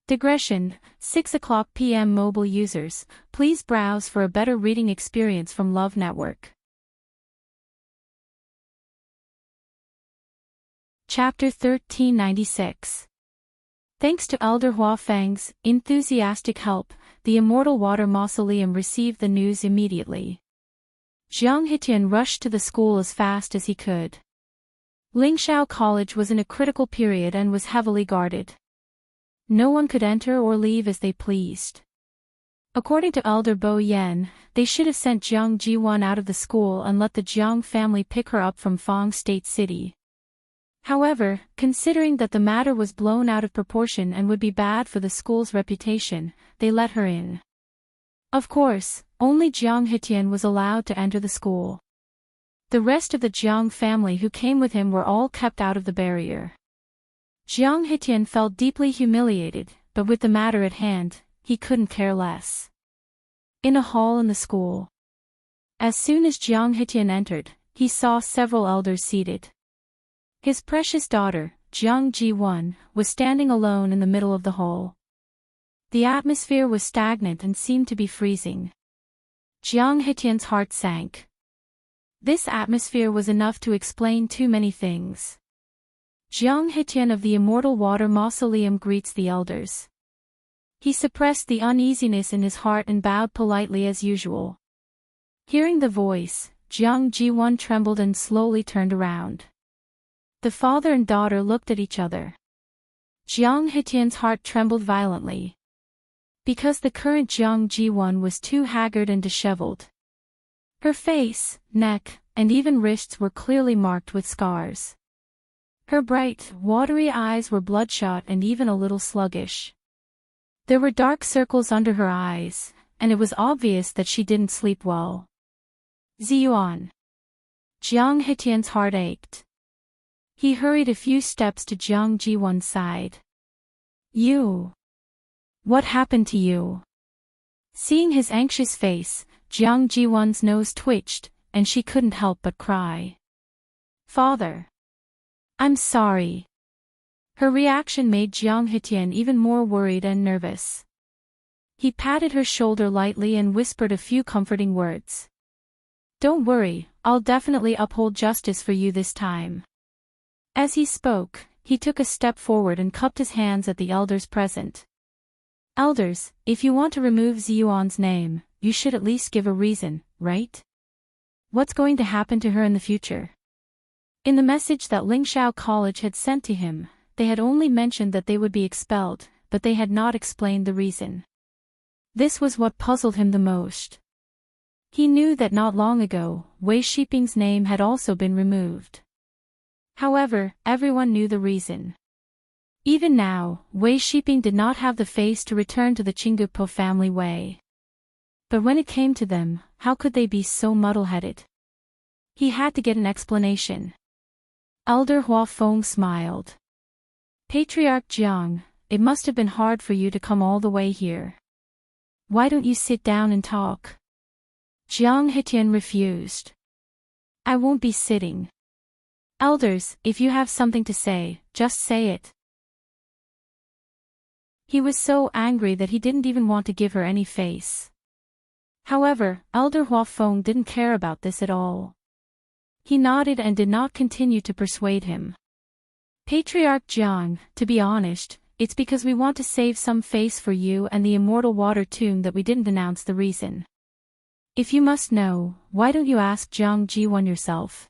Digression, 6:00 p.m. Mobile users, please browse for a better reading experience from Love Network. Chapter 1396. Thanks to Elder Huafeng's enthusiastic help, the Immortal Water Mausoleum received the news immediately. Jiang Hitian rushed to the school as fast as he could. Lingxiao College was in a critical period and was heavily guarded. No one could enter or leave as they pleased. According to Elder Bo Yen, they should have sent Jiang Jiwan out of the school and let the Jiang family pick her up from Fang State City. However, considering that the matter was blown out of proportion and would be bad for the school's reputation, they let her in. Of course, only Jiang Hitian was allowed to enter the school. The rest of the Jiang family who came with him were all kept out of the barrier. Jiang Hitian felt deeply humiliated, but with the matter at hand, he couldn't care less. In a hall in the school. As soon as Jiang Hitian entered, he saw several elders seated. His precious daughter, Jiang Jiwan, was standing alone in the middle of the hall. The atmosphere was stagnant and seemed to be freezing. Jiang Hitian's heart sank. This atmosphere was enough to explain too many things. Jiang Hitian of the Immortal Water Mausoleum greets the elders. He suppressed the uneasiness in his heart and bowed politely as usual. Hearing the voice, Jiang Jiwan trembled and slowly turned around. The father and daughter looked at each other. Jiang Hitian's heart trembled violently. Because the current Jiang Jiwan was too haggard and disheveled. Her face, neck, and even wrists were clearly marked with scars. Her bright, watery eyes were bloodshot and even a little sluggish. There were dark circles under her eyes, and it was obvious that she didn't sleep well. Ziyuan. Jiang Hitian's heart ached. He hurried a few steps to Jiang Jiwan's side. You. What happened to you? Seeing his anxious face, Jiang Jiwan's nose twitched, and she couldn't help but cry. Father. I'm sorry. Her reaction made Jiang Hitian even more worried and nervous. He patted her shoulder lightly and whispered a few comforting words. Don't worry, I'll definitely uphold justice for you this time. As he spoke, he took a step forward and cupped his hands at the elders present. Elders, if you want to remove Ziyuan's name, you should at least give a reason, right? What's going to happen to her in the future? In the message that Lingxiao College had sent to him, they had only mentioned that they would be expelled, but they had not explained the reason. This was what puzzled him the most. He knew that not long ago, Wei Shiping's name had also been removed. However, everyone knew the reason. Even now, Wei Shiping did not have the face to return to the Qinggupo family way. But when it came to them, how could they be so muddle-headed? He had to get an explanation. Elder Hua Feng smiled. Patriarch Jiang, it must have been hard for you to come all the way here. Why don't you sit down and talk? Jiang Hetian refused. I won't be sitting. Elders, if you have something to say, just say it. He was so angry that he didn't even want to give her any face. However, Elder Hua Feng didn't care about this at all. He nodded and did not continue to persuade him. Patriarch Jiang, to be honest, it's because we want to save some face for you and the immortal water tomb that we didn't announce the reason. If you must know, why don't you ask Jiang Jiwan yourself?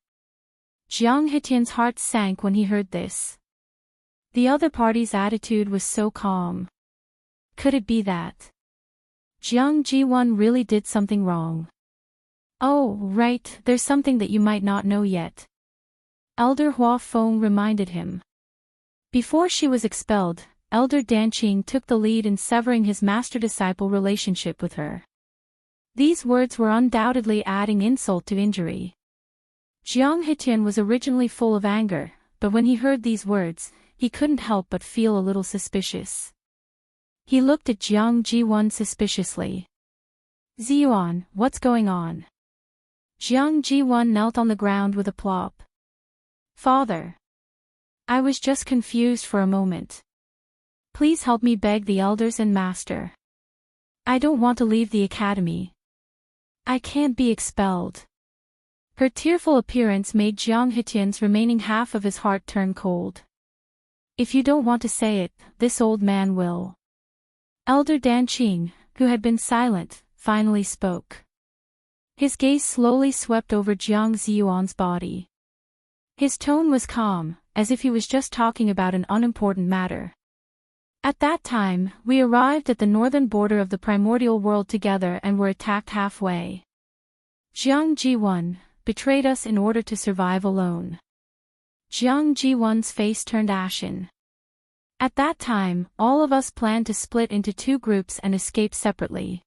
Jiang Hetian's heart sank when he heard this. The other party's attitude was so calm. Could it be that Jiang Jiwan really did something wrong? Oh, right, there's something that you might not know yet. Elder Hua Feng reminded him. Before she was expelled, Elder Danqing took the lead in severing his master-disciple relationship with her. These words were undoubtedly adding insult to injury. Jiang Hetian was originally full of anger, but when he heard these words, he couldn't help but feel a little suspicious. He looked at Jiang Jiwan suspiciously. Ziyuan, what's going on? Jiang Jiwan knelt on the ground with a plop. Father. I was just confused for a moment. Please help me beg the elders and master. I don't want to leave the academy. I can't be expelled. Her tearful appearance made Jiang Hetian's remaining half of his heart turn cold. If you don't want to say it, this old man will. Elder Danqing, who had been silent, finally spoke. His gaze slowly swept over Jiang Ziyuan's body. His tone was calm, as if he was just talking about an unimportant matter. At that time, we arrived at the northern border of the primordial world together and were attacked halfway. Jiang Jiwan betrayed us in order to survive alone. Jiang Jiwan's face turned ashen. At that time, all of us planned to split into two groups and escape separately.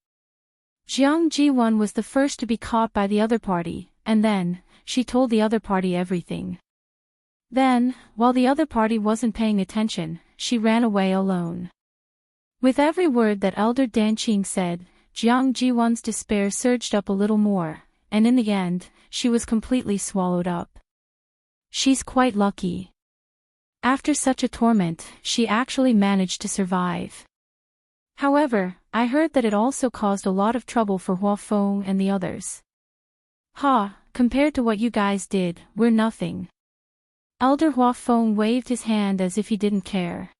Jiang Jiwan was the first to be caught by the other party, and then, she told the other party everything. Then, while the other party wasn't paying attention, she ran away alone. With every word that Elder Danqing said, Jiang Jiwan's despair surged up a little more, and in the end, she was completely swallowed up. She's quite lucky. After such a torment, she actually managed to survive. However, I heard that it also caused a lot of trouble for Hua Feng and the others. Compared to what you guys did, we're nothing. Elder Hua Feng waved his hand as if he didn't care.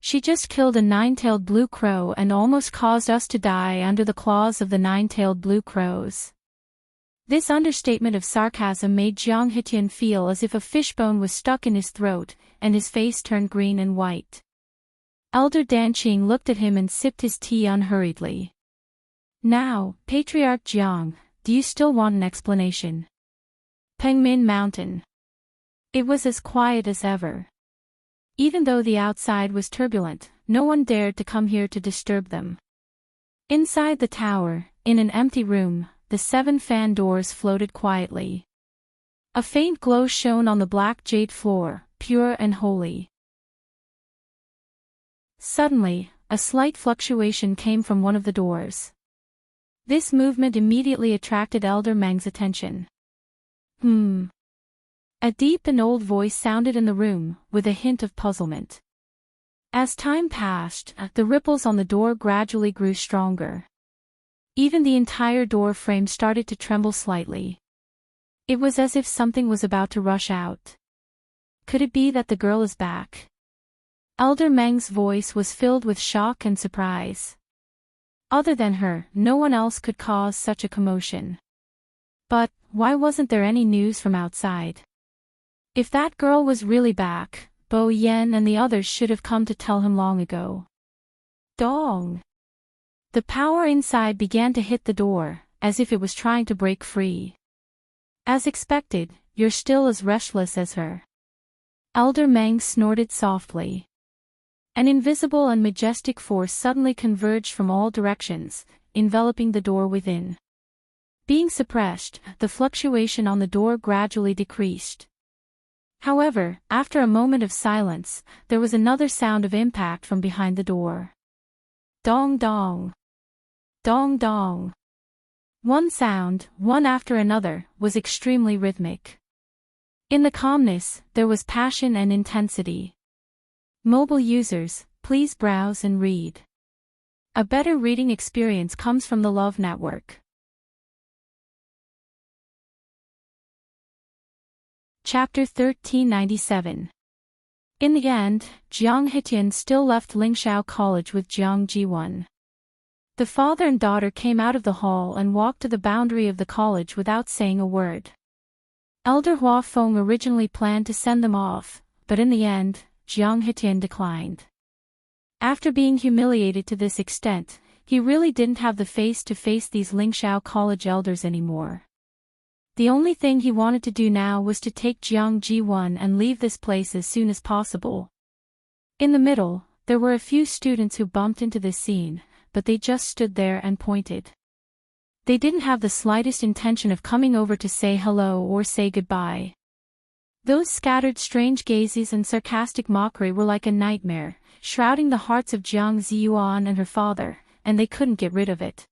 She just killed a nine-tailed blue crow and almost caused us to die under the claws of the nine-tailed blue crows. This understatement of sarcasm made Jiang Hetian feel as if a fishbone was stuck in his throat, and his face turned green and white. Elder Danqing looked at him and sipped his tea unhurriedly. Now, Patriarch Jiang, do you still want an explanation? Pengmin Mountain. It was as quiet as ever. Even though the outside was turbulent, no one dared to come here to disturb them. Inside the tower, in an empty room, the 7 fan doors floated quietly. A faint glow shone on the black jade floor, pure and holy. Suddenly, a slight fluctuation came from one of the doors. This movement immediately attracted Elder Meng's attention. A deep and old voice sounded in the room, with a hint of puzzlement. As time passed, the ripples on the door gradually grew stronger. Even the entire door frame started to tremble slightly. It was as if something was about to rush out. Could it be that the girl is back? Elder Meng's voice was filled with shock and surprise. Other than her, no one else could cause such a commotion. But, why wasn't there any news from outside? If that girl was really back, Bo Yen and the others should have come to tell him long ago. Dong! The power inside began to hit the door, as if it was trying to break free. As expected, you're still as restless as her. Elder Meng snorted softly. An invisible and majestic force suddenly converged from all directions, enveloping the door within. Being suppressed, the fluctuation on the door gradually decreased. However, after a moment of silence, there was another sound of impact from behind the door. Dong dong. Dong dong. One sound, one after another, was extremely rhythmic. In the calmness, there was passion and intensity. Mobile users, please browse and read. A better reading experience comes from the Love Network. Chapter 1397. In the end, Jiang Hetian still left Lingxiao College with Jiang Jiwon. The father and daughter came out of the hall and walked to the boundary of the college without saying a word. Elder Hua Feng originally planned to send them off, but in the end, Jiang Hetian declined. After being humiliated to this extent, he really didn't have the face to face these Lingxiao College elders anymore. The only thing he wanted to do now was to take Jiang Jiwon and leave this place as soon as possible. In the middle, there were a few students who bumped into this scene, but they just stood there and pointed. They didn't have the slightest intention of coming over to say hello or say goodbye. Those scattered strange gazes and sarcastic mockery were like a nightmare, shrouding the hearts of Jiang Ziyuan and her father, and they couldn't get rid of it.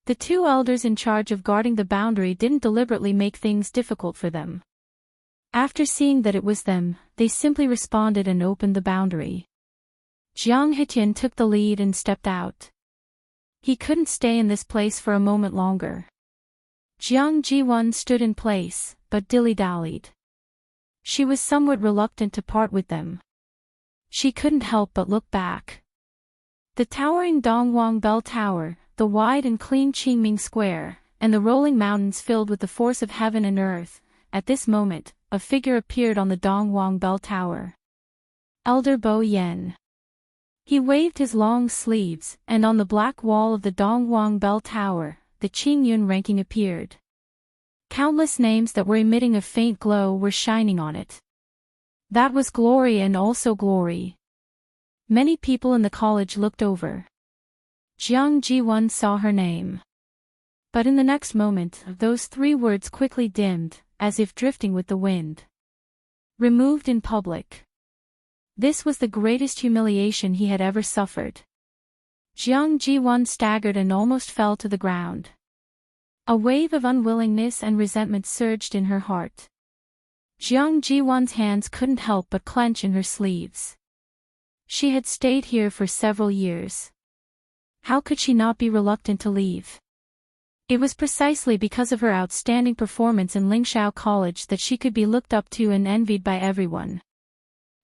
The two elders in charge of guarding the boundary didn't deliberately make things difficult for them. After seeing that it was them, they simply responded and opened the boundary. Jiang Hetian took the lead and stepped out. He couldn't stay in this place for a moment longer. Jiang Jiwon stood in place, but dilly-dallied. She was somewhat reluctant to part with them. She couldn't help but look back. The towering Dongwang Bell Tower, the wide and clean Qingming Square, and the rolling mountains filled with the force of heaven and earth. At this moment, a figure appeared on the Dongwang Bell Tower. Elder Bo Yen. He waved his long sleeves, and on the black wall of the Dongwang Bell Tower, the Qingyun ranking appeared. Countless names that were emitting a faint glow were shining on it. That was glory and also glory. Many people in the college looked over. Jiang Jiwon saw her name. But in the next moment, those three words quickly dimmed, as if drifting with the wind. Removed in public. This was the greatest humiliation he had ever suffered. Jiang Jiwon staggered and almost fell to the ground. A wave of unwillingness and resentment surged in her heart. Jiang Jiwon's hands couldn't help but clench in her sleeves. She had stayed here for several years. How could she not be reluctant to leave? It was precisely because of her outstanding performance in Lingxiao College that she could be looked up to and envied by everyone.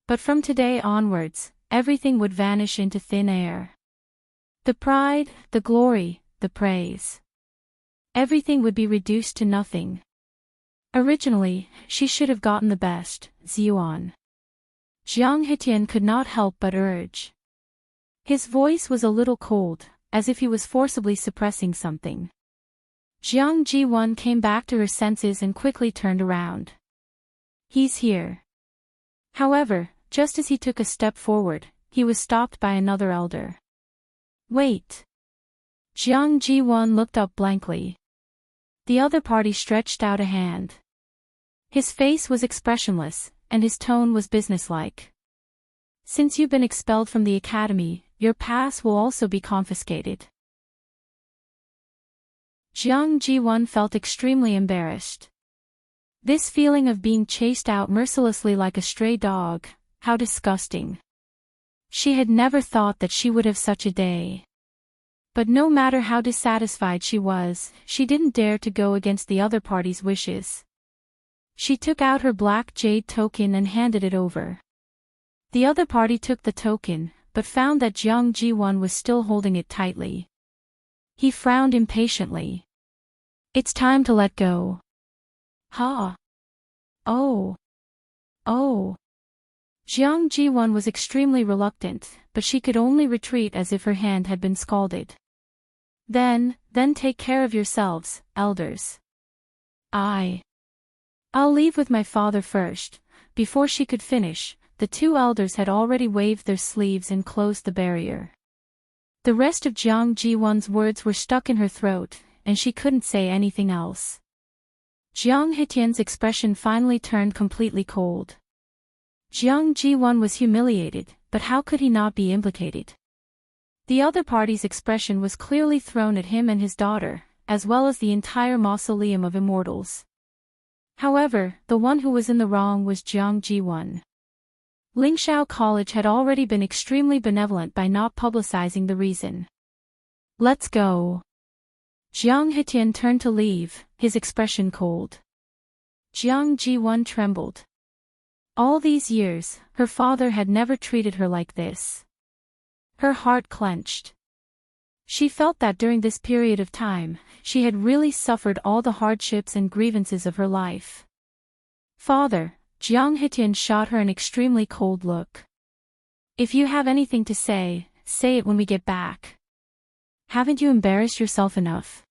But from today onwards, everything would vanish into thin air. The pride, the glory, the praise. Everything would be reduced to nothing. Originally, she should have gotten the best, Ziyuan. Jiang Hetian could not help but urge. His voice was a little cold, as if he was forcibly suppressing something. Jiang Jiwon came back to her senses and quickly turned around. He's here. However, just as he took a step forward, he was stopped by another elder. Wait. Jiang Jiwon looked up blankly. The other party stretched out a hand. His face was expressionless, and his tone was businesslike. Since you've been expelled from the academy, your pass will also be confiscated. Jiang Jiwon felt extremely embarrassed. This feeling of being chased out mercilessly like a stray dog, how disgusting. She had never thought that she would have such a day. But no matter how dissatisfied she was, she didn't dare to go against the other party's wishes. She took out her black jade token and handed it over. The other party took the token, but found that Jiang Jiwon was still holding it tightly. He frowned impatiently. It's time to let go. Ha! Oh! Oh! Jiang Jiwon was extremely reluctant, but she could only retreat as if her hand had been scalded. Then take care of yourselves, elders. I'll leave with my father first." Before she could finish, the two elders had already waved their sleeves and closed the barrier. The rest of Jiang Ji-won's words were stuck in her throat, and she couldn't say anything else. Jiang Hitian's expression finally turned completely cold. Jiang Ji-won was humiliated, but how could he not be implicated? The other party's expression was clearly thrown at him and his daughter, as well as the entire mausoleum of immortals. However, the one who was in the wrong was Jiang Ji-won. Lingxiao College had already been extremely benevolent by not publicizing the reason. "Let's go." Jiang Hitian turned to leave, his expression cold. Jiang Ji-won trembled. All these years, her father had never treated her like this. Her heart clenched. She felt that during this period of time, she had really suffered all the hardships and grievances of her life. "Father," Jiang Hitian shot her an extremely cold look. "If you have anything to say, say it when we get back. Haven't you embarrassed yourself enough?"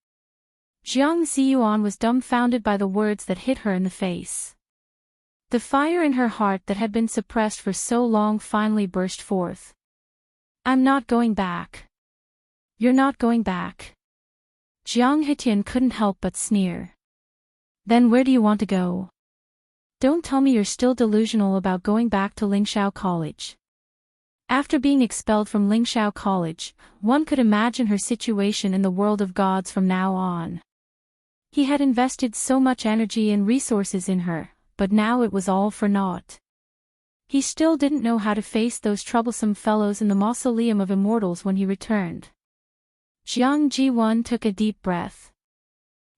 Jiang Ziyuan was dumbfounded by the words that hit her in the face. The fire in her heart that had been suppressed for so long finally burst forth. "I'm not going back." "You're not going back?" Jiang Hitian couldn't help but sneer. "Then where do you want to go? Don't tell me you're still delusional about going back to Lingxiao College." After being expelled from Lingxiao College, one could imagine her situation in the world of gods from now on. He had invested so much energy and resources in her, but now it was all for naught. He still didn't know how to face those troublesome fellows in the Mausoleum of Immortals when he returned. Jiang Ji-won took a deep breath.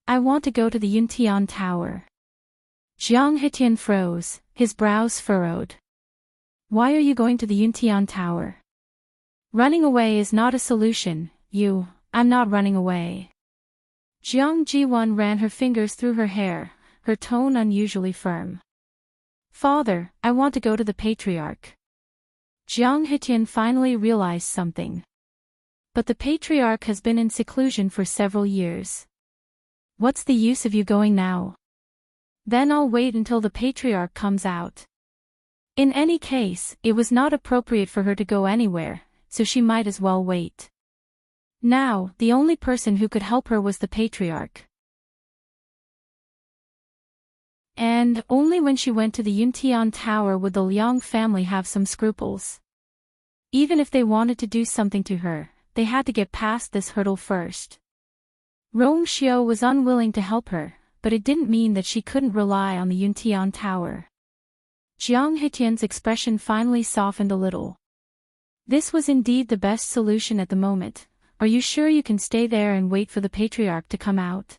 "I want to go to the Yuntian Tower." Jiang Hitian froze, his brows furrowed. "Why are you going to the Yuntian Tower? Running away is not a solution, I'm not running away." Jiang Ji-won ran her fingers through her hair, her tone unusually firm. "Father, I want to go to the Patriarch." Jiang Hitian finally realized something. "But the Patriarch has been in seclusion for several years. What's the use of you going now? Then I'll wait until the Patriarch comes out." In any case, it was not appropriate for her to go anywhere, so she might as well wait. Now, the only person who could help her was the Patriarch. And only when she went to the Yuntian Tower would the Liang family have some scruples. Even if they wanted to do something to her, they had to get past this hurdle first. Rong Xiao was unwilling to help her, but it didn't mean that she couldn't rely on the Yuntian Tower. Jiang Hitian's expression finally softened a little. This was indeed the best solution at the moment. "Are you sure you can stay there and wait for the Patriarch to come out?"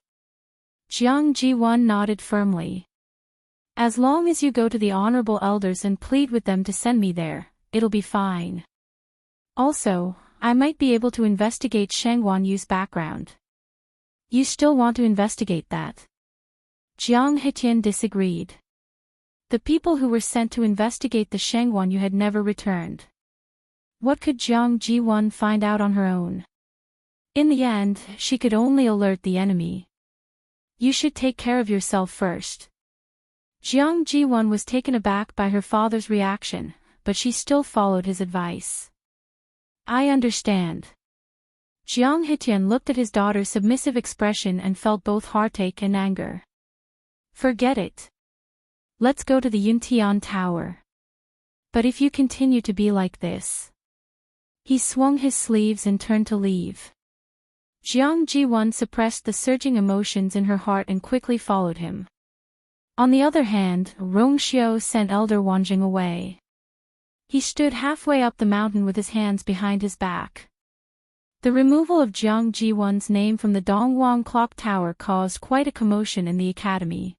Jiang Ji-won nodded firmly. "As long as you go to the honorable elders and plead with them to send me there, it'll be fine. Also, I might be able to investigate Sheng Guanyu's background." "You still want to investigate that?" Jiang Hitian disagreed. The people who were sent to investigate the Sheng Guanyu had never returned. What could Jiang Ji-won find out on her own? In the end, she could only alert the enemy. "You should take care of yourself first." Jiang Ji-won was taken aback by her father's reaction, but she still followed his advice. "I understand." Jiang Hitian looked at his daughter's submissive expression and felt both heartache and anger. "Forget it. Let's go to the Yuntian Tower. But if you continue to be like this..." He swung his sleeves and turned to leave. Jiang Ji-won suppressed the surging emotions in her heart and quickly followed him. On the other hand, Rong Xiao sent Elder Wanjing away. He stood halfway up the mountain with his hands behind his back. The removal of Jiang Ji-won's name from the Dongwang Clock Tower caused quite a commotion in the academy.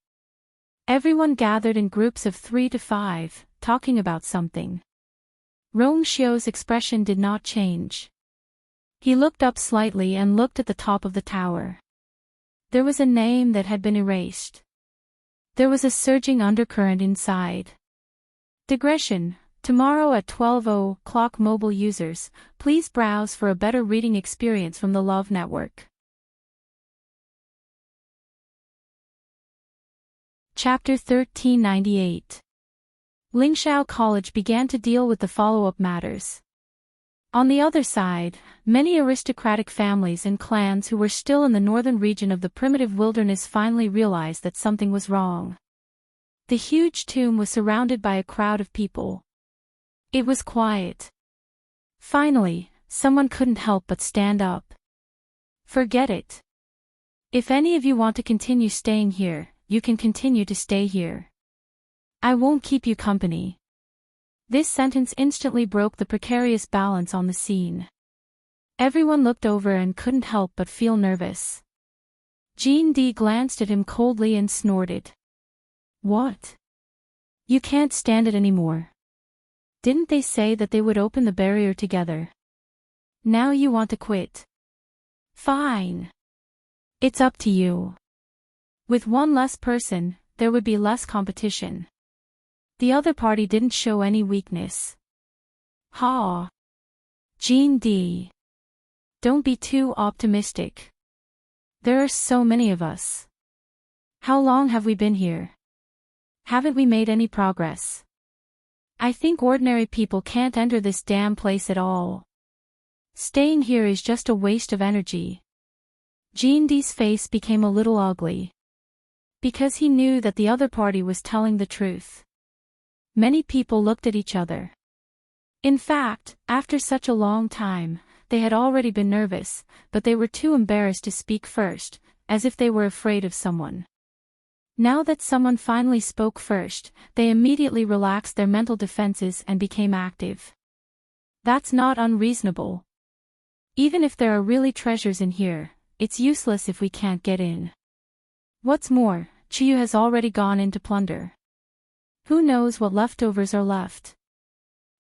Everyone gathered in groups of 3 to 5, talking about something. Rong Xiao's expression did not change. He looked up slightly and looked at the top of the tower. There was a name that had been erased. There was a surging undercurrent inside. Digression, Tomorrow at 12:00 mobile users, please browse for a better reading experience from the Love Network. Chapter 1398. Lingxiao College began to deal with the follow-up matters. On the other side, many aristocratic families and clans who were still in the northern region of the primitive wilderness finally realized that something was wrong. The huge tomb was surrounded by a crowd of people. It was quiet. Finally, someone couldn't help but stand up. Forget it. If any of you want to continue staying here, you can continue to stay here. I won't keep you company. This sentence instantly broke the precarious balance on the scene. Everyone looked over and couldn't help but feel nervous. Jean D glanced at him coldly and snorted. What? You can't stand it anymore. Didn't they say that they would open the barrier together? Now you want to quit. Fine. It's up to you. With one less person, there would be less competition. The other party didn't show any weakness. Ha! Jean D. Don't be too optimistic. There are so many of us. How long have we been here? Haven't we made any progress? I think ordinary people can't enter this damn place at all. Staying here is just a waste of energy. Jean D's face became a little ugly. Because he knew that the other party was telling the truth. Many people looked at each other. In fact, after such a long time, they had already been nervous, but they were too embarrassed to speak first, as if they were afraid of someone. Now that someone finally spoke first, they immediately relaxed their mental defenses and became active. That's not unreasonable. Even if there are really treasures in here, it's useless if we can't get in. What's more, Chiyu has already gone in to plunder. Who knows what leftovers are left?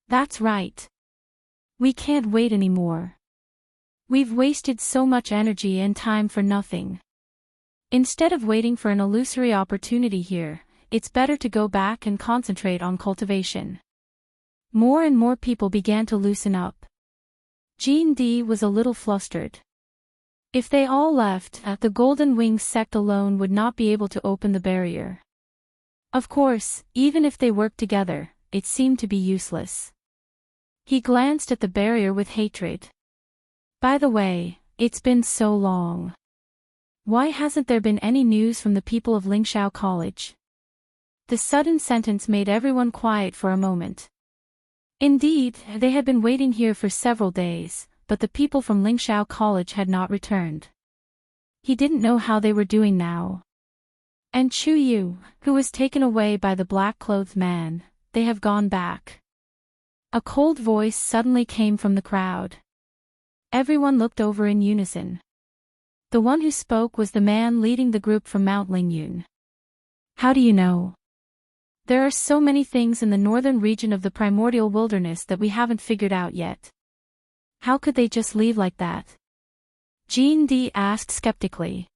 That's right. We can't wait anymore. We've wasted so much energy and time for nothing. Instead of waiting for an illusory opportunity here, it's better to go back and concentrate on cultivation. More and more people began to loosen up. Jean D was a little flustered. If they all left, the Golden Wings sect alone would not be able to open the barrier. Of course, even if they worked together, it seemed to be useless. He glanced at the barrier with hatred. By the way, it's been so long. Why hasn't there been any news from the people of Lingxiao College? The sudden sentence made everyone quiet for a moment. Indeed, they had been waiting here for several days, but the people from Lingxiao College had not returned. He didn't know how they were doing now. And Chu Yu, who was taken away by the black-clothed man, they have gone back. A cold voice suddenly came from the crowd. Everyone looked over in unison. The one who spoke was the man leading the group from Mount Lingyun. How do you know? There are so many things in the northern region of the primordial wilderness that we haven't figured out yet. How could they just leave like that? Jean D asked skeptically.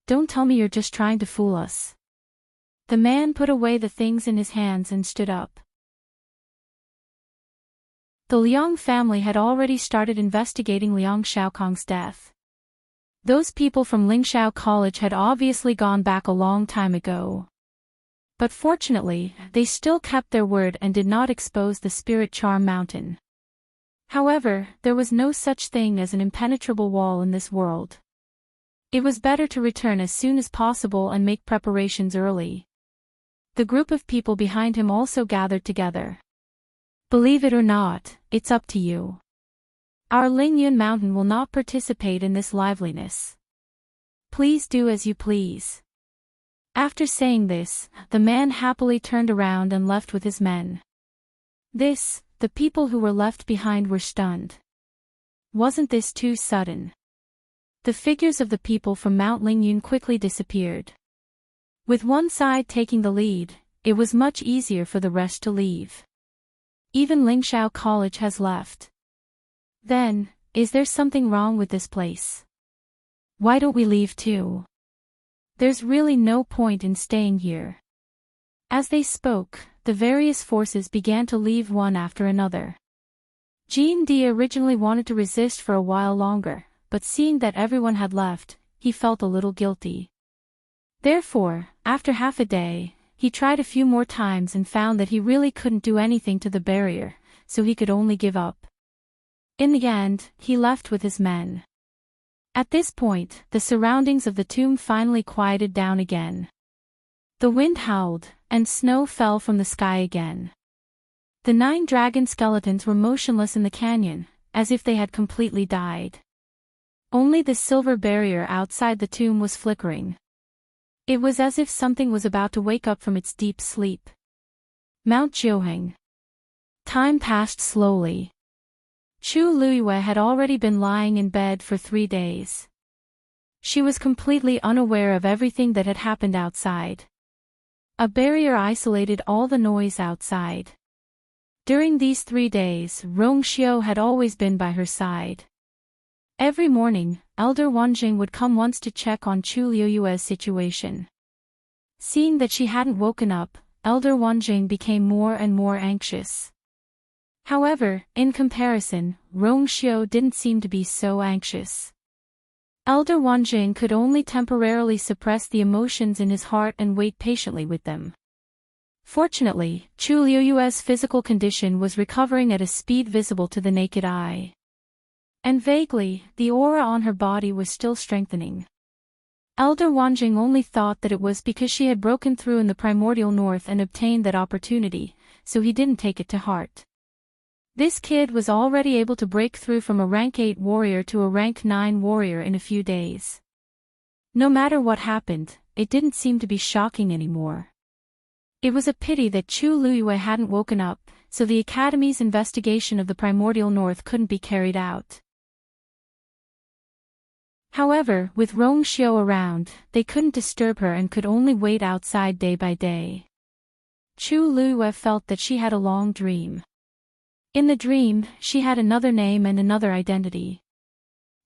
Don't tell me you're just trying to fool us. The man put away the things in his hands and stood up. The Liang family had already started investigating Liang Xiaokong's death. Those people from Lingxiao College had obviously gone back a long time ago. But fortunately, they still kept their word and did not expose the Spirit Charm Mountain. However, there was no such thing as an impenetrable wall in this world. It was better to return as soon as possible and make preparations early. The group of people behind him also gathered together. Believe it or not, it's up to you. Our Lingyun Mountain will not participate in this liveliness. Please do as you please. After saying this, the man happily turned around and left with his men. The people who were left behind were stunned. Wasn't this too sudden? The figures of the people from Mount Lingyun quickly disappeared. With one side taking the lead, it was much easier for the rest to leave. Even Lingxiao College has left. Then, is there something wrong with this place? Why don't we leave too? There's really no point in staying here. As they spoke, the various forces began to leave one after another. Jean D originally wanted to resist for a while longer, but seeing that everyone had left, he felt a little guilty. Therefore, after half a day, he tried a few more times and found that he really couldn't do anything to the barrier, so he could only give up. In the end, he left with his men. At this point, the surroundings of the tomb finally quieted down again. The wind howled, and snow fell from the sky again. The 9 dragon skeletons were motionless in the canyon, as if they had completely died. Only the silver barrier outside the tomb was flickering. It was as if something was about to wake up from its deep sleep. Mount Jiuheng. Time passed slowly. Chu Luiyue had already been lying in bed for 3 days. She was completely unaware of everything that had happened outside. A barrier isolated all the noise outside. During these 3 days, Rongxiu had always been by her side. Every morning, Elder Wanjing would come once to check on Chu Liuyue's situation. Seeing that she hadn't woken up, Elder Wanjing became more and more anxious. However, in comparison, Rongxiu didn't seem to be so anxious. Elder Wanjing could only temporarily suppress the emotions in his heart and wait patiently with them. Fortunately, Chu Liuyue's physical condition was recovering at a speed visible to the naked eye. And vaguely, the aura on her body was still strengthening. Elder Wanjing only thought that it was because she had broken through in the primordial north and obtained that opportunity, so he didn't take it to heart. This kid was already able to break through from a rank 8 warrior to a rank 9 warrior in a few days. No matter what happened, it didn't seem to be shocking anymore. It was a pity that Chu Luiyue hadn't woken up, so the Academy's investigation of the primordial north couldn't be carried out. However, with Rongxiu around, they couldn't disturb her and could only wait outside day by day. Chu Luiyue felt that she had a long dream. In the dream, she had another name and another identity.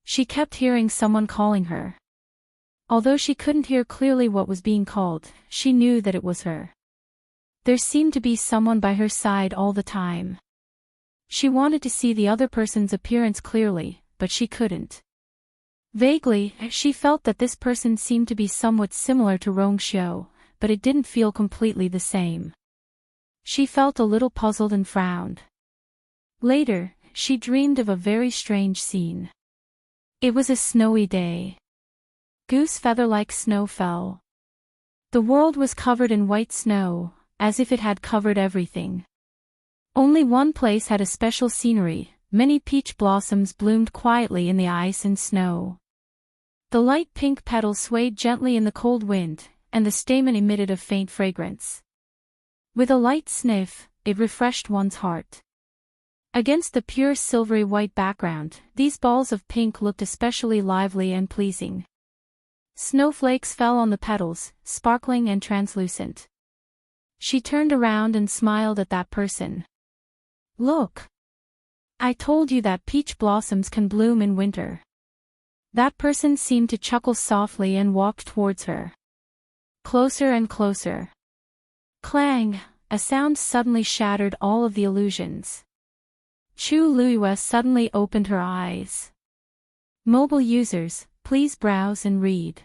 She kept hearing someone calling her. Although she couldn't hear clearly what was being called, she knew that it was her. There seemed to be someone by her side all the time. She wanted to see the other person's appearance clearly, but she couldn't. Vaguely, she felt that this person seemed to be somewhat similar to Rongxiu, but it didn't feel completely the same. She felt a little puzzled and frowned. Later, she dreamed of a very strange scene. It was a snowy day. Goose feather-like snow fell. The world was covered in white snow, as if it had covered everything. Only one place had a special scenery. Many peach blossoms bloomed quietly in the ice and snow. The light pink petals swayed gently in the cold wind, and the stamen emitted a faint fragrance. With a light sniff, it refreshed one's heart. Against the pure silvery white background, these balls of pink looked especially lively and pleasing. Snowflakes fell on the petals, sparkling and translucent. She turned around and smiled at that person. "Look! I told you that peach blossoms can bloom in winter." That person seemed to chuckle softly and walked towards her. Closer and closer. Clang! A sound suddenly shattered all of the illusions. Chu Luiyue suddenly opened her eyes. Mobile users, please browse and read.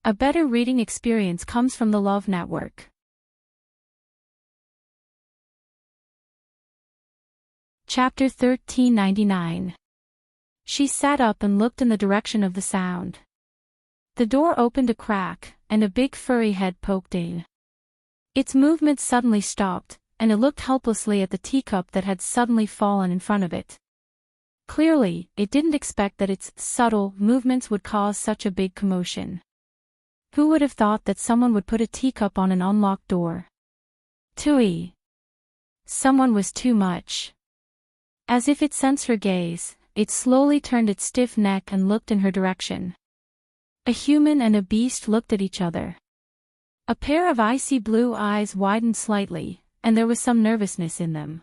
A better reading experience comes from the Love Network. Chapter 1399. She sat up and looked in the direction of the sound. The door opened a crack, and a big furry head poked in. Its movement suddenly stopped, and it looked helplessly at the teacup that had suddenly fallen in front of it. Clearly, it didn't expect that its subtle movements would cause such a big commotion. Who would have thought that someone would put a teacup on an unlocked door? Tui. Someone was too much. As if it sensed her gaze, it slowly turned its stiff neck and looked in her direction. A human and a beast looked at each other. A pair of icy blue eyes widened slightly, and there was some nervousness in them.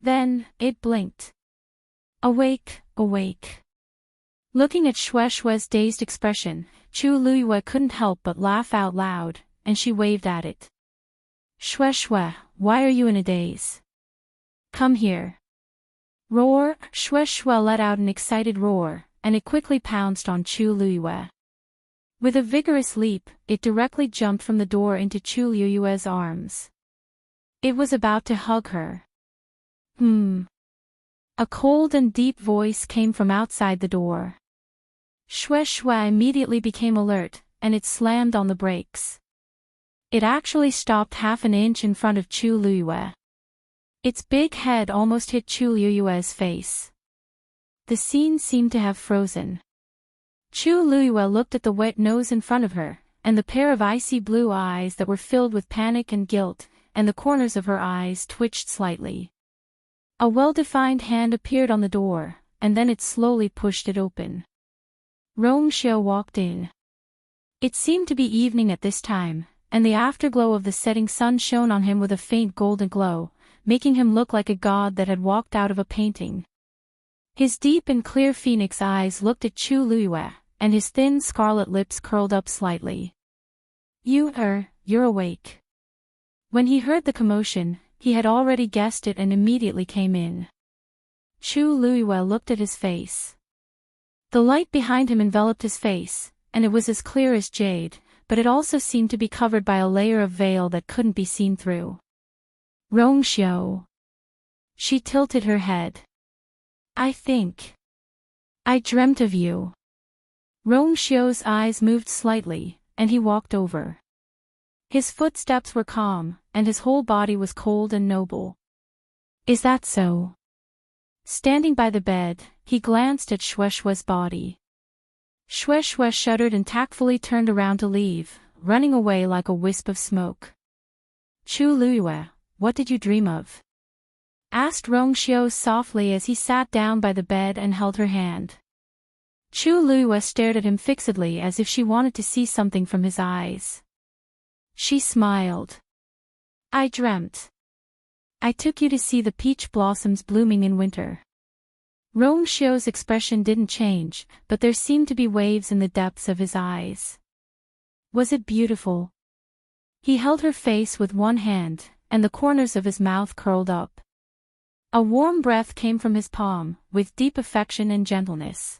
Then, it blinked. Awake, awake. Looking at Shue's dazed expression, Chu Luiyue couldn't help but laugh out loud, and she waved at it. Shwe shwe, why are you in a daze? Come here. Roar, Shwe shwe let out an excited roar, and it quickly pounced on Chu Liyue. With a vigorous leap, it directly jumped from the door into Chu Liyue's arms. It was about to hug her. A cold and deep voice came from outside the door. Shwe shwe immediately became alert, and it slammed on the brakes. It actually stopped half an inch in front of Chu Liyue. Its big head almost hit Chu Liyue's face. The scene seemed to have frozen. Chu Liyue looked at the wet nose in front of her, and the pair of icy blue eyes that were filled with panic and guilt, and the corners of her eyes twitched slightly. A well-defined hand appeared on the door, and then it slowly pushed it open. Rongxiu walked in. It seemed to be evening at this time, and the afterglow of the setting sun shone on him with a faint golden glow, making him look like a god that had walked out of a painting. His deep and clear phoenix eyes looked at Chu Liyue, and his thin scarlet lips curled up slightly. You're awake. When he heard the commotion, he had already guessed it and immediately came in. Chu Liyue looked at his face. The light behind him enveloped his face, and it was as clear as jade, but it also seemed to be covered by a layer of veil that couldn't be seen through. Rongxiu. She tilted her head. I dreamt of you. Rongxiu's eyes moved slightly, and he walked over. His footsteps were calm, and his whole body was cold and noble. Is that so? Standing by the bed, he glanced at Shwe shwe's body. Shwe shwe shuddered and tactfully turned around to leave, running away like a wisp of smoke. Chu Liyue, what did you dream of? Asked Rongxiu softly as he sat down by the bed and held her hand. Chu Liyue stared at him fixedly as if she wanted to see something from his eyes. She smiled. I dreamt. I took you to see the peach blossoms blooming in winter. Rongxiu's expression didn't change, but there seemed to be waves in the depths of his eyes. Was it beautiful? He held her face with one hand, and the corners of his mouth curled up. A warm breath came from his palm, with deep affection and gentleness.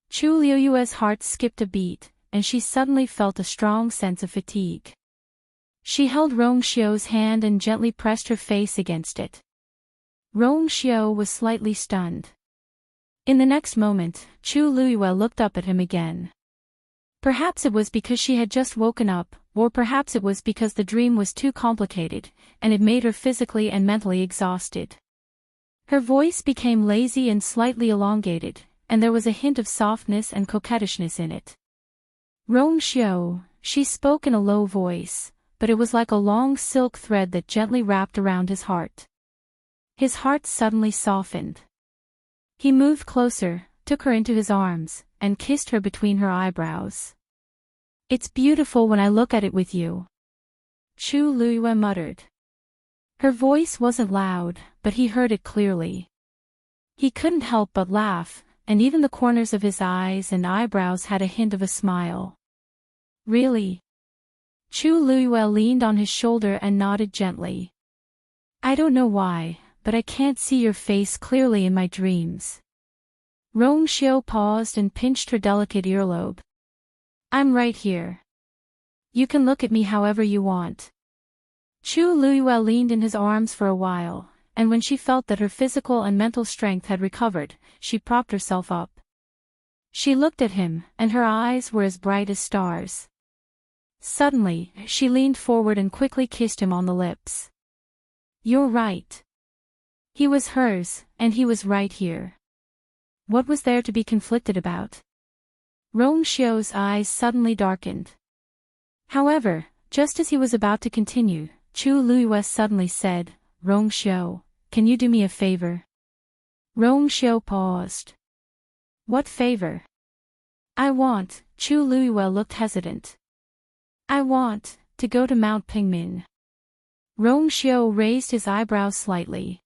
Chu Liyue's heart skipped a beat, and she suddenly felt a strong sense of fatigue. She held Rongxiu's hand and gently pressed her face against it. Rongxiu was slightly stunned. In the next moment, Chu Liyue looked up at him again. Perhaps it was because she had just woken up, or perhaps it was because the dream was too complicated, and it made her physically and mentally exhausted. Her voice became lazy and slightly elongated, and there was a hint of softness and coquettishness in it. Rongxiu, she spoke in a low voice, but it was like a long silk thread that gently wrapped around his heart. His heart suddenly softened. He moved closer, took her into his arms, and kissed her between her eyebrows. It's beautiful when I look at it with you. Chu Liyue muttered. Her voice wasn't loud, but he heard it clearly. He couldn't help but laugh, and even the corners of his eyes and eyebrows had a hint of a smile. Really? Chu Liyue leaned on his shoulder and nodded gently. I don't know why, but I can't see your face clearly in my dreams. Rongxiu paused and pinched her delicate earlobe. I'm right here. You can look at me however you want. Chu Liyue leaned in his arms for a while, and when she felt that her physical and mental strength had recovered, she propped herself up. She looked at him, and her eyes were as bright as stars. Suddenly, she leaned forward and quickly kissed him on the lips. You're right. He was hers, and he was right here. What was there to be conflicted about? Rongxiu's eyes suddenly darkened. However, just as he was about to continue, Chu Liyue suddenly said, Rongxiu, can you do me a favor? Rongxiu paused. What favor? Chu Liyue looked hesitant. I want to go to Mount Pingmin. Rongxiu raised his eyebrows slightly.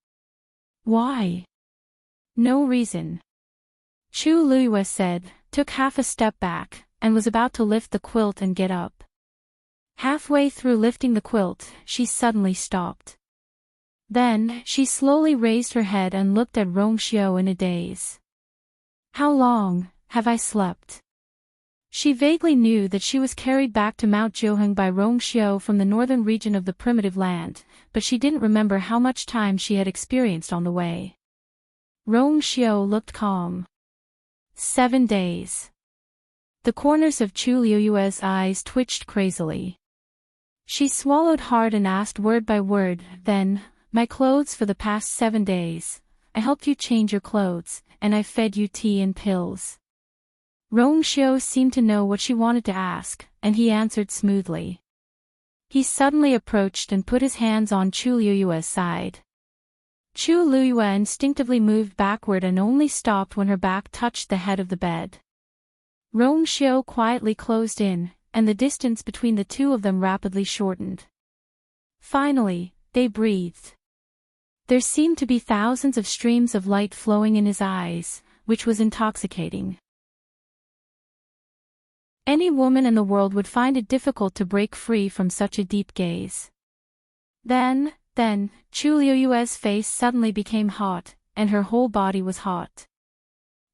Why? No reason. Chu Liyue said, took half a step back, and was about to lift the quilt and get up. Halfway through lifting the quilt, she suddenly stopped. Then, she slowly raised her head and looked at Rongxiu in a daze. How long have I slept? She vaguely knew that she was carried back to Mount Zhoheng by Rongxiu from the northern region of the primitive land, but she didn't remember how much time she had experienced on the way. Rongxiu looked calm. 7 days. The corners of Chu Liuyue's eyes twitched crazily. She swallowed hard and asked word by word, then, my clothes for the past 7 days. I helped you change your clothes, and I fed you tea and pills. Rongxiu seemed to know what she wanted to ask, and he answered smoothly. He suddenly approached and put his hands on Chu Liuyue's side. Chu Liyue instinctively moved backward and only stopped when her back touched the head of the bed. Rongxiu quietly closed in, and the distance between the two of them rapidly shortened. Finally, they breathed. There seemed to be thousands of streams of light flowing in his eyes, which was intoxicating. Any woman in the world would find it difficult to break free from such a deep gaze. Then, Chu Liuyue's face suddenly became hot, and her whole body was hot.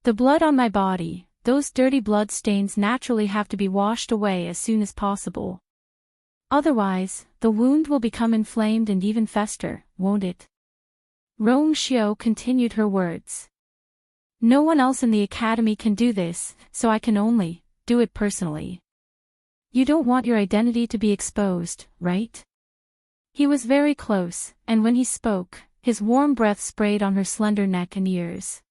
The blood on my body, those dirty blood stains naturally have to be washed away as soon as possible. Otherwise, the wound will become inflamed and even fester, won't it? Rongxiu continued her words. No one else in the academy can do this, so I can only do it personally. You don't want your identity to be exposed, right? He was very close, and when he spoke, his warm breath sprayed on her slender neck and ears.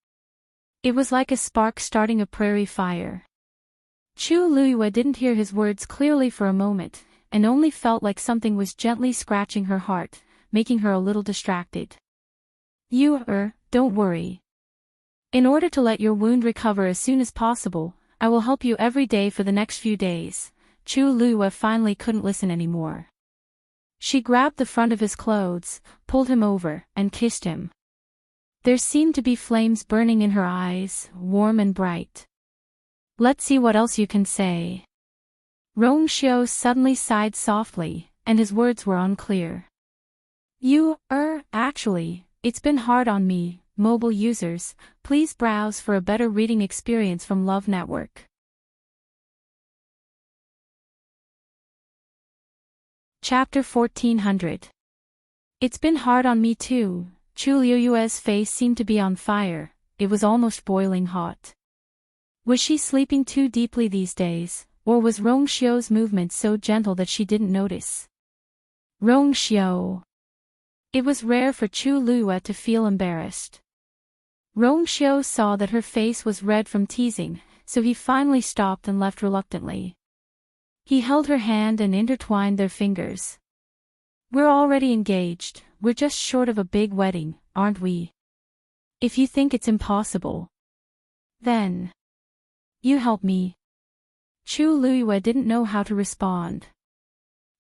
It was like a spark starting a prairie fire. Chu Liyue didn't hear his words clearly for a moment, and only felt like something was gently scratching her heart, making her a little distracted. Don't worry. In order to let your wound recover as soon as possible, I will help you every day for the next few days. Chu Liyue finally couldn't listen anymore. She grabbed the front of his clothes, pulled him over, and kissed him. There seemed to be flames burning in her eyes, warm and bright. Let's see what else you can say. Rongxiu suddenly sighed softly, and his words were unclear. Actually, it's been hard on me. Mobile users, please browse for a better reading experience from Love Network. Chapter 1400. It's been hard on me too. Chu Liuyue's face seemed to be on fire, it was almost boiling hot. Was she sleeping too deeply these days, or was Rongxiu's movement so gentle that she didn't notice? Rongxiu. It was rare for Chu Liyue to feel embarrassed. Rongxiu saw that her face was red from teasing, so he finally stopped and left reluctantly. He held her hand and intertwined their fingers. We're already engaged, we're just short of a big wedding, aren't we? If you think it's impossible, then you help me. Chu Liyue didn't know how to respond.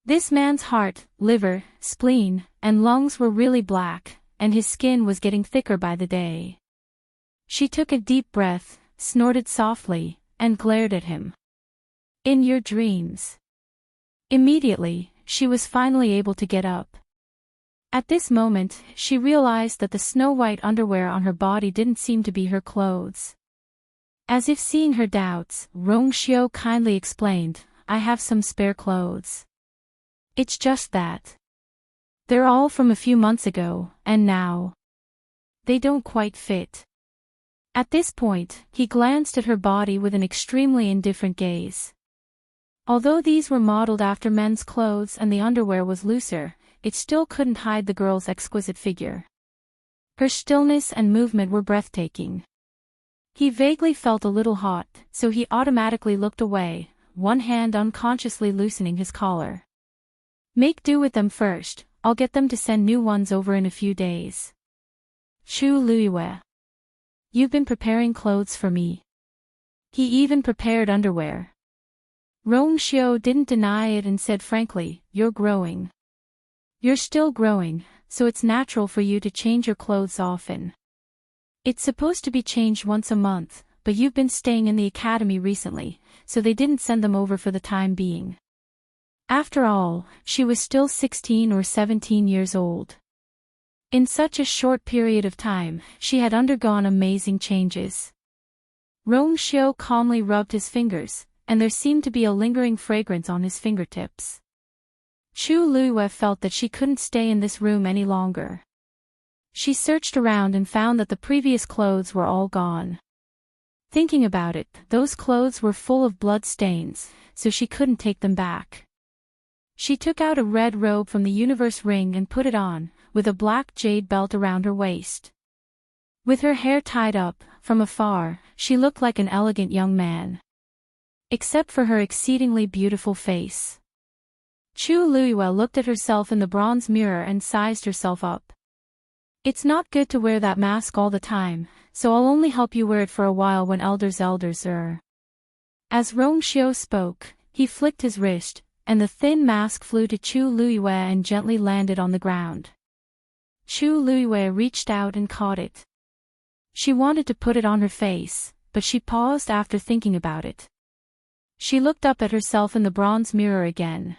This man's heart, liver, spleen, and lungs were really black, and his skin was getting thicker by the day. She took a deep breath, snorted softly, and glared at him. In your dreams. Immediately, she was finally able to get up. At this moment, she realized that the snow-white underwear on her body didn't seem to be her clothes. As if seeing her doubts, Rongxiu kindly explained, I have some spare clothes. It's just that they're all from a few months ago, and now they don't quite fit. At this point, he glanced at her body with an extremely indifferent gaze. Although these were modeled after men's clothes and the underwear was looser, it still couldn't hide the girl's exquisite figure. Her stillness and movement were breathtaking. He vaguely felt a little hot, so he automatically looked away, one hand unconsciously loosening his collar. Make do with them first, I'll get them to send new ones over in a few days. Chu Liyue. You've been preparing clothes for me. He even prepared underwear. Rongxiu didn't deny it and said frankly, you're growing. You're still growing, so it's natural for you to change your clothes often. It's supposed to be changed once a month, but you've been staying in the academy recently, so they didn't send them over for the time being. After all, she was still 16 or 17 years old. In such a short period of time, she had undergone amazing changes. Rongxiu calmly rubbed his fingers, and there seemed to be a lingering fragrance on his fingertips. Chu Luiyue felt that she couldn't stay in this room any longer. She searched around and found that the previous clothes were all gone. Thinking about it, those clothes were full of blood stains, so she couldn't take them back. She took out a red robe from the universe ring and put it on, with a black jade belt around her waist. With her hair tied up, from afar, she looked like an elegant young man. Except for her exceedingly beautiful face. Chu Luiyue looked at herself in the bronze mirror and sized herself up. It's not good to wear that mask all the time, so I'll only help you wear it for a while when elders. As Rongxiu spoke, he flicked his wrist, and the thin mask flew to Chu Luiyue and gently landed on the ground. Chu Luiyue reached out and caught it. She wanted to put it on her face, but she paused after thinking about it. She looked up at herself in the bronze mirror again.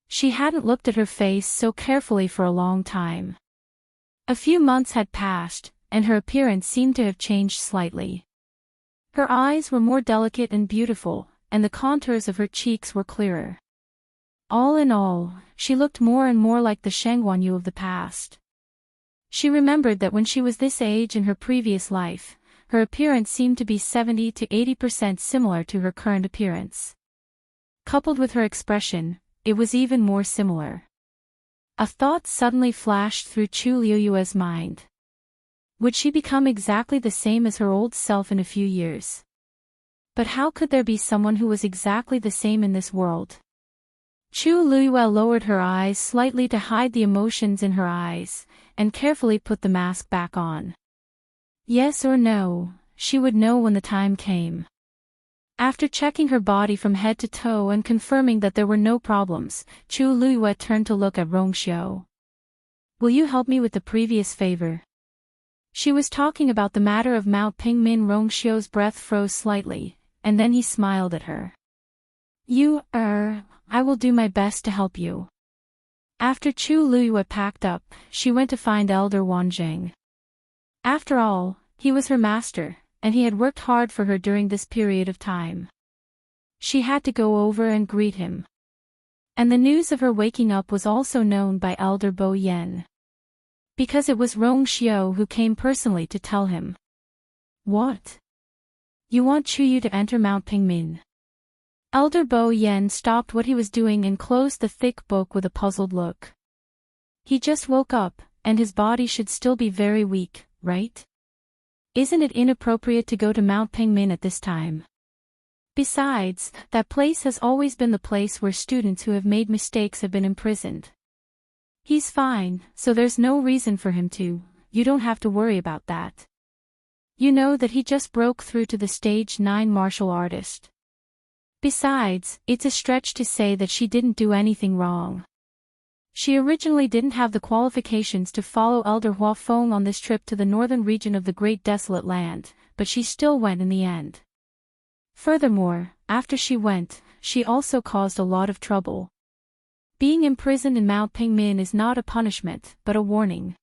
She hadn't looked at her face so carefully for a long time. A few months had passed, and her appearance seemed to have changed slightly. Her eyes were more delicate and beautiful, and the contours of her cheeks were clearer. All in all, she looked more and more like the Shengguanyu of the past. She remembered that when she was this age in her previous life, her appearance seemed to be 70 to 80% similar to her current appearance. Coupled with her expression, it was even more similar. A thought suddenly flashed through Chu Luiyue's mind. Would she become exactly the same as her old self in a few years? But how could there be someone who was exactly the same in this world? Chu Luiyue lowered her eyes slightly to hide the emotions in her eyes, and carefully put the mask back on. Yes or no, she would know when the time came. After checking her body from head to toe and confirming that there were no problems, Chu Luiyue turned to look at Rongxiu. Will you help me with the previous favor? She was talking about the matter of Mount Pingmin. Rongxiu's breath froze slightly, and then he smiled at her. I will do my best to help you. After Chu Luiyue packed up, she went to find Elder Wanzheng. After all, he was her master, and he had worked hard for her during this period of time. She had to go over and greet him. And the news of her waking up was also known by Elder Bo Yen. Because it was Rongxiu who came personally to tell him. What? You want Chuyu to enter Mount Pingmin? Elder Bo Yen stopped what he was doing and closed the thick book with a puzzled look. He just woke up, and his body should still be very weak, right? Isn't it inappropriate to go to Mount Pingmin at this time? Besides, that place has always been the place where students who have made mistakes have been imprisoned. He's fine, so there's no reason for him to. You don't have to worry about that. You know that he just broke through to the stage 9 martial artist. Besides, it's a stretch to say that she didn't do anything wrong. She originally didn't have the qualifications to follow Elder Huafeng on this trip to the northern region of the Great Desolate Land, but she still went in the end. Furthermore, after she went, she also caused a lot of trouble. Being imprisoned in Mount Pingmin is not a punishment, but a warning.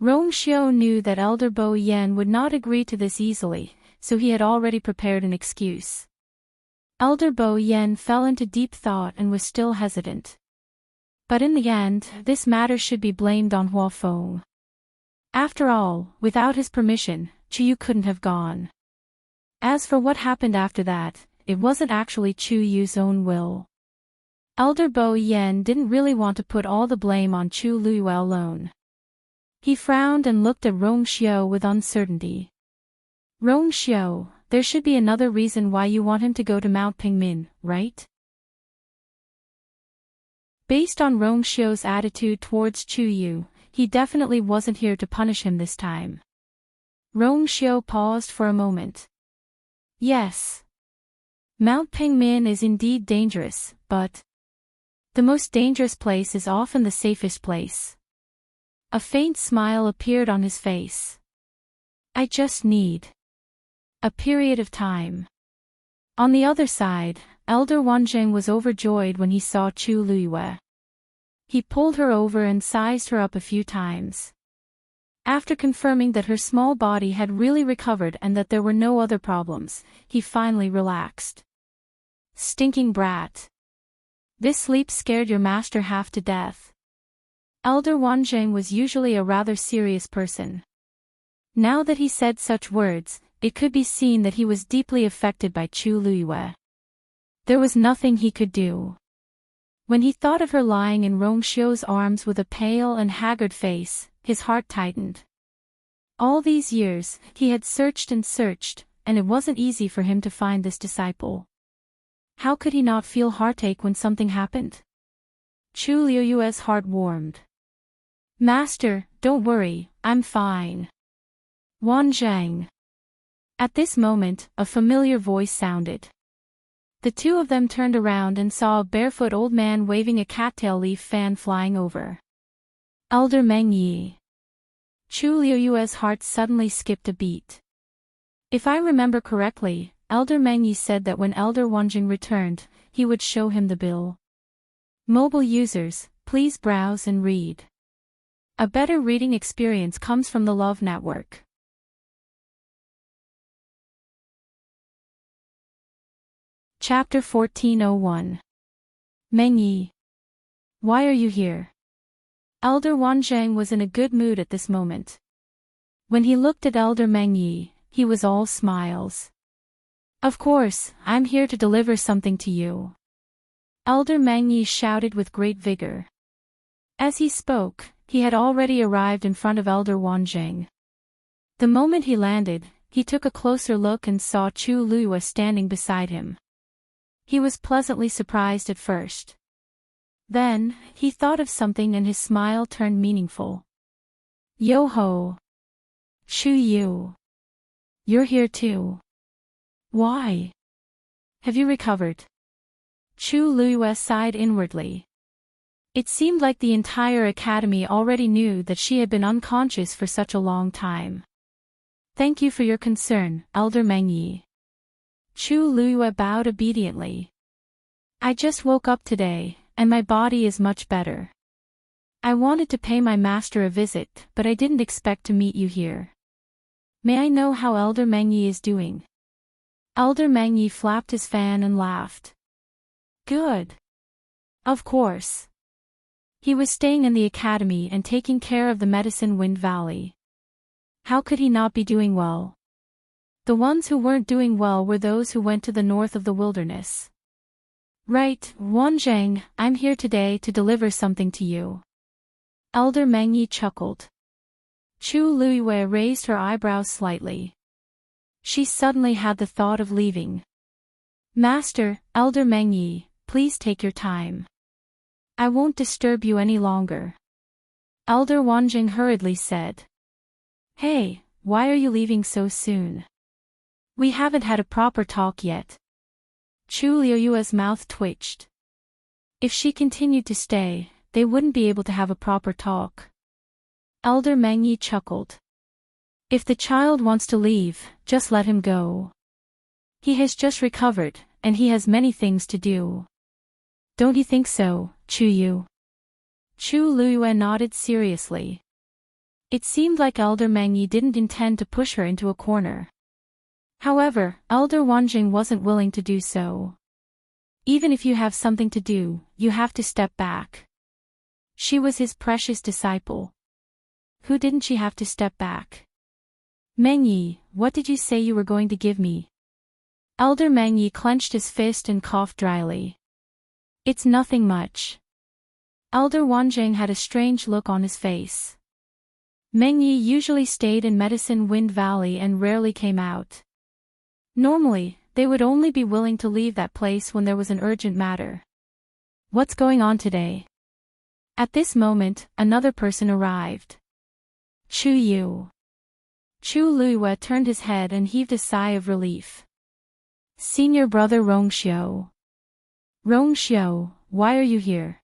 Rongxiu knew that Elder Bo Yen would not agree to this easily, so he had already prepared an excuse. Elder Bo Yen fell into deep thought and was still hesitant. But in the end, this matter should be blamed on Huafeng. After all, without his permission, Chuyu couldn't have gone. As for what happened after that, it wasn't actually Chuyu's own will. Elder Bo Yen didn't really want to put all the blame on Chu Luiyue alone. He frowned and looked at Rongxiu with uncertainty. Rongxiu, there should be another reason why you want him to go to Mount Pingmin, right? Based on Rongxiu's attitude towards Chuyu, he definitely wasn't here to punish him this time. Rongxiu paused for a moment. Yes. Mount Pingmin is indeed dangerous, but the most dangerous place is often the safest place. A faint smile appeared on his face. I just need a period of time. On the other side, Elder Wanzheng was overjoyed when he saw Chu Luiyue. He pulled her over and sized her up a few times. After confirming that her small body had really recovered and that there were no other problems, he finally relaxed. Stinking brat. This sleep scared your master half to death. Elder Wanzheng was usually a rather serious person. Now that he said such words, it could be seen that he was deeply affected by Chu Luiyue. There was nothing he could do. When he thought of her lying in Rongxiu's arms with a pale and haggard face, his heart tightened. All these years, he had searched and searched, and it wasn't easy for him to find this disciple. How could he not feel heartache when something happened? Chu Luiyue's heart warmed. Master, don't worry, I'm fine. Wanzheng. At this moment, a familiar voice sounded. The two of them turned around and saw a barefoot old man waving a cattail leaf fan flying over. Elder Meng Yi. Chu Luiyue's heart suddenly skipped a beat. If I remember correctly, Elder Meng Yi said that when Elder Wanzheng returned, he would show him the bill. Mobile users, please browse and read. A better reading experience comes from the Love Network. Chapter 1401. Meng Yi. Why are you here? Elder Wanzheng was in a good mood at this moment. When he looked at Elder Meng Yi, he was all smiles. Of course, I'm here to deliver something to you. Elder Meng Yi shouted with great vigor. As he spoke, he had already arrived in front of Elder Wanzheng. The moment he landed, he took a closer look and saw Chu Luiyue standing beside him. He was pleasantly surprised at first. Then, he thought of something and his smile turned meaningful. Yo-ho! Chu Yu. You're here too. Why? Have you recovered? Chu Luiyue sighed inwardly. It seemed like the entire academy already knew that she had been unconscious for such a long time. Thank you for your concern, Elder Meng Yi. Chu Luiyue bowed obediently. I just woke up today, and my body is much better. I wanted to pay my master a visit, but I didn't expect to meet you here. May I know how Elder Meng Yi is doing? Elder Meng Yi flapped his fan and laughed. Good. Of course. He was staying in the academy and taking care of the Medicine Wind Valley. How could he not be doing well? The ones who weren't doing well were those who went to the north of the wilderness. Right, Wanzheng, I'm here today to deliver something to you. Elder Meng Yi chuckled. Chu Luiyue raised her eyebrows slightly. She suddenly had the thought of leaving. Master, Elder Meng Yi, please take your time. I won't disturb you any longer. Elder Wanzheng hurriedly said. Hey, why are you leaving so soon? We haven't had a proper talk yet. Chu Luiyue's mouth twitched. If she continued to stay, they wouldn't be able to have a proper talk. Elder Meng Yi chuckled. If the child wants to leave, just let him go. He has just recovered, and he has many things to do. Don't you think so, Chu Yu? Chu Luiyue nodded seriously. It seemed like Elder Meng Yi didn't intend to push her into a corner. However, Elder Wanzheng wasn't willing to do so. Even if you have something to do, you have to step back. She was his precious disciple. Who didn't she have to step back? Meng Yi, what did you say you were going to give me? Elder Meng Yi clenched his fist and coughed dryly. It's nothing much. Elder Wanzheng had a strange look on his face. Meng Yi usually stayed in Medicine Wind Valley and rarely came out. Normally, they would only be willing to leave that place when there was an urgent matter. What's going on today? At this moment, another person arrived. Chu Yu. Chu Luiyue turned his head and heaved a sigh of relief. Senior brother Rongxiu. Rongxiu, why are you here?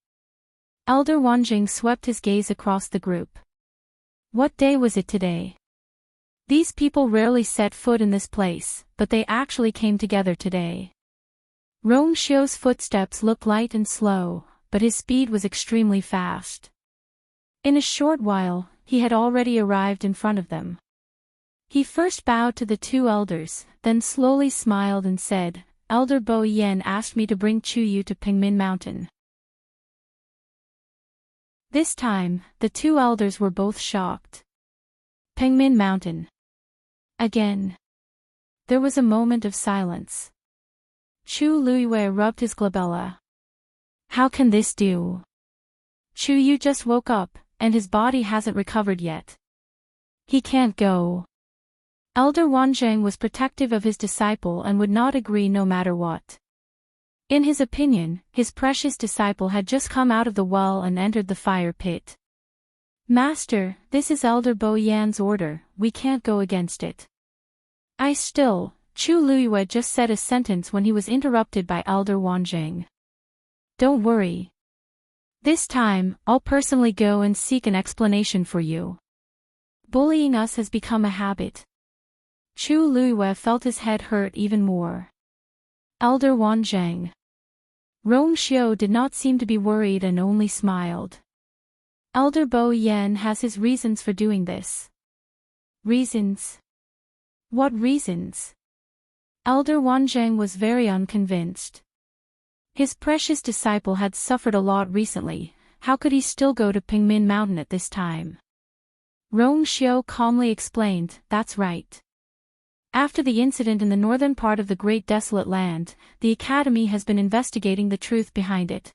Elder Wanzheng swept his gaze across the group. What day was it today? These people rarely set foot in this place, but they actually came together today. Rongshio's footsteps looked light and slow, but his speed was extremely fast. In a short while, he had already arrived in front of them. He first bowed to the two elders, then slowly smiled and said, "Elder Bo Yen asked me to bring Chuyu to Pingmin Mountain." This time, the two elders were both shocked. Pingmin Mountain. Again. There was a moment of silence. Chu Luiyue rubbed his glabella. How can this do? Chuyu just woke up, and his body hasn't recovered yet. He can't go. Elder Wanzheng was protective of his disciple and would not agree no matter what. In his opinion, his precious disciple had just come out of the well and entered the fire pit. "Master, this is Elder Bo Yan's order, we can't go against it." Chu Luiyue just said a sentence when he was interrupted by Elder Wanzheng. "Don't worry. This time, I'll personally go and seek an explanation for you. Bullying us has become a habit." Chu Luiyue felt his head hurt even more. Elder Wanzheng. Rongshio did not seem to be worried and only smiled. Elder Bo Yan has his reasons for doing this. Reasons? What reasons? Elder Wanzheng was very unconvinced. His precious disciple had suffered a lot recently, how could he still go to Pingmin Mountain at this time? Rongshio calmly explained, "That's right. After the incident in the northern part of the Great Desolate Land, the Academy has been investigating the truth behind it.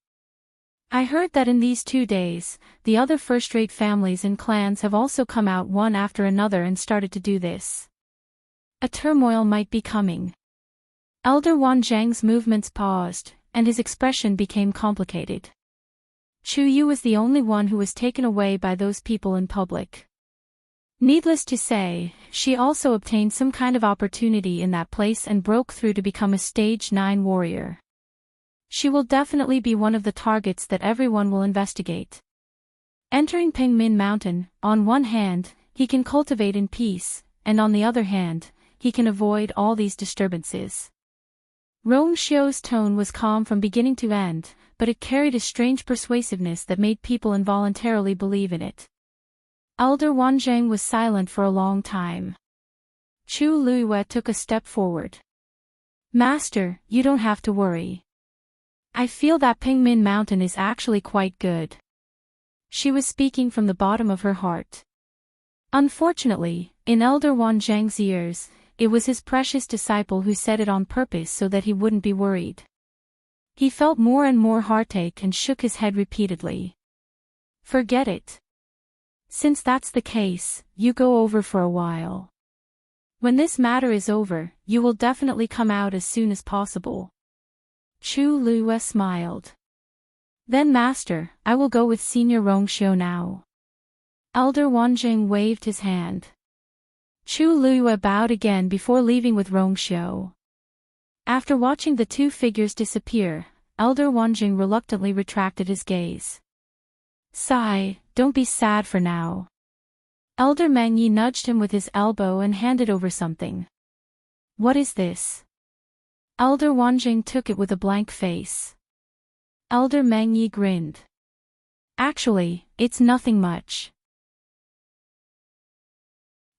I heard that in these 2 days, the other first-rate families and clans have also come out one after another and started to do this. A turmoil might be coming." Elder Wanzheng's movements paused, and his expression became complicated. Chuyu was the only one who was taken away by those people in public. Needless to say, she also obtained some kind of opportunity in that place and broke through to become a Stage 9 warrior. She will definitely be one of the targets that everyone will investigate. Entering Pingmin Mountain, on one hand, he can cultivate in peace, and on the other hand, he can avoid all these disturbances. Rongshio's tone was calm from beginning to end, but it carried a strange persuasiveness that made people involuntarily believe in it. Elder Wanzheng was silent for a long time. Chu Luiyue took a step forward. "Master, you don't have to worry. I feel that Pingmin Mountain is actually quite good." She was speaking from the bottom of her heart. Unfortunately, in Elder Wanzheng's ears, it was his precious disciple who said it on purpose so that he wouldn't be worried. He felt more and more heartache and shook his head repeatedly. "Forget it. Since that's the case, you go over for a while. When this matter is over, you will definitely come out as soon as possible." Chu Luiyue smiled. "Then Master, I will go with Senior Rongshio now." Elder Wanzheng waved his hand. Chu Luiyue bowed again before leaving with Rongshio. After watching the two figures disappear, Elder Wanzheng reluctantly retracted his gaze. "Sigh, don't be sad for now." Elder Mengyi nudged him with his elbow and handed over something. "What is this?" Elder Wanzheng took it with a blank face. Elder Mengyi grinned. "Actually, it's nothing much.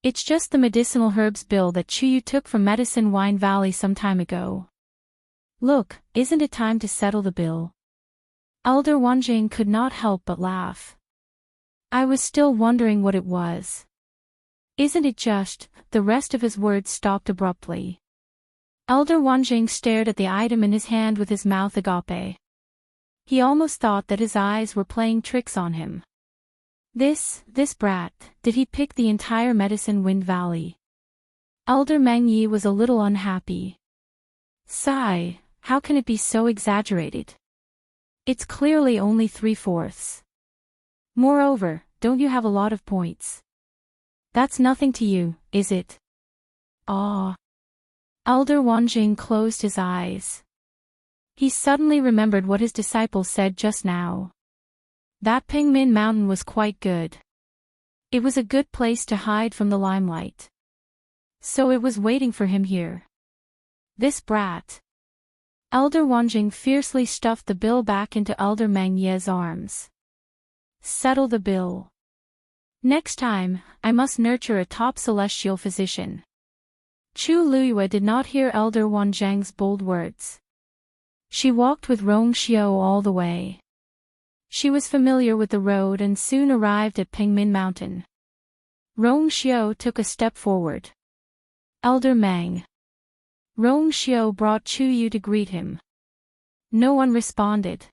It's just the medicinal herbs bill that Chuyu took from Medicine Wine Valley some time ago. Look, isn't it time to settle the bill?" Elder Wanzheng could not help but laugh. "I was still wondering what it was. Isn't it just..." The rest of his words stopped abruptly. Elder Wanzheng stared at the item in his hand with his mouth agape. He almost thought that his eyes were playing tricks on him. This brat, did he pick the entire Medicine Wind Valley? Elder Mengyi was a little unhappy. Sigh, how can it be so exaggerated? It's clearly only 3/4. Moreover, don't you have a lot of points? That's nothing to you, is it? Ah. Elder Wanzheng closed his eyes. He suddenly remembered what his disciple said just now. That Pingmin Mountain was quite good. It was a good place to hide from the limelight. So it was waiting for him here. This brat. Elder Wanjing fiercely stuffed the bill back into Elder Meng Ye's arms. Settle the bill. Next time, I must nurture a top celestial physician. Chu Luiyue did not hear Elder Wanzhang's bold words. She walked with Rong Xiao all the way. She was familiar with the road and soon arrived at Pingmin Mountain. Rong Xiao took a step forward. Elder Meng. Rong Xiao brought Chu Yu to greet him. No one responded.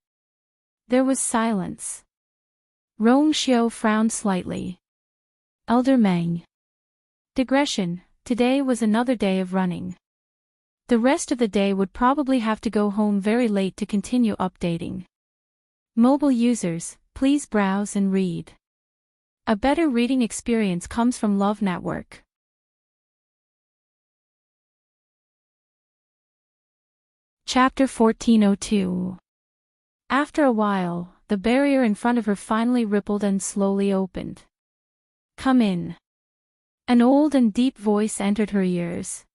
There was silence. Rong Xiao frowned slightly. Elder Meng. Digression, today was another day of running. The rest of the day would probably have to go home very late to continue updating. Mobile users, please browse and read. A better reading experience comes from Love Network. Chapter 1402. After a while, the barrier in front of her finally rippled and slowly opened. Come in. An old and deep voice entered her ears.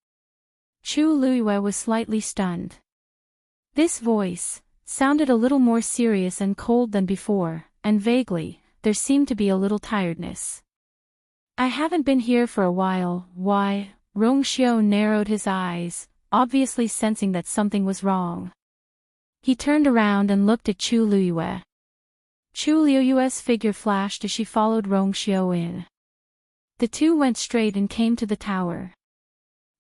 Chu Luiyue was slightly stunned. This voice sounded a little more serious and cold than before, and vaguely, there seemed to be a little tiredness. I haven't been here for a while, why? Rong Xiao narrowed his eyes, obviously sensing that something was wrong. He turned around and looked at Chu Luiyue. Chu Luiyue's figure flashed as she followed Rong Xiao in. The two went straight and came to the tower.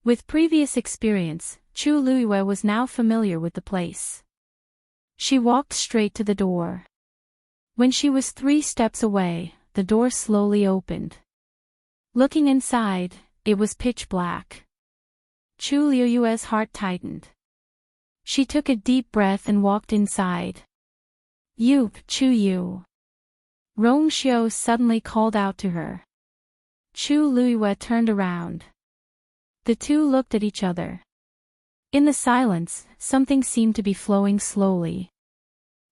With previous experience, Chu Luiyue was now familiar with the place. She walked straight to the door. When she was 3 steps away, the door slowly opened. Looking inside, it was pitch black. Chu Luiyue's heart tightened. She took a deep breath and walked inside. You, Chu Yu. Rong Xiao suddenly called out to her. Chu Luiyue turned around. The two looked at each other. In the silence, something seemed to be flowing slowly.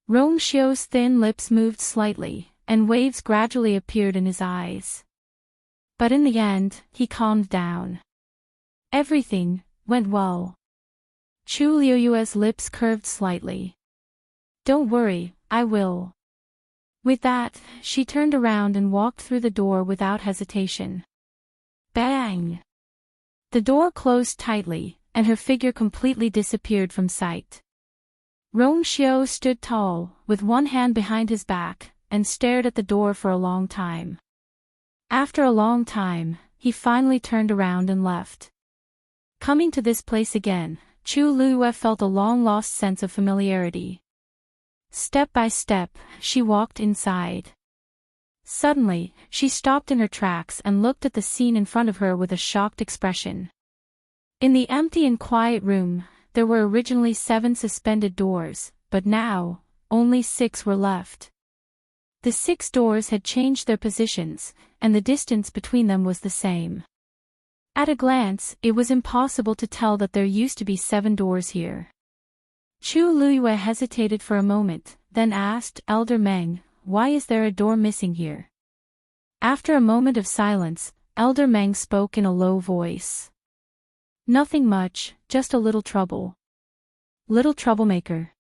Rong Xiao's thin lips moved slightly, and waves gradually appeared in his eyes. But in the end, he calmed down. Everything went well. Chu Luiyue's lips curved slightly. Don't worry, I will. With that, she turned around and walked through the door without hesitation. Bang! The door closed tightly, and her figure completely disappeared from sight. Rong Xiao stood tall, with one hand behind his back, and stared at the door for a long time. After a long time, he finally turned around and left. Coming to this place again, Chu Luiyue felt a long-lost sense of familiarity. Step by step, she walked inside. Suddenly, she stopped in her tracks and looked at the scene in front of her with a shocked expression. In the empty and quiet room, there were originally 7 suspended doors, but now, only 6 were left. The 6 doors had changed their positions, and the distance between them was the same. At a glance, it was impossible to tell that there used to be 7 doors here. Chu Luiyue hesitated for a moment, then asked, Elder Meng, why is there a door missing here? After a moment of silence, Elder Meng spoke in a low voice. Nothing much, just a little trouble. Little troublemaker.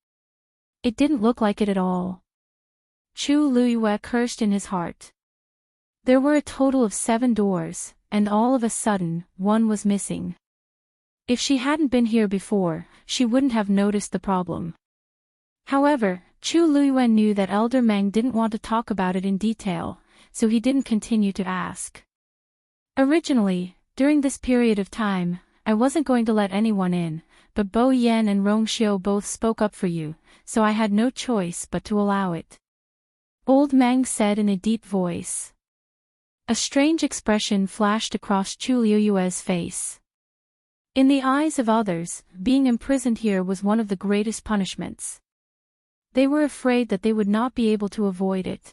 It didn't look like it at all. Chu Luiyue cursed in his heart. There were a total of 7 doors, and all of a sudden, one was missing. If she hadn't been here before, she wouldn't have noticed the problem. However, Chu Luiyue knew that Elder Meng didn't want to talk about it in detail, so he didn't continue to ask. Originally, during this period of time, I wasn't going to let anyone in, but Bo Yan and Rong Xiao both spoke up for you, so I had no choice but to allow it. Old Meng said in a deep voice. A strange expression flashed across Chu Luiyue's face. In the eyes of others, being imprisoned here was one of the greatest punishments. They were afraid that they would not be able to avoid it.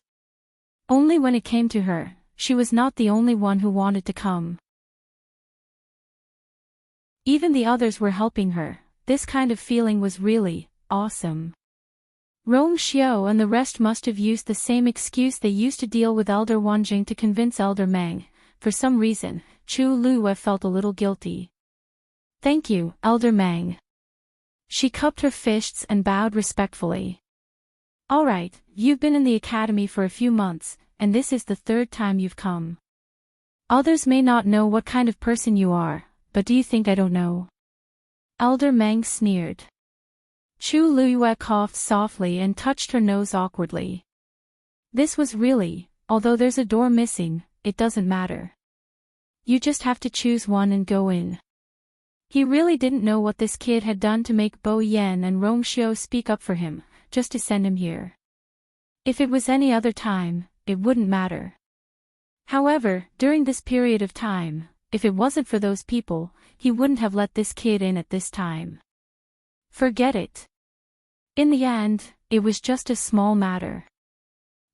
Only when it came to her, she was not the only one who wanted to come. Even the others were helping her. This kind of feeling was really awesome. Rong Xiao and the rest must have used the same excuse they used to deal with Elder Wanjing to convince Elder Meng. For some reason, Chu Luiyue felt a little guilty. Thank you, Elder Meng. She cupped her fists and bowed respectfully. All right, you've been in the academy for a few months, and this is the third time you've come. Others may not know what kind of person you are, but do you think I don't know? Elder Meng sneered. Chu Luiyue coughed softly and touched her nose awkwardly. This was really, although there's a door missing, it doesn't matter. You just have to choose one and go in. He really didn't know what this kid had done to make Bo Yen and Rong Xiu speak up for him, just to send him here. If it was any other time, it wouldn't matter. However, during this period of time, if it wasn't for those people, he wouldn't have let this kid in at this time. Forget it. In the end, it was just a small matter.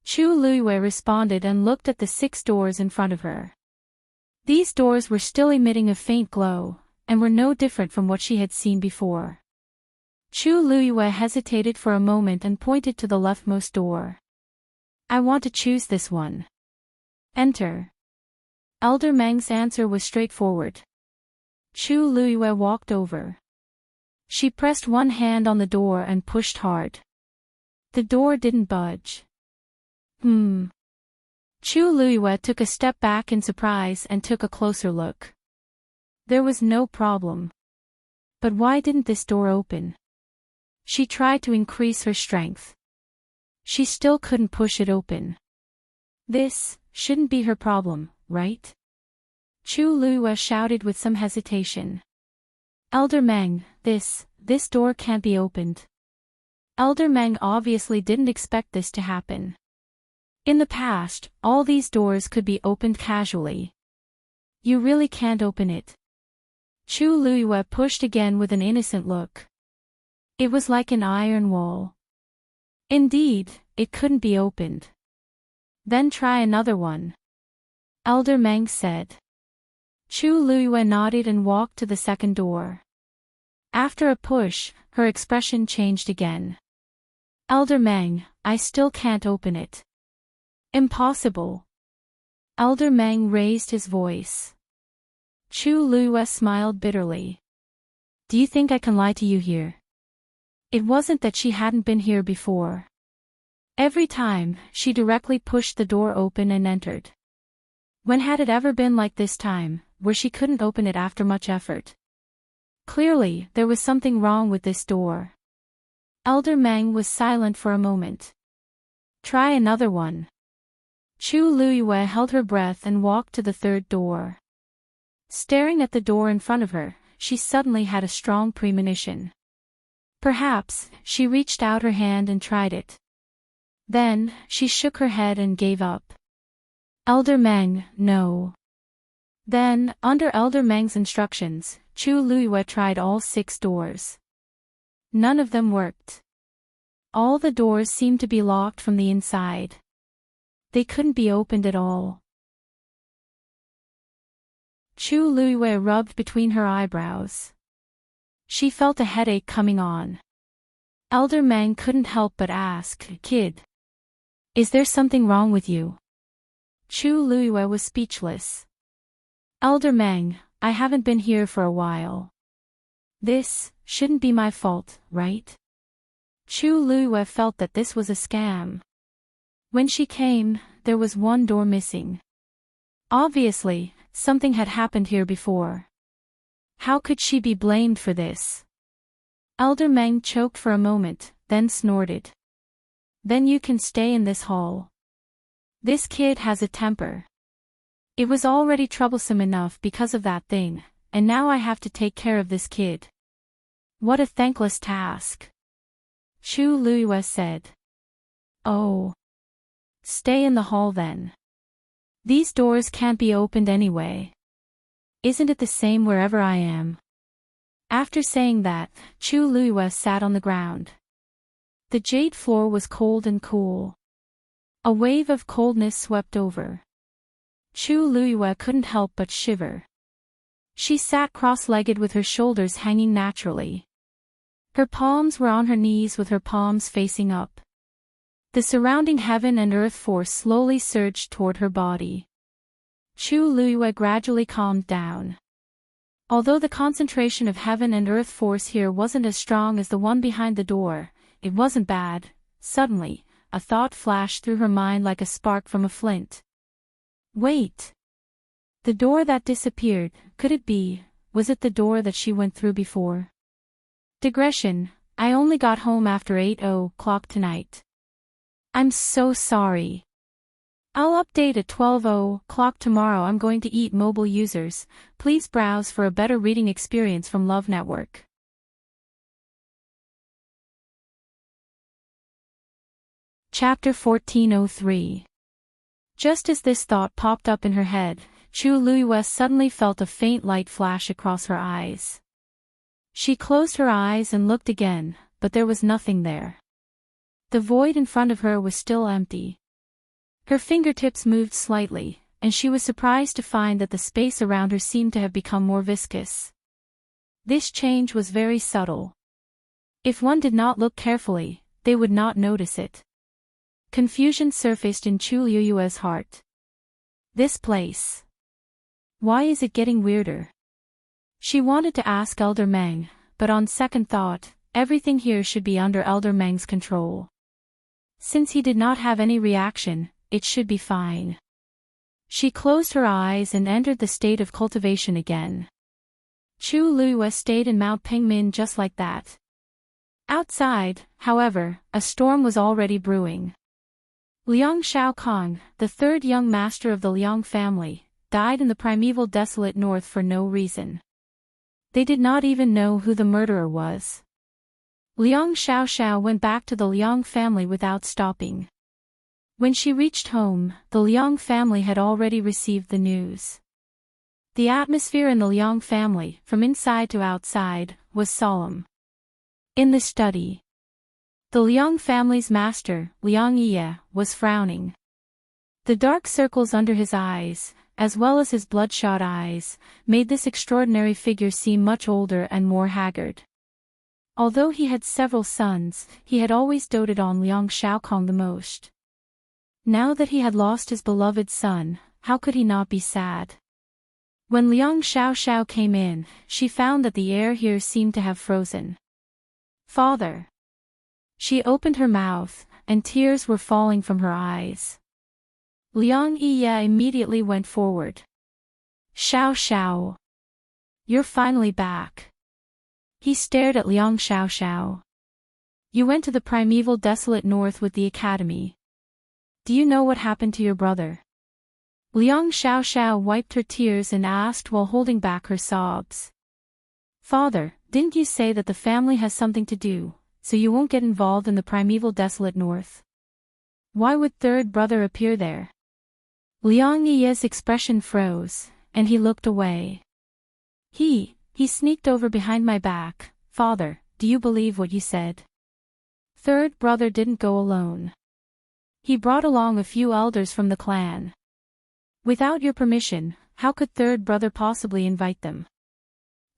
Chu Luiyue responded and looked at the 6 doors in front of her. These doors were still emitting a faint glow, and were no different from what she had seen before. Chu Luiyue hesitated for a moment and pointed to the leftmost door. I want to choose this one. Enter. Elder Meng's answer was straightforward. Chu Luiyue walked over. She pressed one hand on the door and pushed hard. The door didn't budge. Chu Luiyue took a step back in surprise and took a closer look. There was no problem. But why didn't this door open? She tried to increase her strength. She still couldn't push it open. This shouldn't be her problem, right? Chu Luiyue shouted with some hesitation. Elder Meng, this door can't be opened. Elder Meng obviously didn't expect this to happen. In the past, all these doors could be opened casually. You really can't open it. Chu Luiyue pushed again with an innocent look. It was like an iron wall. Indeed, it couldn't be opened. Then try another one. Elder Meng said. Chu Luiyue nodded and walked to the second door. After a push, her expression changed again. Elder Meng, I still can't open it. Impossible. Elder Meng raised his voice. Chu Luiyue smiled bitterly. Do you think I can lie to you here? It wasn't that she hadn't been here before. Every time, she directly pushed the door open and entered. When had it ever been like this time, where she couldn't open it after much effort? Clearly, there was something wrong with this door. Elder Meng was silent for a moment. Try another one. Chu Luiyue held her breath and walked to the third door. Staring at the door in front of her, she suddenly had a strong premonition. Perhaps, she reached out her hand and tried it. Then, she shook her head and gave up. Elder Meng, no. Then, under Elder Meng's instructions, Chu Luiyue tried all 6 doors. None of them worked. All the doors seemed to be locked from the inside. They couldn't be opened at all. Chu Luiyue rubbed between her eyebrows. She felt a headache coming on. Elder Meng couldn't help but ask, Kid, is there something wrong with you? Chu Luiyue was speechless. Elder Meng, I haven't been here for a while. This shouldn't be my fault, right? Chu Luiyue felt that this was a scam. When she came, there was 1 door missing. Obviously, something had happened here before. How could she be blamed for this? Elder Meng choked for a moment, then snorted. Then you can stay in this hall. This kid has a temper. It was already troublesome enough because of that thing, and now I have to take care of this kid. What a thankless task. Chu Luiyue said. Oh. Stay in the hall then. These doors can't be opened anyway. Isn't it the same wherever I am? After saying that, Chu Luiyue sat on the ground. The jade floor was cold and cool. A wave of coldness swept over. Chu Luiyue couldn't help but shiver. She sat cross-legged with her shoulders hanging naturally. Her palms were on her knees with her palms facing up. The surrounding heaven and earth force slowly surged toward her body. Chu Luiyue gradually calmed down. Although the concentration of heaven and earth force here wasn't as strong as the one behind the door, it wasn't bad. Suddenly, a thought flashed through her mind like a spark from a flint. Wait! The door that disappeared, could it be, was it the door that she went through before? Digression, I only got home after 8:00 tonight. I'm so sorry. I'll update at 12:00 tomorrow. I'm going to eat. Mobile users, please browse for a better reading experience from Love Network. Chapter 1403. Just as this thought popped up in her head, Chu Luiyue suddenly felt a faint light flash across her eyes. She closed her eyes and looked again, but there was nothing there. The void in front of her was still empty. Her fingertips moved slightly, and she was surprised to find that the space around her seemed to have become more viscous. This change was very subtle. If one did not look carefully, they would not notice it. Confusion surfaced in Chu Luiyue's heart. This place. Why is it getting weirder? She wanted to ask Elder Meng, but on second thought, everything here should be under Elder Meng's control. Since he did not have any reaction, it should be fine. She closed her eyes and entered the state of cultivation again. Chu Luiyue stayed in Mount Pingmin just like that. Outside, however, a storm was already brewing. Liang Shaokong, the third young master of the Liang family, died in the primeval desolate north for no reason. They did not even know who the murderer was. Liang Xiaoxiao went back to the Liang family without stopping. When she reached home, the Liang family had already received the news. The atmosphere in the Liang family, from inside to outside, was solemn. In the study, the Liang family's master, Liang Ye, was frowning. The dark circles under his eyes, as well as his bloodshot eyes, made this extraordinary figure seem much older and more haggard. Although he had several sons, he had always doted on Liang Shaokong the most. Now that he had lost his beloved son, how could he not be sad? When Liang Xiaoxiao came in, she found that the air here seemed to have frozen. Father! She opened her mouth, and tears were falling from her eyes. Liang Ye immediately went forward. Xiao. You're finally back. He stared at Liang Xiao. You went to the primeval desolate north with the academy. Do you know what happened to your brother? Liang Xiao wiped her tears and asked while holding back her sobs. Father, didn't you say that the family has something to do, so you won't get involved in the primeval desolate north? Why would third brother appear there? Liang Ye's expression froze, and he looked away. He sneaked over behind my back. Father, do you believe what you said? Third brother didn't go alone. He brought along a few elders from the clan. Without your permission, how could third brother possibly invite them?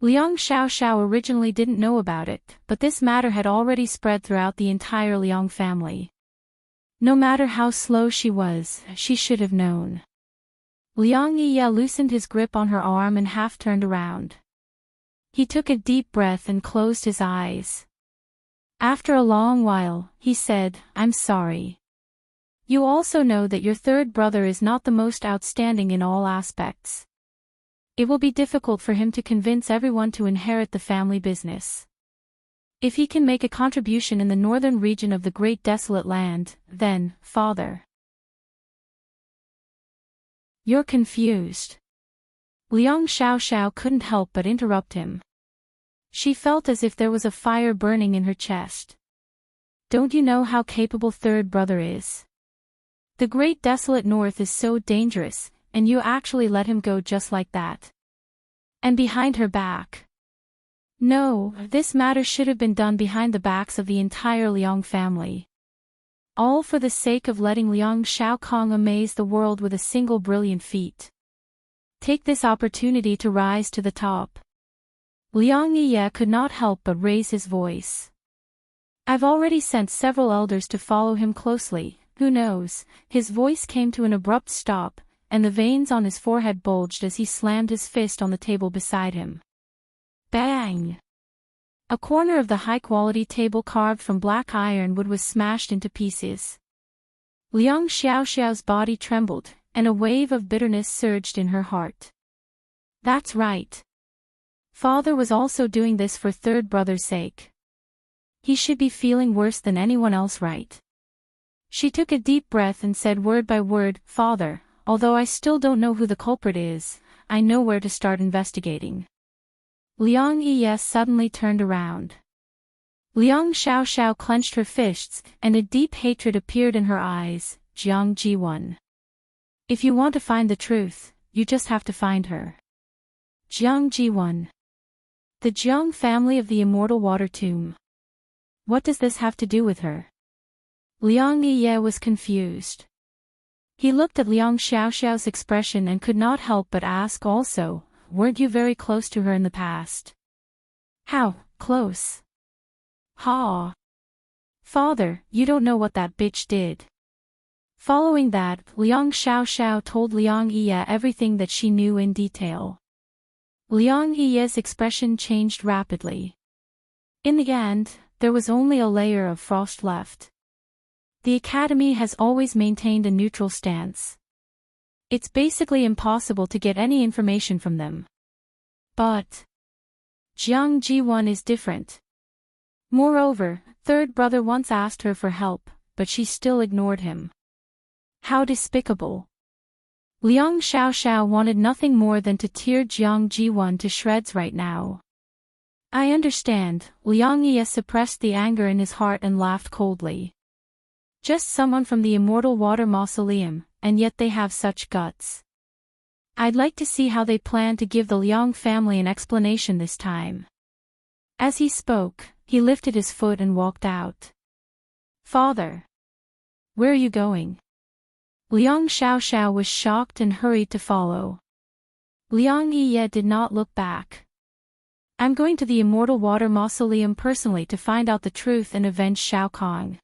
Liang Xiao originally didn't know about it, but this matter had already spread throughout the entire Liang family. No matter how slow she was, she should have known. Liang Ye loosened his grip on her arm and half turned around. He took a deep breath and closed his eyes. After a long while, he said, I'm sorry. You also know that your third brother is not the most outstanding in all aspects. It will be difficult for him to convince everyone to inherit the family business. If he can make a contribution in the northern region of the Great Desolate Land, then, Father. You're confused. Liang Xiao couldn't help but interrupt him. She felt as if there was a fire burning in her chest. Don't you know how capable third brother is? The Great Desolate North is so dangerous, and you actually let him go just like that. And behind her back. No, this matter should have been done behind the backs of the entire Liang family. All for the sake of letting Liang Shaokong amaze the world with a single brilliant feat. Take this opportunity to rise to the top. Liang Ye could not help but raise his voice. I've already sent several elders to follow him closely. Who knows? His voice came to an abrupt stop, and the veins on his forehead bulged as he slammed his fist on the table beside him. Bang! A corner of the high-quality table carved from black ironwood was smashed into pieces. Liang Xiaoxiao's body trembled, and a wave of bitterness surged in her heart. That's right. Father was also doing this for third brother's sake. He should be feeling worse than anyone else, right? She took a deep breath and said word by word, Father, although I still don't know who the culprit is, I know where to start investigating. Liang Yi suddenly turned around. Liang Xiaoxiao clenched her fists, and a deep hatred appeared in her eyes. Jiang Jiwan. If you want to find the truth, you just have to find her. Jiang Jiwan. The Jiang family of the immortal water tomb. What does this have to do with her? Liang Yi was confused. He looked at Liang Xiaoxiao's expression and could not help but ask also, weren't you very close to her in the past? How close? Ha! Father, you don't know what that bitch did. Following that, Liang Xiaoxiao told Liang Yi everything that she knew in detail. Liang Yi's expression changed rapidly. In the end, there was only a layer of frost left. The Academy has always maintained a neutral stance. It's basically impossible to get any information from them. But Jiang Jiwan is different. Moreover, third brother once asked her for help, but she still ignored him. How despicable. Liang Xiaoxiao wanted nothing more than to tear Jiang Jiwan to shreds right now. I understand, Liang Yi suppressed the anger in his heart and laughed coldly. Just someone from the Immortal Water Mausoleum, and yet they have such guts. I'd like to see how they plan to give the Liang family an explanation this time. As he spoke, he lifted his foot and walked out. Father! Where are you going? Liang Xiaoxiao was shocked and hurried to follow. Liang Yi did not look back. I'm going to the Immortal Water Mausoleum personally to find out the truth and avenge Shao Kong.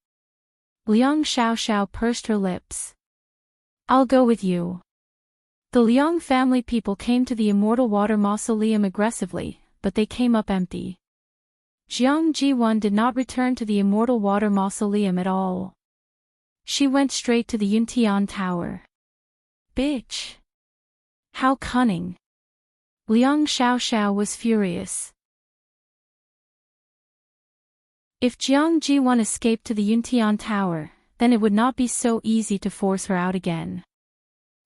Liang Xiaoxiao pursed her lips. I'll go with you. The Liang family people came to the Immortal Water Mausoleum aggressively, but they came up empty. Jiang Jiwan did not return to the Immortal Water Mausoleum at all. She went straight to the Yuntian Tower. Bitch! How cunning! Liang Xiaoxiao was furious. If Jiang Jiwan escaped to the Yuntian Tower, then it would not be so easy to force her out again.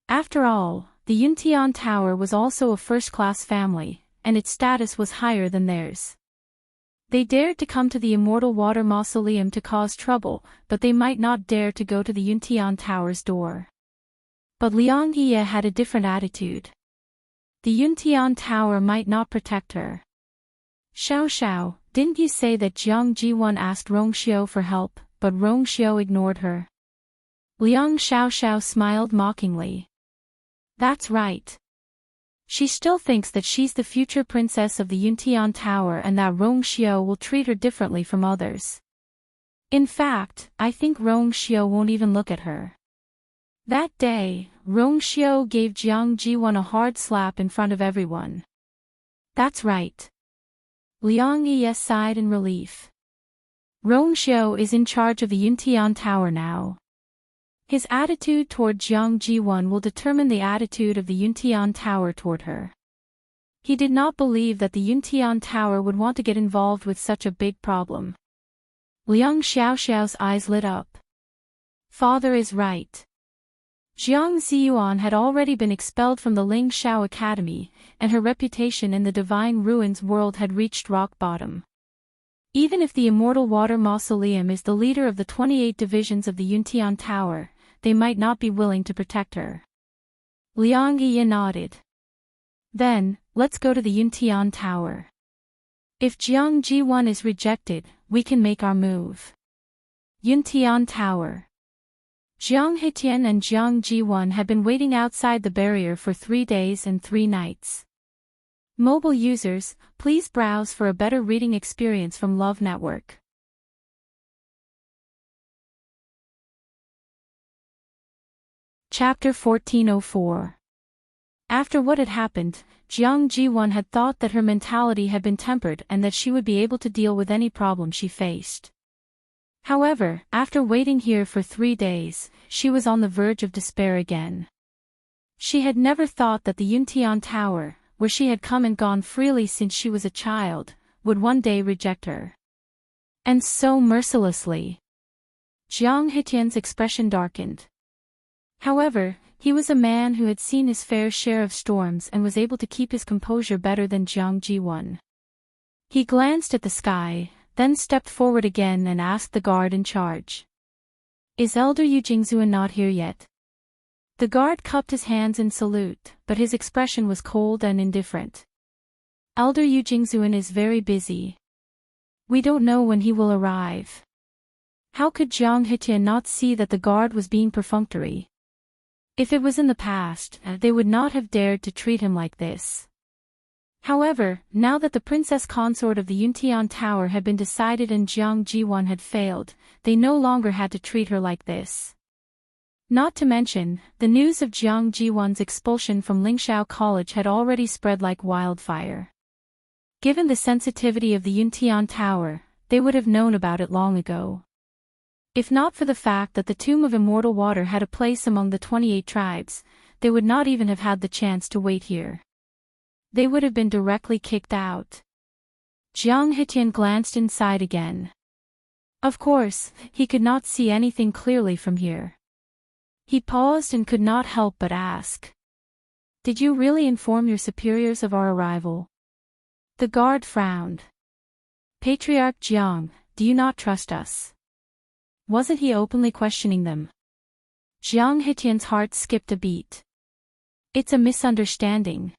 After all, the Yuntian Tower was also a first-class family, and its status was higher than theirs. They dared to come to the Immortal Water Mausoleum to cause trouble, but they might not dare to go to the Yuntian Tower's door. But Liang Yi had a different attitude. The Yuntian Tower might not protect her. Xiao, didn't you say that Jiang Jiwan asked Rongxiu for help, but Rongxiu ignored her? Liang Xiaoxiao smiled mockingly. That's right. She still thinks that she's the future princess of the Yuntian Tower and that Rongxiu will treat her differently from others. In fact, I think Rongxiu won't even look at her. That day, Rongxiu gave Jiang Jiwan a hard slap in front of everyone. That's right. Liang Yi sighed in relief. Rongxiu is in charge of the Yuntian Tower now. His attitude toward Jiang Jiwan will determine the attitude of the Yuntian Tower toward her. He did not believe that the Yuntian Tower would want to get involved with such a big problem. Liang Xiaoxiao's eyes lit up. Father is right. Jiang Ziyuan had already been expelled from the Ling Shao Academy, and her reputation in the Divine Ruins world had reached rock bottom. Even if the Immortal Water Mausoleum is the leader of the 28 divisions of the Yuntian Tower, they might not be willing to protect her. Liang Yi nodded. Then, let's go to the Yuntian Tower. If Jiang Jiwan is rejected, we can make our move. Yuntian Tower. Jiang Hetian and Jiang Jiwan had been waiting outside the barrier for 3 days and 3 nights. Mobile users, please browse for a better reading experience from Love Network. Chapter 1404. After what had happened, Jiang Ji-won had thought that her mentality had been tempered and that she would be able to deal with any problem she faced. However, after waiting here for 3 days, she was on the verge of despair again. She had never thought that the Yuntian Tower, where she had come and gone freely since she was a child, would one day reject her. And so mercilessly. Jiang Hitian's expression darkened. However, he was a man who had seen his fair share of storms and was able to keep his composure better than Jiang Ji-won. He glanced at the sky, then stepped forward again and asked the guard in charge. "Is Elder Yu Jingzuan not here yet?" The guard cupped his hands in salute, but his expression was cold and indifferent. "Elder Yu Jingzuan is very busy. We don't know when he will arrive." How could Jiang Hitian not see that the guard was being perfunctory? If it was in the past, they would not have dared to treat him like this. However, now that the princess consort of the Yuntian Tower had been decided and Jiang Ji-won had failed, they no longer had to treat her like this. Not to mention, the news of Jiang Ji-won's expulsion from Lingxiao College had already spread like wildfire. Given the sensitivity of the Yuntian Tower, they would have known about it long ago. If not for the fact that the Tomb of Immortal Water had a place among the 28 tribes, they would not even have had the chance to wait here. They would have been directly kicked out. Jiang Hitian glanced inside again. Of course, he could not see anything clearly from here. He paused and could not help but ask. "Did you really inform your superiors of our arrival?" The guard frowned. "Patriarch Jiang, do you not trust us?" Wasn't he openly questioning them? Jiang Hitian's heart skipped a beat. It's a misunderstanding.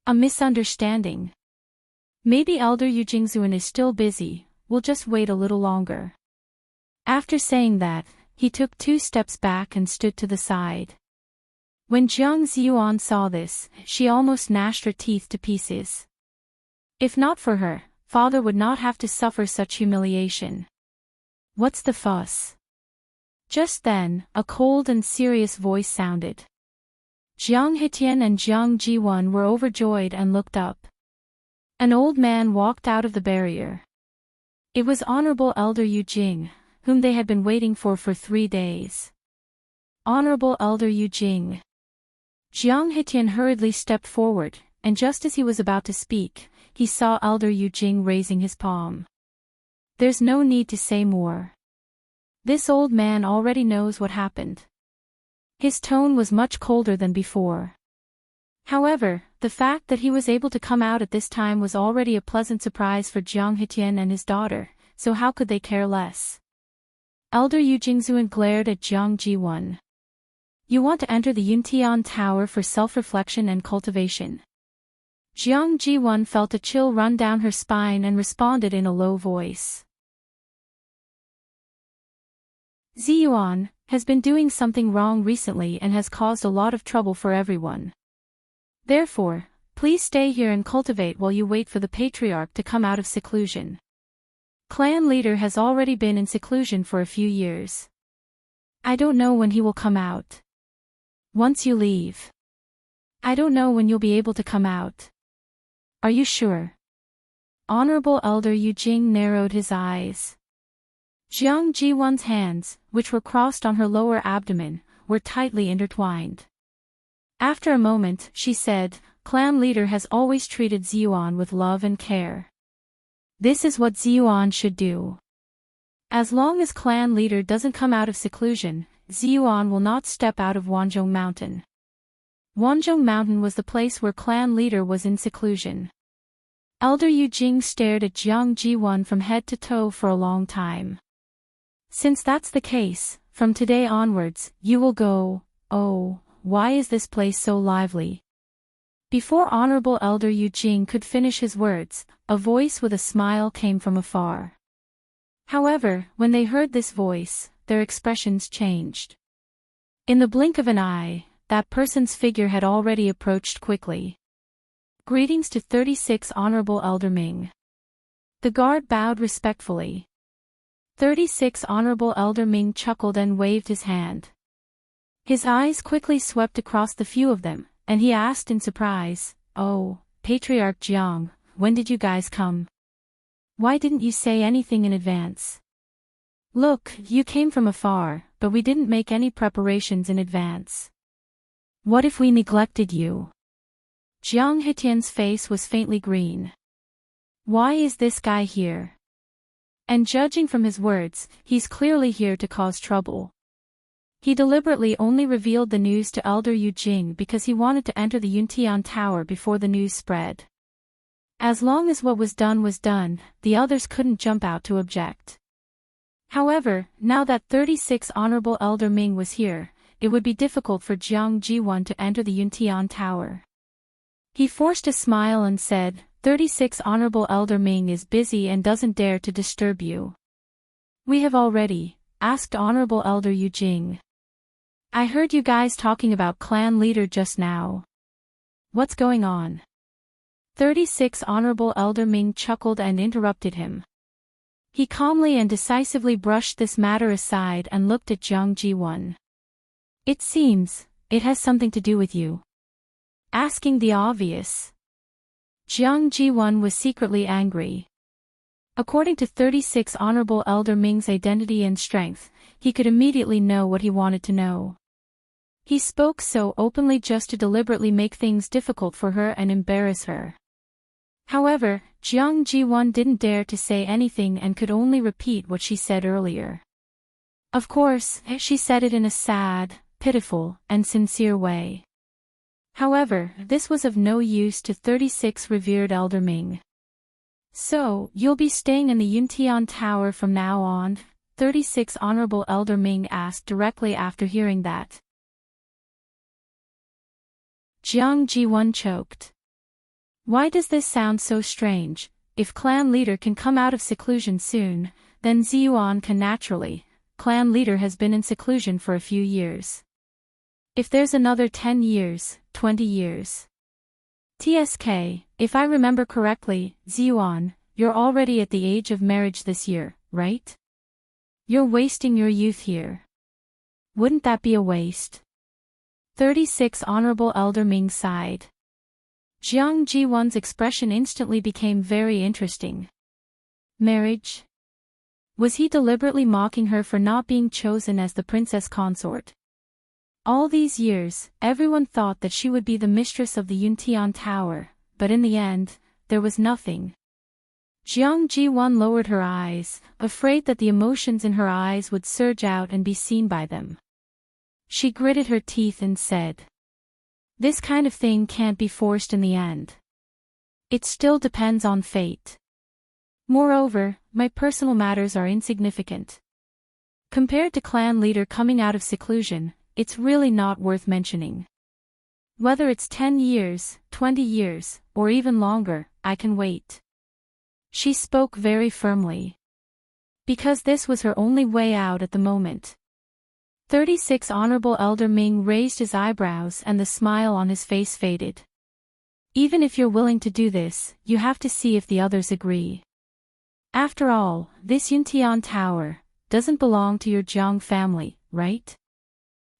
A misunderstanding. Maybe Elder Yu Jingzuan is still busy, we'll just wait a little longer. After saying that, he took 2 steps back and stood to the side. When Jiang Ziyuan saw this, she almost gnashed her teeth to pieces. If not for her, father would not have to suffer such humiliation. What's the fuss? Just then, a cold and serious voice sounded. Jiang Hitian and Jiang Ji-won were overjoyed and looked up. An old man walked out of the barrier. It was Honorable Elder Yu Jing, whom they had been waiting for 3 days. Honorable Elder Yu Jing. Jiang Hitian hurriedly stepped forward, and just as he was about to speak, he saw Elder Yu Jing raising his palm. There's no need to say more. This old man already knows what happened. His tone was much colder than before. However, the fact that he was able to come out at this time was already a pleasant surprise for Jiang Hitian and his daughter, so how could they care less? Elder Yu Jingzuan glared at Jiang Ji-won. You want to enter the Yuntian Tower for self-reflection and cultivation. Jiang Ji-won felt a chill run down her spine and responded in a low voice. Ziyuan has been doing something wrong recently and has caused a lot of trouble for everyone. Therefore, please stay here and cultivate while you wait for the patriarch to come out of seclusion. Clan leader has already been in seclusion for a few years. I don't know when he will come out. Once you leave. I don't know when you'll be able to come out. Are you sure? Honorable Elder Yu Jing narrowed his eyes. Jiang Ji-won's hands, which were crossed on her lower abdomen, were tightly intertwined. After a moment, she said, Clan leader has always treated Ziyuan with love and care. This is what Ziyuan should do. As long as clan leader doesn't come out of seclusion, Ziyuan will not step out of Wanzhong Mountain. Wanzhong Mountain was the place where clan leader was in seclusion. Elder Yu Jing stared at Jiang Ji-won from head to toe for a long time. Since that's the case, from today onwards, you will go. Oh, why is this place so lively? Before Honorable Elder Yu Jing could finish his words, a voice with a smile came from afar. However, when they heard this voice, their expressions changed. In the blink of an eye, that person's figure had already approached quickly. Greetings to 36 Honorable Elder Ming. The guard bowed respectfully. 36 Honorable Elder Ming chuckled and waved his hand. His eyes quickly swept across the few of them, and he asked in surprise, "Oh, Patriarch Jiang, when did you guys come? Why didn't you say anything in advance? Look, you came from afar, but we didn't make any preparations in advance. What if we neglected you?" Jiang Hetian's face was faintly green. Why is this guy here? And judging from his words, he's clearly here to cause trouble. He deliberately only revealed the news to Elder Yu Jing because he wanted to enter the Yuntian Tower before the news spread. As long as what was done, the others couldn't jump out to object. However, now that 36 Honorable Elder Ming was here, it would be difficult for Jiang Jiwan to enter the Yuntian Tower. He forced a smile and said, 36 Honorable Elder Ming is busy and doesn't dare to disturb you. We have already asked Honorable Elder Yu Jing. I heard you guys talking about clan leader just now. What's going on? 36 Honorable Elder Ming chuckled and interrupted him. He calmly and decisively brushed this matter aside and looked at Jiang Jiwan. It seems, it has something to do with you. Asking the obvious. Jiang Jiwan was secretly angry. According to 36 Honorable Elder Ming's identity and strength, he could immediately know what he wanted to know. He spoke so openly just to deliberately make things difficult for her and embarrass her. However, Jiang Jiwan didn't dare to say anything and could only repeat what she said earlier. Of course, she said it in a sad, pitiful, and sincere way. However, this was of no use to 36 revered Elder Ming. So, you'll be staying in the Yuntian Tower from now on? 36 Honorable Elder Ming asked directly after hearing that. Jiang Jiwan choked. Why does this sound so strange? If clan leader can come out of seclusion soon, then Ziyuan can naturally. Clan leader has been in seclusion for a few years. If there's another 10 years, 20 years. TSK, if I remember correctly, Ziyuan, you're already at the age of marriage this year, right? You're wasting your youth here. Wouldn't that be a waste? 36 Honorable Elder Ming sighed. Jiang Jiwan's expression instantly became very interesting. Marriage? Was he deliberately mocking her for not being chosen as the princess consort? All these years, everyone thought that she would be the mistress of the Yuntian Tower, but in the end, there was nothing. Jiang Jiwan lowered her eyes, afraid that the emotions in her eyes would surge out and be seen by them. She gritted her teeth and said, "This kind of thing can't be forced in the end. It still depends on fate. Moreover, my personal matters are insignificant. Compared to clan leader coming out of seclusion, it's really not worth mentioning. Whether it's 10 years, 20 years, or even longer, I can wait." She spoke very firmly. Because this was her only way out at the moment. 36 Honorable Elder Ming raised his eyebrows and the smile on his face faded. Even if you're willing to do this, you have to see if the others agree. After all, this Yuntian Tower doesn't belong to your Jiang family, right?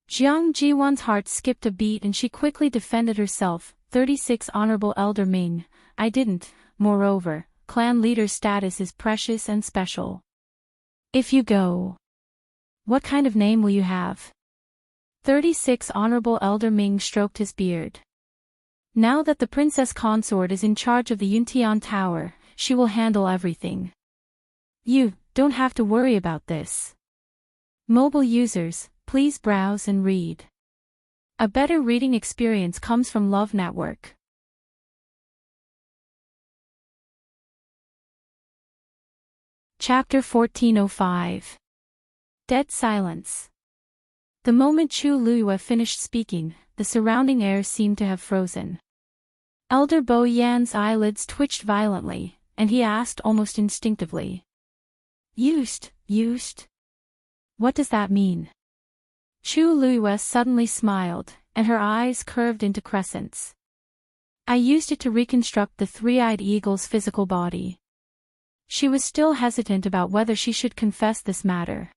Jiang Jiwan's heart skipped a beat and she quickly defended herself. 36 Honorable Elder Ming, I didn't. Moreover, clan leader status is precious and special. If you go, what kind of name will you have? 36 Honorable Elder Ming stroked his beard. Now that the princess consort is in charge of the Yuntian Tower, she will handle everything. You don't have to worry about this. Mobile users, please browse and read. A better reading experience comes from Love Network. Chapter 1405. Dead silence. The moment Chu Luiyue finished speaking, the surrounding air seemed to have frozen. Elder Bo Yan's eyelids twitched violently, and he asked almost instinctively. Used? What does that mean? Chu Luiyue suddenly smiled, and her eyes curved into crescents. I used it to reconstruct the three-eyed eagle's physical body. She was still hesitant about whether she should confess this matter.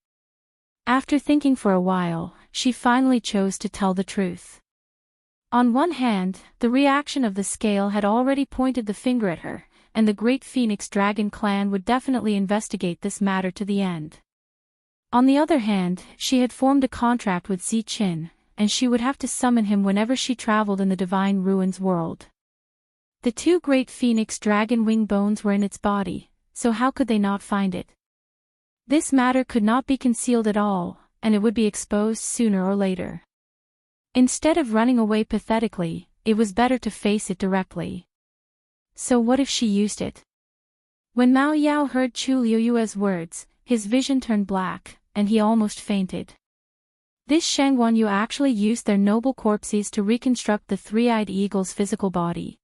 After thinking for a while, she finally chose to tell the truth. On one hand, the reaction of the scale had already pointed the finger at her, and the great Phoenix Dragon clan would definitely investigate this matter to the end. On the other hand, she had formed a contract with Zi Qin, and she would have to summon him whenever she traveled in the Divine Ruins world. The two great Phoenix Dragon wing bones were in its body, so how could they not find it? This matter could not be concealed at all, and it would be exposed sooner or later. Instead of running away pathetically, it was better to face it directly. So what if she used it? When Mao Yao heard Chu Liuyue's words, his vision turned black, and he almost fainted. This Shang Guanyu actually used their noble corpses to reconstruct the three-eyed eagle's physical body.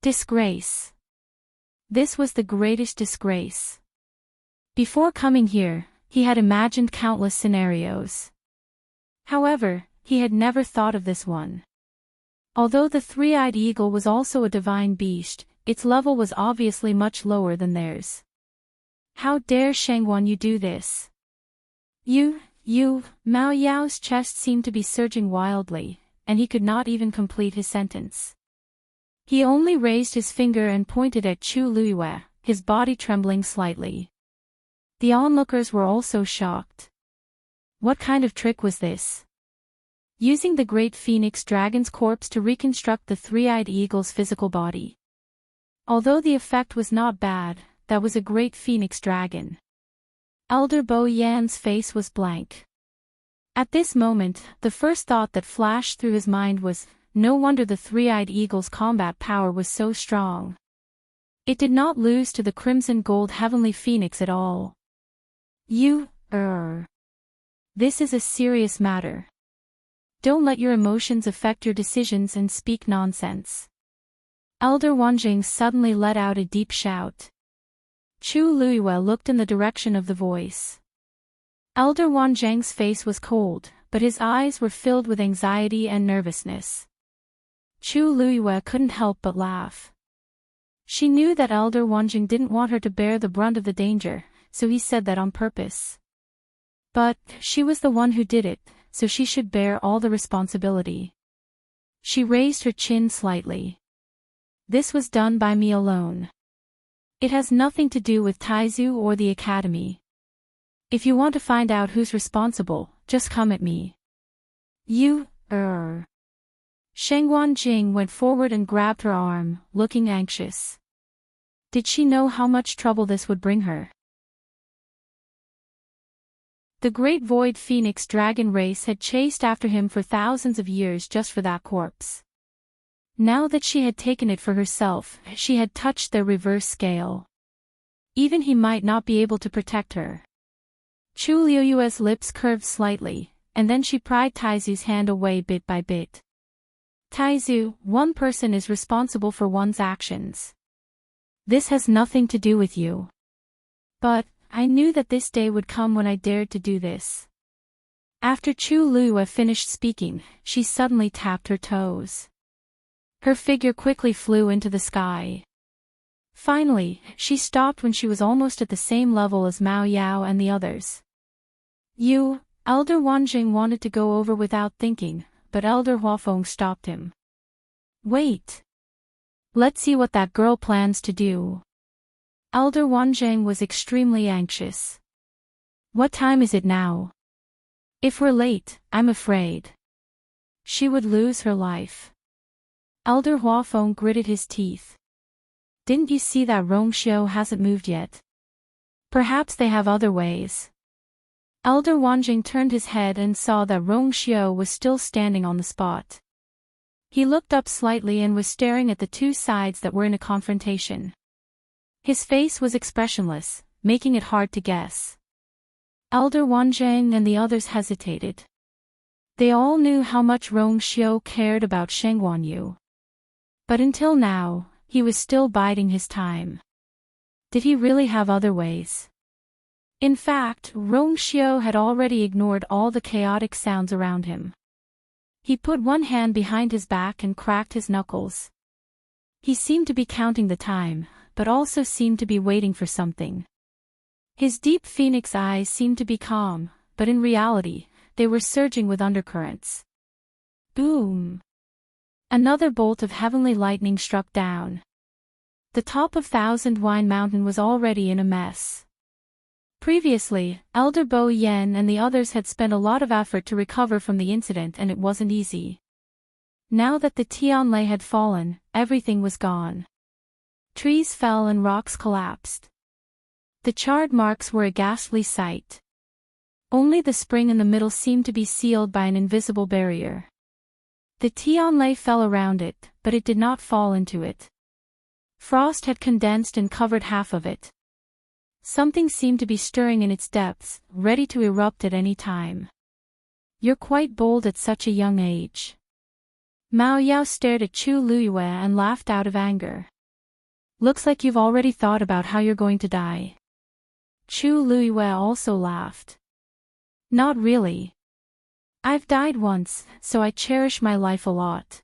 Disgrace. This was the greatest disgrace. Before coming here, he had imagined countless scenarios. However, he had never thought of this one. Although the three-eyed eagle was also a divine beast, its level was obviously much lower than theirs. How dare Shang Guanyu do this? You, Mao Yao's chest seemed to be surging wildly, and he could not even complete his sentence. He only raised his finger and pointed at Chu Liyue, his body trembling slightly. The onlookers were also shocked. What kind of trick was this? Using the great Phoenix Dragon's corpse to reconstruct the three-eyed eagle's physical body. Although the effect was not bad, that was a great Phoenix Dragon. Elder Bo Yan's face was blank. At this moment, the first thought that flashed through his mind was, no wonder the three-eyed eagle's combat power was so strong. It did not lose to the crimson gold heavenly phoenix at all. This is a serious matter. Don't let your emotions affect your decisions and speak nonsense. Elder Wanjing suddenly let out a deep shout. Chu Liyue looked in the direction of the voice. Elder Wanjing's face was cold, but his eyes were filled with anxiety and nervousness. Chu Liyue couldn't help but laugh. She knew that Elder Wanjing didn't want her to bear the brunt of the danger, so he said that on purpose. But she was the one who did it, so she should bear all the responsibility. She raised her chin slightly. This was done by me alone. It has nothing to do with Taizu or the academy. If you want to find out who's responsible, just come at me. Sheng Guanjing went forward and grabbed her arm, looking anxious. Did she know how much trouble this would bring her? The great Void Phoenix Dragon race had chased after him for thousands of years just for that corpse. Now that she had taken it for herself, she had touched their reverse scale. Even he might not be able to protect her. Chu Liuyue's lips curved slightly, and then she pried Taizu's hand away bit by bit. Taizu, one person is responsible for one's actions. This has nothing to do with you. But I knew that this day would come when I dared to do this. After Chu Liyue finished speaking, she suddenly tapped her toes. Her figure quickly flew into the sky. Finally, she stopped when she was almost at the same level as Mao Yao and the others. Elder Wanjing wanted to go over without thinking, but Elder Huafeng stopped him. Wait. Let's see what that girl plans to do. Elder Wanjing was extremely anxious. What time is it now? If we're late, I'm afraid she would lose her life. Elder Huafeng gritted his teeth. Didn't you see that Rongxiu hasn't moved yet? Perhaps they have other ways. Elder Wanjing turned his head and saw that Rongxiu was still standing on the spot. He looked up slightly and was staring at the two sides that were in a confrontation. His face was expressionless, making it hard to guess. Elder Wanjing and the others hesitated. They all knew how much Rongxiu cared about Sheng Guanyu. But until now, he was still biding his time. Did he really have other ways? In fact, Rongxiu had already ignored all the chaotic sounds around him. He put one hand behind his back and cracked his knuckles. He seemed to be counting the time, but also seemed to be waiting for something. His deep phoenix eyes seemed to be calm, but in reality, they were surging with undercurrents. Boom! Another bolt of heavenly lightning struck down. The top of Thousand Wine Mountain was already in a mess. Previously, Elder Bo Yen and the others had spent a lot of effort to recover from the incident, and it wasn't easy. Now that the Tianlei had fallen, everything was gone. Trees fell and rocks collapsed. The charred marks were a ghastly sight. Only the spring in the middle seemed to be sealed by an invisible barrier. The Tianlei fell around it, but it did not fall into it. Frost had condensed and covered half of it. Something seemed to be stirring in its depths, ready to erupt at any time. "You're quite bold at such a young age." Mao Yao stared at Chu Luiyue and laughed out of anger. "Looks like you've already thought about how you're going to die." Chu Luiyue also laughed. "Not really. I've died once, so I cherish my life a lot.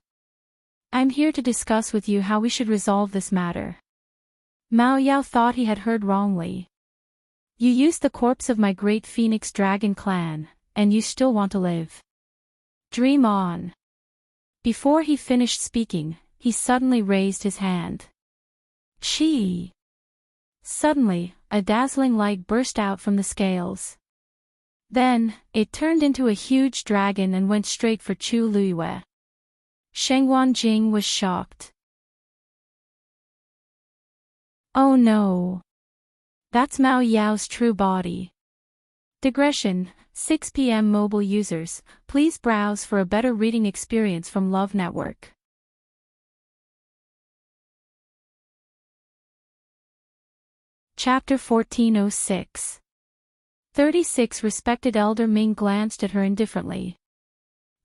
I'm here to discuss with you how we should resolve this matter." Mao Yao thought he had heard wrongly. "You used the corpse of my great Phoenix Dragon clan, and you still want to live. Dream on." Before he finished speaking, he suddenly raised his hand. Chi! Suddenly, a dazzling light burst out from the scales. Then, it turned into a huge dragon and went straight for Chu Luiyue. Sheng Wanjing was shocked. "Oh no! That's Mao Yao's true body." Digression: 6 p.m. Mobile users, please browse for a better reading experience from Love Network. Chapter 1406. 36 Respected Elder Ming glanced at her indifferently.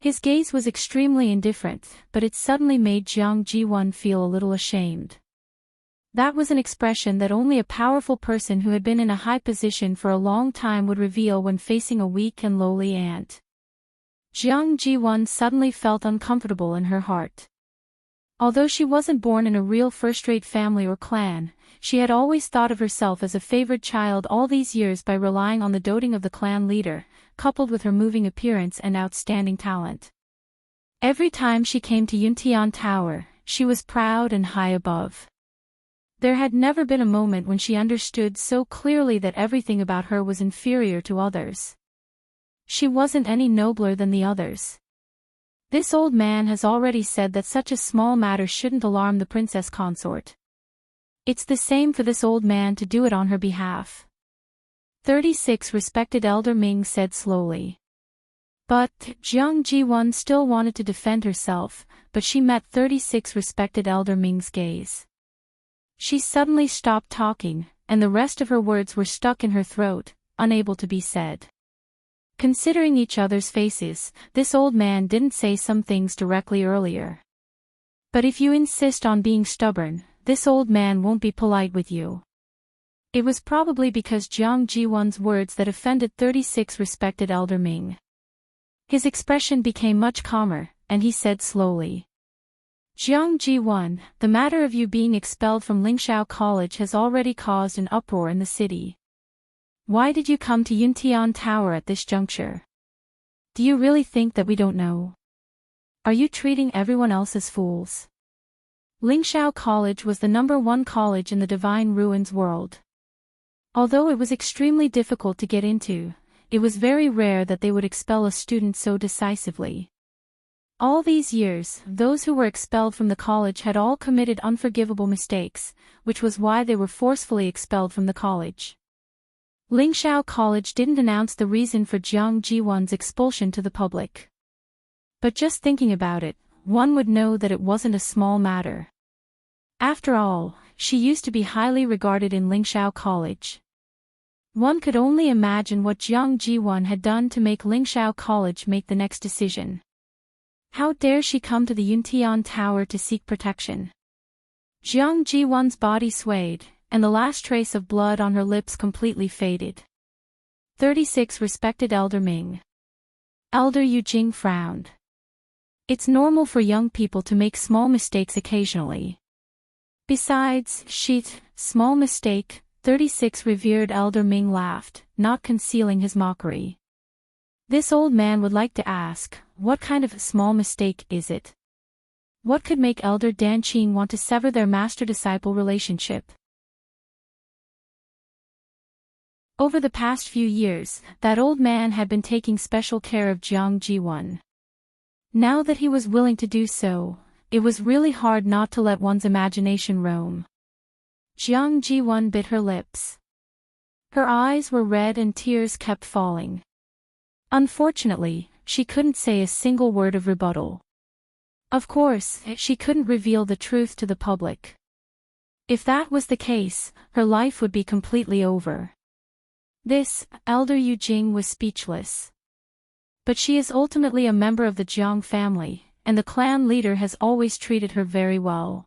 His gaze was extremely indifferent, but it suddenly made Jiang Jiwon feel a little ashamed. That was an expression that only a powerful person who had been in a high position for a long time would reveal when facing a weak and lowly ant. Jiang Jiwon suddenly felt uncomfortable in her heart. Although she wasn't born in a real first-rate family or clan, she had always thought of herself as a favored child all these years by relying on the doting of the clan leader, coupled with her moving appearance and outstanding talent. Every time she came to Yuntian Tower, she was proud and high above. There had never been a moment when she understood so clearly that everything about her was inferior to others. She wasn't any nobler than the others. This old man has already said that such a small matter shouldn't alarm the princess consort. It's the same for this old man to do it on her behalf. 36 Respected Elder Ming said slowly. But, Jiang Jiwon still wanted to defend herself, but she met 36 Respected Elder Ming's gaze. She suddenly stopped talking, and the rest of her words were stuck in her throat, unable to be said. Considering each other's faces, this old man didn't say some things directly earlier. But if you insist on being stubborn, this old man won't be polite with you. It was probably because Jiang Jiwon's words that offended 36 Respected Elder Ming. His expression became much calmer, and he said slowly. Jiang Jiwon, the matter of you being expelled from Lingshao College has already caused an uproar in the city. Why did you come to Yuntian Tower at this juncture? Do you really think that we don't know? Are you treating everyone else as fools? Lingshao College was the #1 college in the Divine Ruins world. Although it was extremely difficult to get into, it was very rare that they would expel a student so decisively. All these years, those who were expelled from the college had all committed unforgivable mistakes, which was why they were forcefully expelled from the college. Lingshao College didn't announce the reason for Jiang Jiwon's expulsion to the public. But just thinking about it, one would know that it wasn't a small matter. After all, she used to be highly regarded in Lingshao College. One could only imagine what Jiang Jiwon had done to make Lingshao College make the next decision. How dare she come to the Yuntian Tower to seek protection? Jiang Jiwon's body swayed, and the last trace of blood on her lips completely faded. 36 Respected Elder Ming. Elder Yu Jing frowned. It's normal for young people to make small mistakes occasionally. Besides, small mistake, 36 Revered Elder Ming laughed, not concealing his mockery. This old man would like to ask, what kind of small mistake is it? What could make Elder Danqing want to sever their master-disciple relationship? Over the past few years, that old man had been taking special care of Jiang Jiwon. Now that he was willing to do so, it was really hard not to let one's imagination roam. Jiang Jiwon bit her lips. Her eyes were red and tears kept falling. Unfortunately, she couldn't say a single word of rebuttal. Of course, she couldn't reveal the truth to the public. If that was the case, her life would be completely over. This, Elder Yu Jing was speechless. But she is ultimately a member of the Jiang family, and the clan leader has always treated her very well.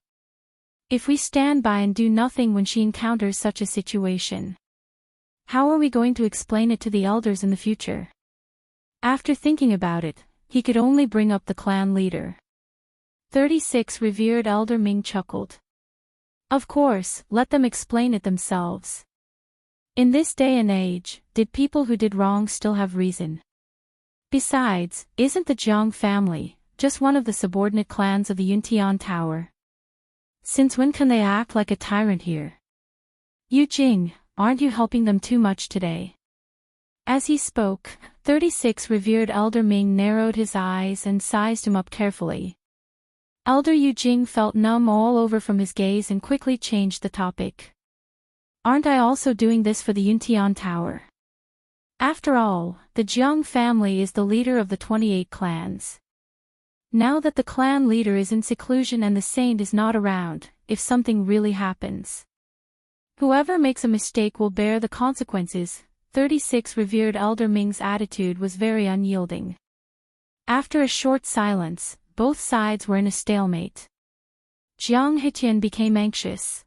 If we stand by and do nothing when she encounters such a situation, how are we going to explain it to the elders in the future? After thinking about it, he could only bring up the clan leader. 36 Revered Elder Ming chuckled. Of course, let them explain it themselves. In this day and age, did people who did wrong still have reason? Besides, isn't the Jiang family just one of the subordinate clans of the Yuntian Tower? Since when can they act like a tyrant here? Yu Jing, aren't you helping them too much today? As he spoke, 36 Revered Elder Ming narrowed his eyes and sized him up carefully. Elder Yu Jing felt numb all over from his gaze and quickly changed the topic. Aren't I also doing this for the Yuntian Tower? After all, the Jiang family is the leader of the 28 clans. Now that the clan leader is in seclusion and the saint is not around, if something really happens, whoever makes a mistake will bear the consequences. 36 Revered Elder Ming's attitude was very unyielding. After a short silence, both sides were in a stalemate. Jiang Hetian became anxious.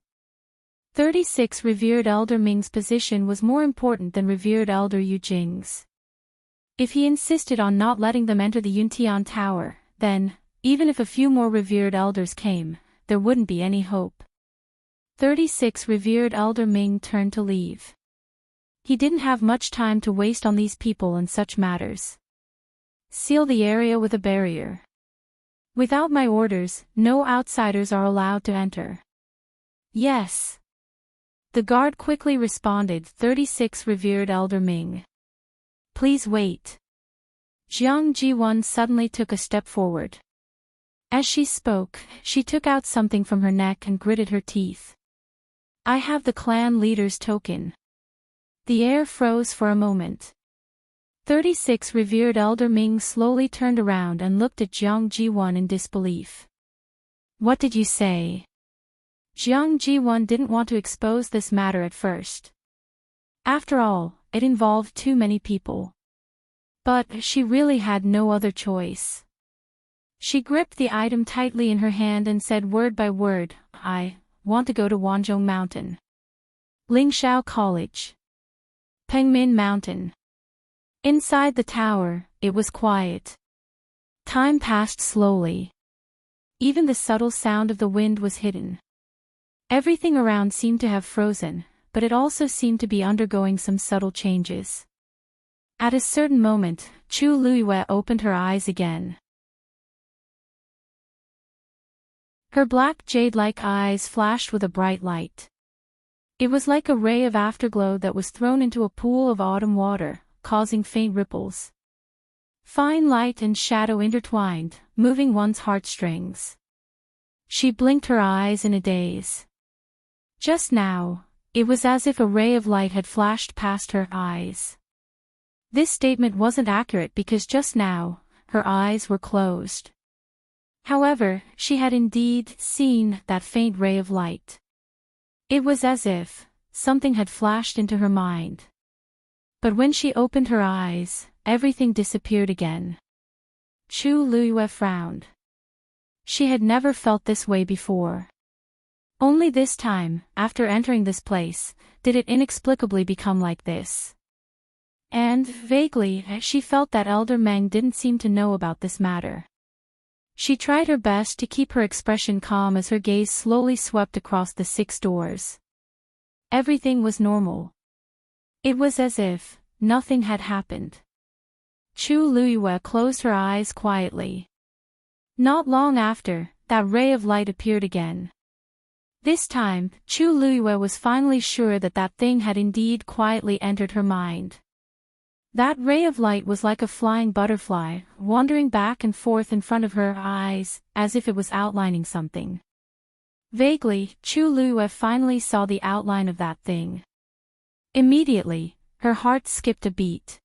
36 Revered Elder Ming's position was more important than Revered Elder Yu Jing's. If he insisted on not letting them enter the Yuntian Tower, then, even if a few more revered elders came, there wouldn't be any hope. 36 Revered Elder Ming turned to leave. He didn't have much time to waste on these people and such matters. Seal the area with a barrier. Without my orders, no outsiders are allowed to enter. Yes. The guard quickly responded. 36 Revered Elder Ming. Please wait. Jiang Jiwon suddenly took a step forward. As she spoke, she took out something from her neck and gritted her teeth. I have the clan leader's token. The air froze for a moment. 36 Revered Elder Ming slowly turned around and looked at Jiang Jiwon in disbelief. What did you say? Jiang Jiwon didn't want to expose this matter at first. After all, it involved too many people. But she really had no other choice. She gripped the item tightly in her hand and said word by word, I want to go to Wanzhong Mountain. Lingshao College. Pengmin Mountain. Inside the tower, it was quiet. Time passed slowly. Even the subtle sound of the wind was hidden. Everything around seemed to have frozen, but it also seemed to be undergoing some subtle changes. At a certain moment, Chu Luiyue opened her eyes again. Her black jade-like eyes flashed with a bright light. It was like a ray of afterglow that was thrown into a pool of autumn water, causing faint ripples. Fine light and shadow intertwined, moving one's heartstrings. She blinked her eyes in a daze. Just now, it was as if a ray of light had flashed past her eyes. This statement wasn't accurate because just now, her eyes were closed. However, she had indeed seen that faint ray of light. It was as if something had flashed into her mind. But when she opened her eyes, everything disappeared again. Chu Luiyue frowned. She had never felt this way before. Only this time, after entering this place, did it inexplicably become like this. And, vaguely, she felt that Elder Meng didn't seem to know about this matter. She tried her best to keep her expression calm as her gaze slowly swept across the 6 doors. Everything was normal. It was as if nothing had happened. Chu Luiyue closed her eyes quietly. Not long after, that ray of light appeared again. This time, Chu Luiyue was finally sure that that thing had indeed quietly entered her mind. That ray of light was like a flying butterfly, wandering back and forth in front of her eyes, as if it was outlining something. Vaguely, Chu Luiyue finally saw the outline of that thing. Immediately, her heart skipped a beat.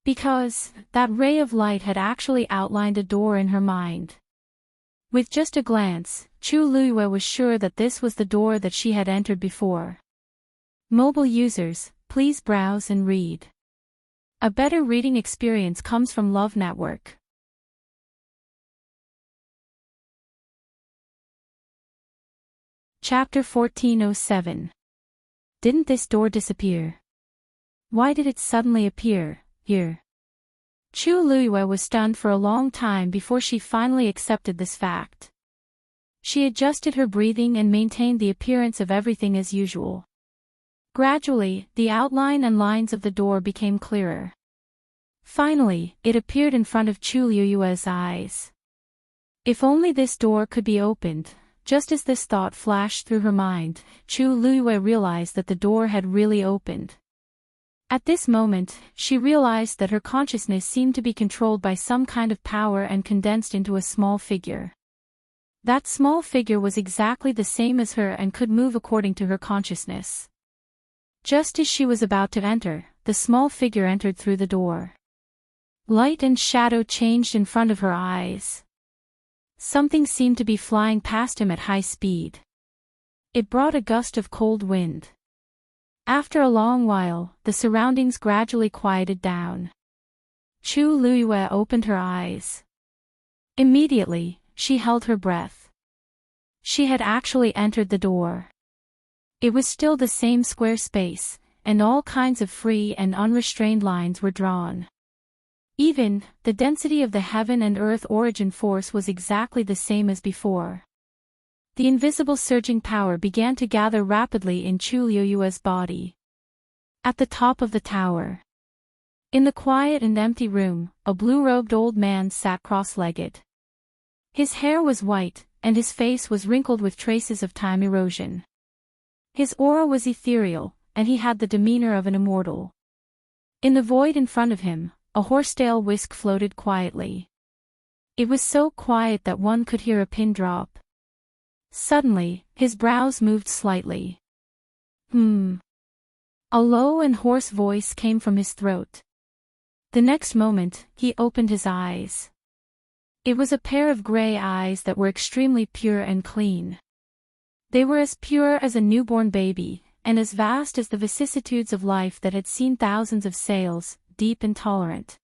Because, that ray of light had actually outlined a door in her mind. With just a glance, Chu Luiyue was sure that this was the door that she had entered before. Mobile users, please browse and read. A better reading experience comes from Love Network. Chapter 1407. Didn't this door disappear? Why did it suddenly appear here? Chu Luiyue was stunned for a long time before she finally accepted this fact. She adjusted her breathing and maintained the appearance of everything as usual. Gradually, the outline and lines of the door became clearer. Finally, it appeared in front of Chu Luiyue's eyes. If only this door could be opened. Just as this thought flashed through her mind, Chu Luiyue realized that the door had really opened. At this moment, she realized that her consciousness seemed to be controlled by some kind of power and condensed into a small figure. That small figure was exactly the same as her and could move according to her consciousness. Just as she was about to enter, the small figure entered through the door. Light and shadow changed in front of her eyes. Something seemed to be flying past him at high speed. It brought a gust of cold wind. After a long while, the surroundings gradually quieted down. Chu Luiyue opened her eyes. Immediately, she held her breath. She had actually entered the door. It was still the same square space, and all kinds of free and unrestrained lines were drawn. Even, the density of the heaven and earth origin force was exactly the same as before. The invisible surging power began to gather rapidly in Chu Luiyue's body. At the top of the tower. In the quiet and empty room, a blue-robed old man sat cross-legged. His hair was white, and his face was wrinkled with traces of time erosion. His aura was ethereal, and he had the demeanor of an immortal. In the void in front of him, a horsetail whisk floated quietly. It was so quiet that one could hear a pin drop. Suddenly, his brows moved slightly. A low and hoarse voice came from his throat. The next moment, he opened his eyes. It was a pair of gray eyes that were extremely pure and clean. They were as pure as a newborn baby, and as vast as the vicissitudes of life that had seen thousands of sails, deep and tolerant.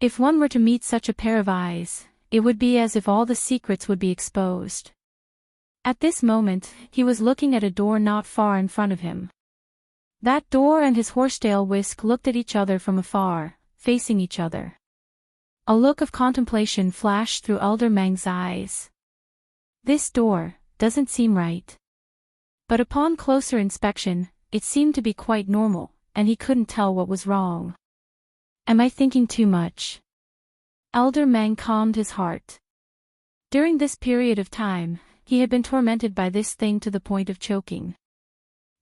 If one were to meet such a pair of eyes, it would be as if all the secrets would be exposed. At this moment, he was looking at a door not far in front of him. That door and his horsetail whisk looked at each other from afar, facing each other. A look of contemplation flashed through Elder Meng's eyes. This door doesn't seem right. But upon closer inspection, it seemed to be quite normal, and he couldn't tell what was wrong. Am I thinking too much? Elder Meng calmed his heart. During this period of time, he had been tormented by this thing to the point of choking.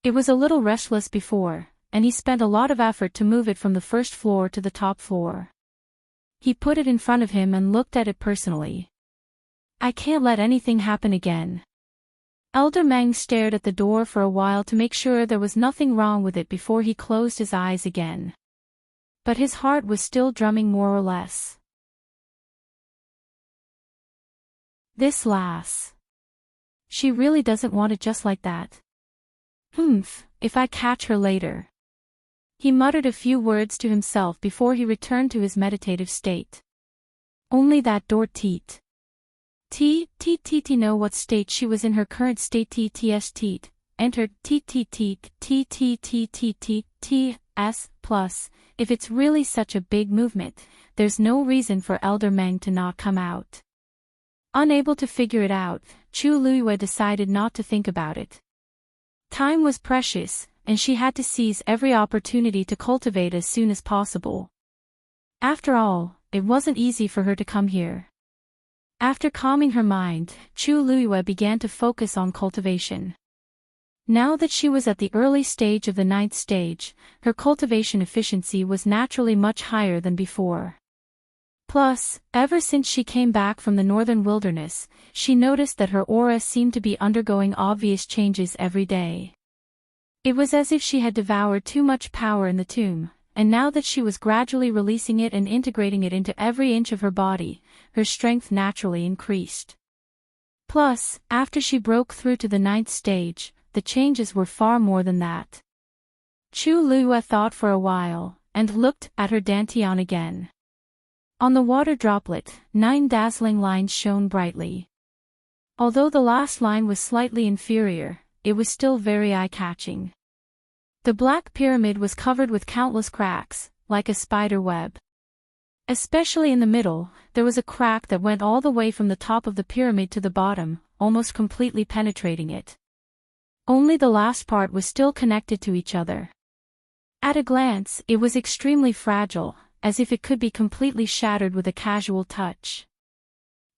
It was a little restless before, and he spent a lot of effort to move it from the first floor to the top floor. He put it in front of him and looked at it personally. I can't let anything happen again. Elder Meng stared at the door for a while to make sure there was nothing wrong with it before he closed his eyes again. But his heart was still drumming more or less. This lass. She really doesn't want it just like that. If I catch her later. He muttered a few words to himself before he returned to his meditative state. Only that door teat. Know what state she was in her current state teat, entered s plus, if it's really such a big movement, there's no reason for Elder Meng to not come out. Unable to figure it out, Chu Luiyue decided not to think about it. Time was precious, and she had to seize every opportunity to cultivate as soon as possible. After all, it wasn't easy for her to come here. After calming her mind, Chu Luiyue began to focus on cultivation. Now that she was at the early stage of the 9th stage, her cultivation efficiency was naturally much higher than before. Plus, ever since she came back from the northern wilderness, she noticed that her aura seemed to be undergoing obvious changes every day. It was as if she had devoured too much power in the tomb, and now that she was gradually releasing it and integrating it into every inch of her body, her strength naturally increased. Plus, after she broke through to the 9th stage, the changes were far more than that. Chu Luiyue thought for a while, and looked at her dantian again. On the water droplet, 9 dazzling lines shone brightly. Although the last line was slightly inferior, it was still very eye-catching. The black pyramid was covered with countless cracks, like a spider web. Especially in the middle, there was a crack that went all the way from the top of the pyramid to the bottom, almost completely penetrating it. Only the last part was still connected to each other. At a glance, it was extremely fragile, as if it could be completely shattered with a casual touch.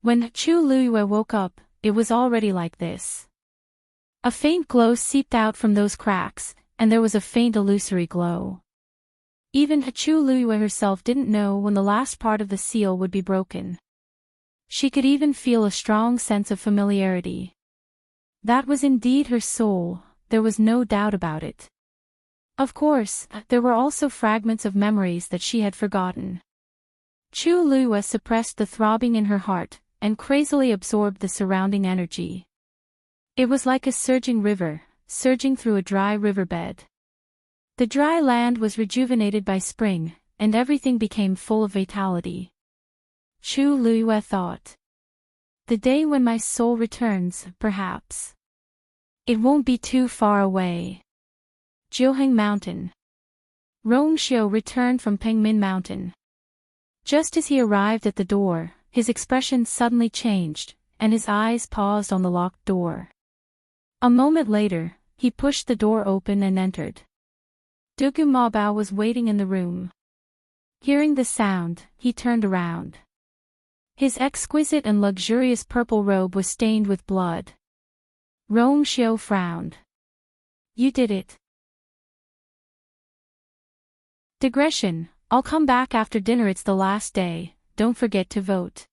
When Chu Luiyue woke up, it was already like this. A faint glow seeped out from those cracks, and there was a faint illusory glow. Even Chu Luiyue herself didn't know when the last part of the seal would be broken. She could even feel a strong sense of familiarity. That was indeed her soul, there was no doubt about it. Of course, there were also fragments of memories that she had forgotten. Chu Luiyue suppressed the throbbing in her heart, and crazily absorbed the surrounding energy. It was like a surging river, surging through a dry riverbed. The dry land was rejuvenated by spring, and everything became full of vitality. Chu Luiyue thought. The day when my soul returns, perhaps. It won't be too far away. Jiuheng Mountain. Rongxiu returned from Pengmin Mountain. Just as he arrived at the door, his expression suddenly changed, and his eyes paused on the locked door. A moment later, he pushed the door open and entered. Dugu Mabao was waiting in the room. Hearing the sound, he turned around. His exquisite and luxurious purple robe was stained with blood. Rongxiu frowned. You did it. Digression, I'll come back after dinner, it's the last day, don't forget to vote.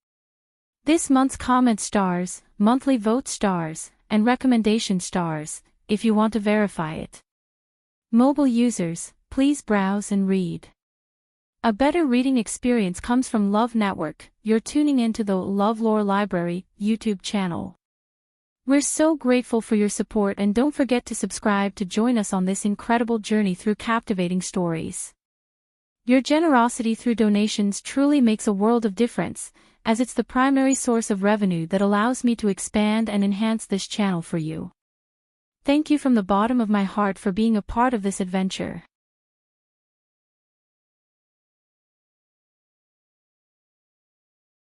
This month's comment stars, monthly vote stars, and recommendation stars, if you want to verify it. Mobile users, please browse and read. A better reading experience comes from Love Network. You're tuning into the LoveLore Library YouTube channel. We're so grateful for your support, and don't forget to subscribe to join us on this incredible journey through captivating stories. Your generosity through donations truly makes a world of difference, as it's the primary source of revenue that allows me to expand and enhance this channel for you. Thank you from the bottom of my heart for being a part of this adventure.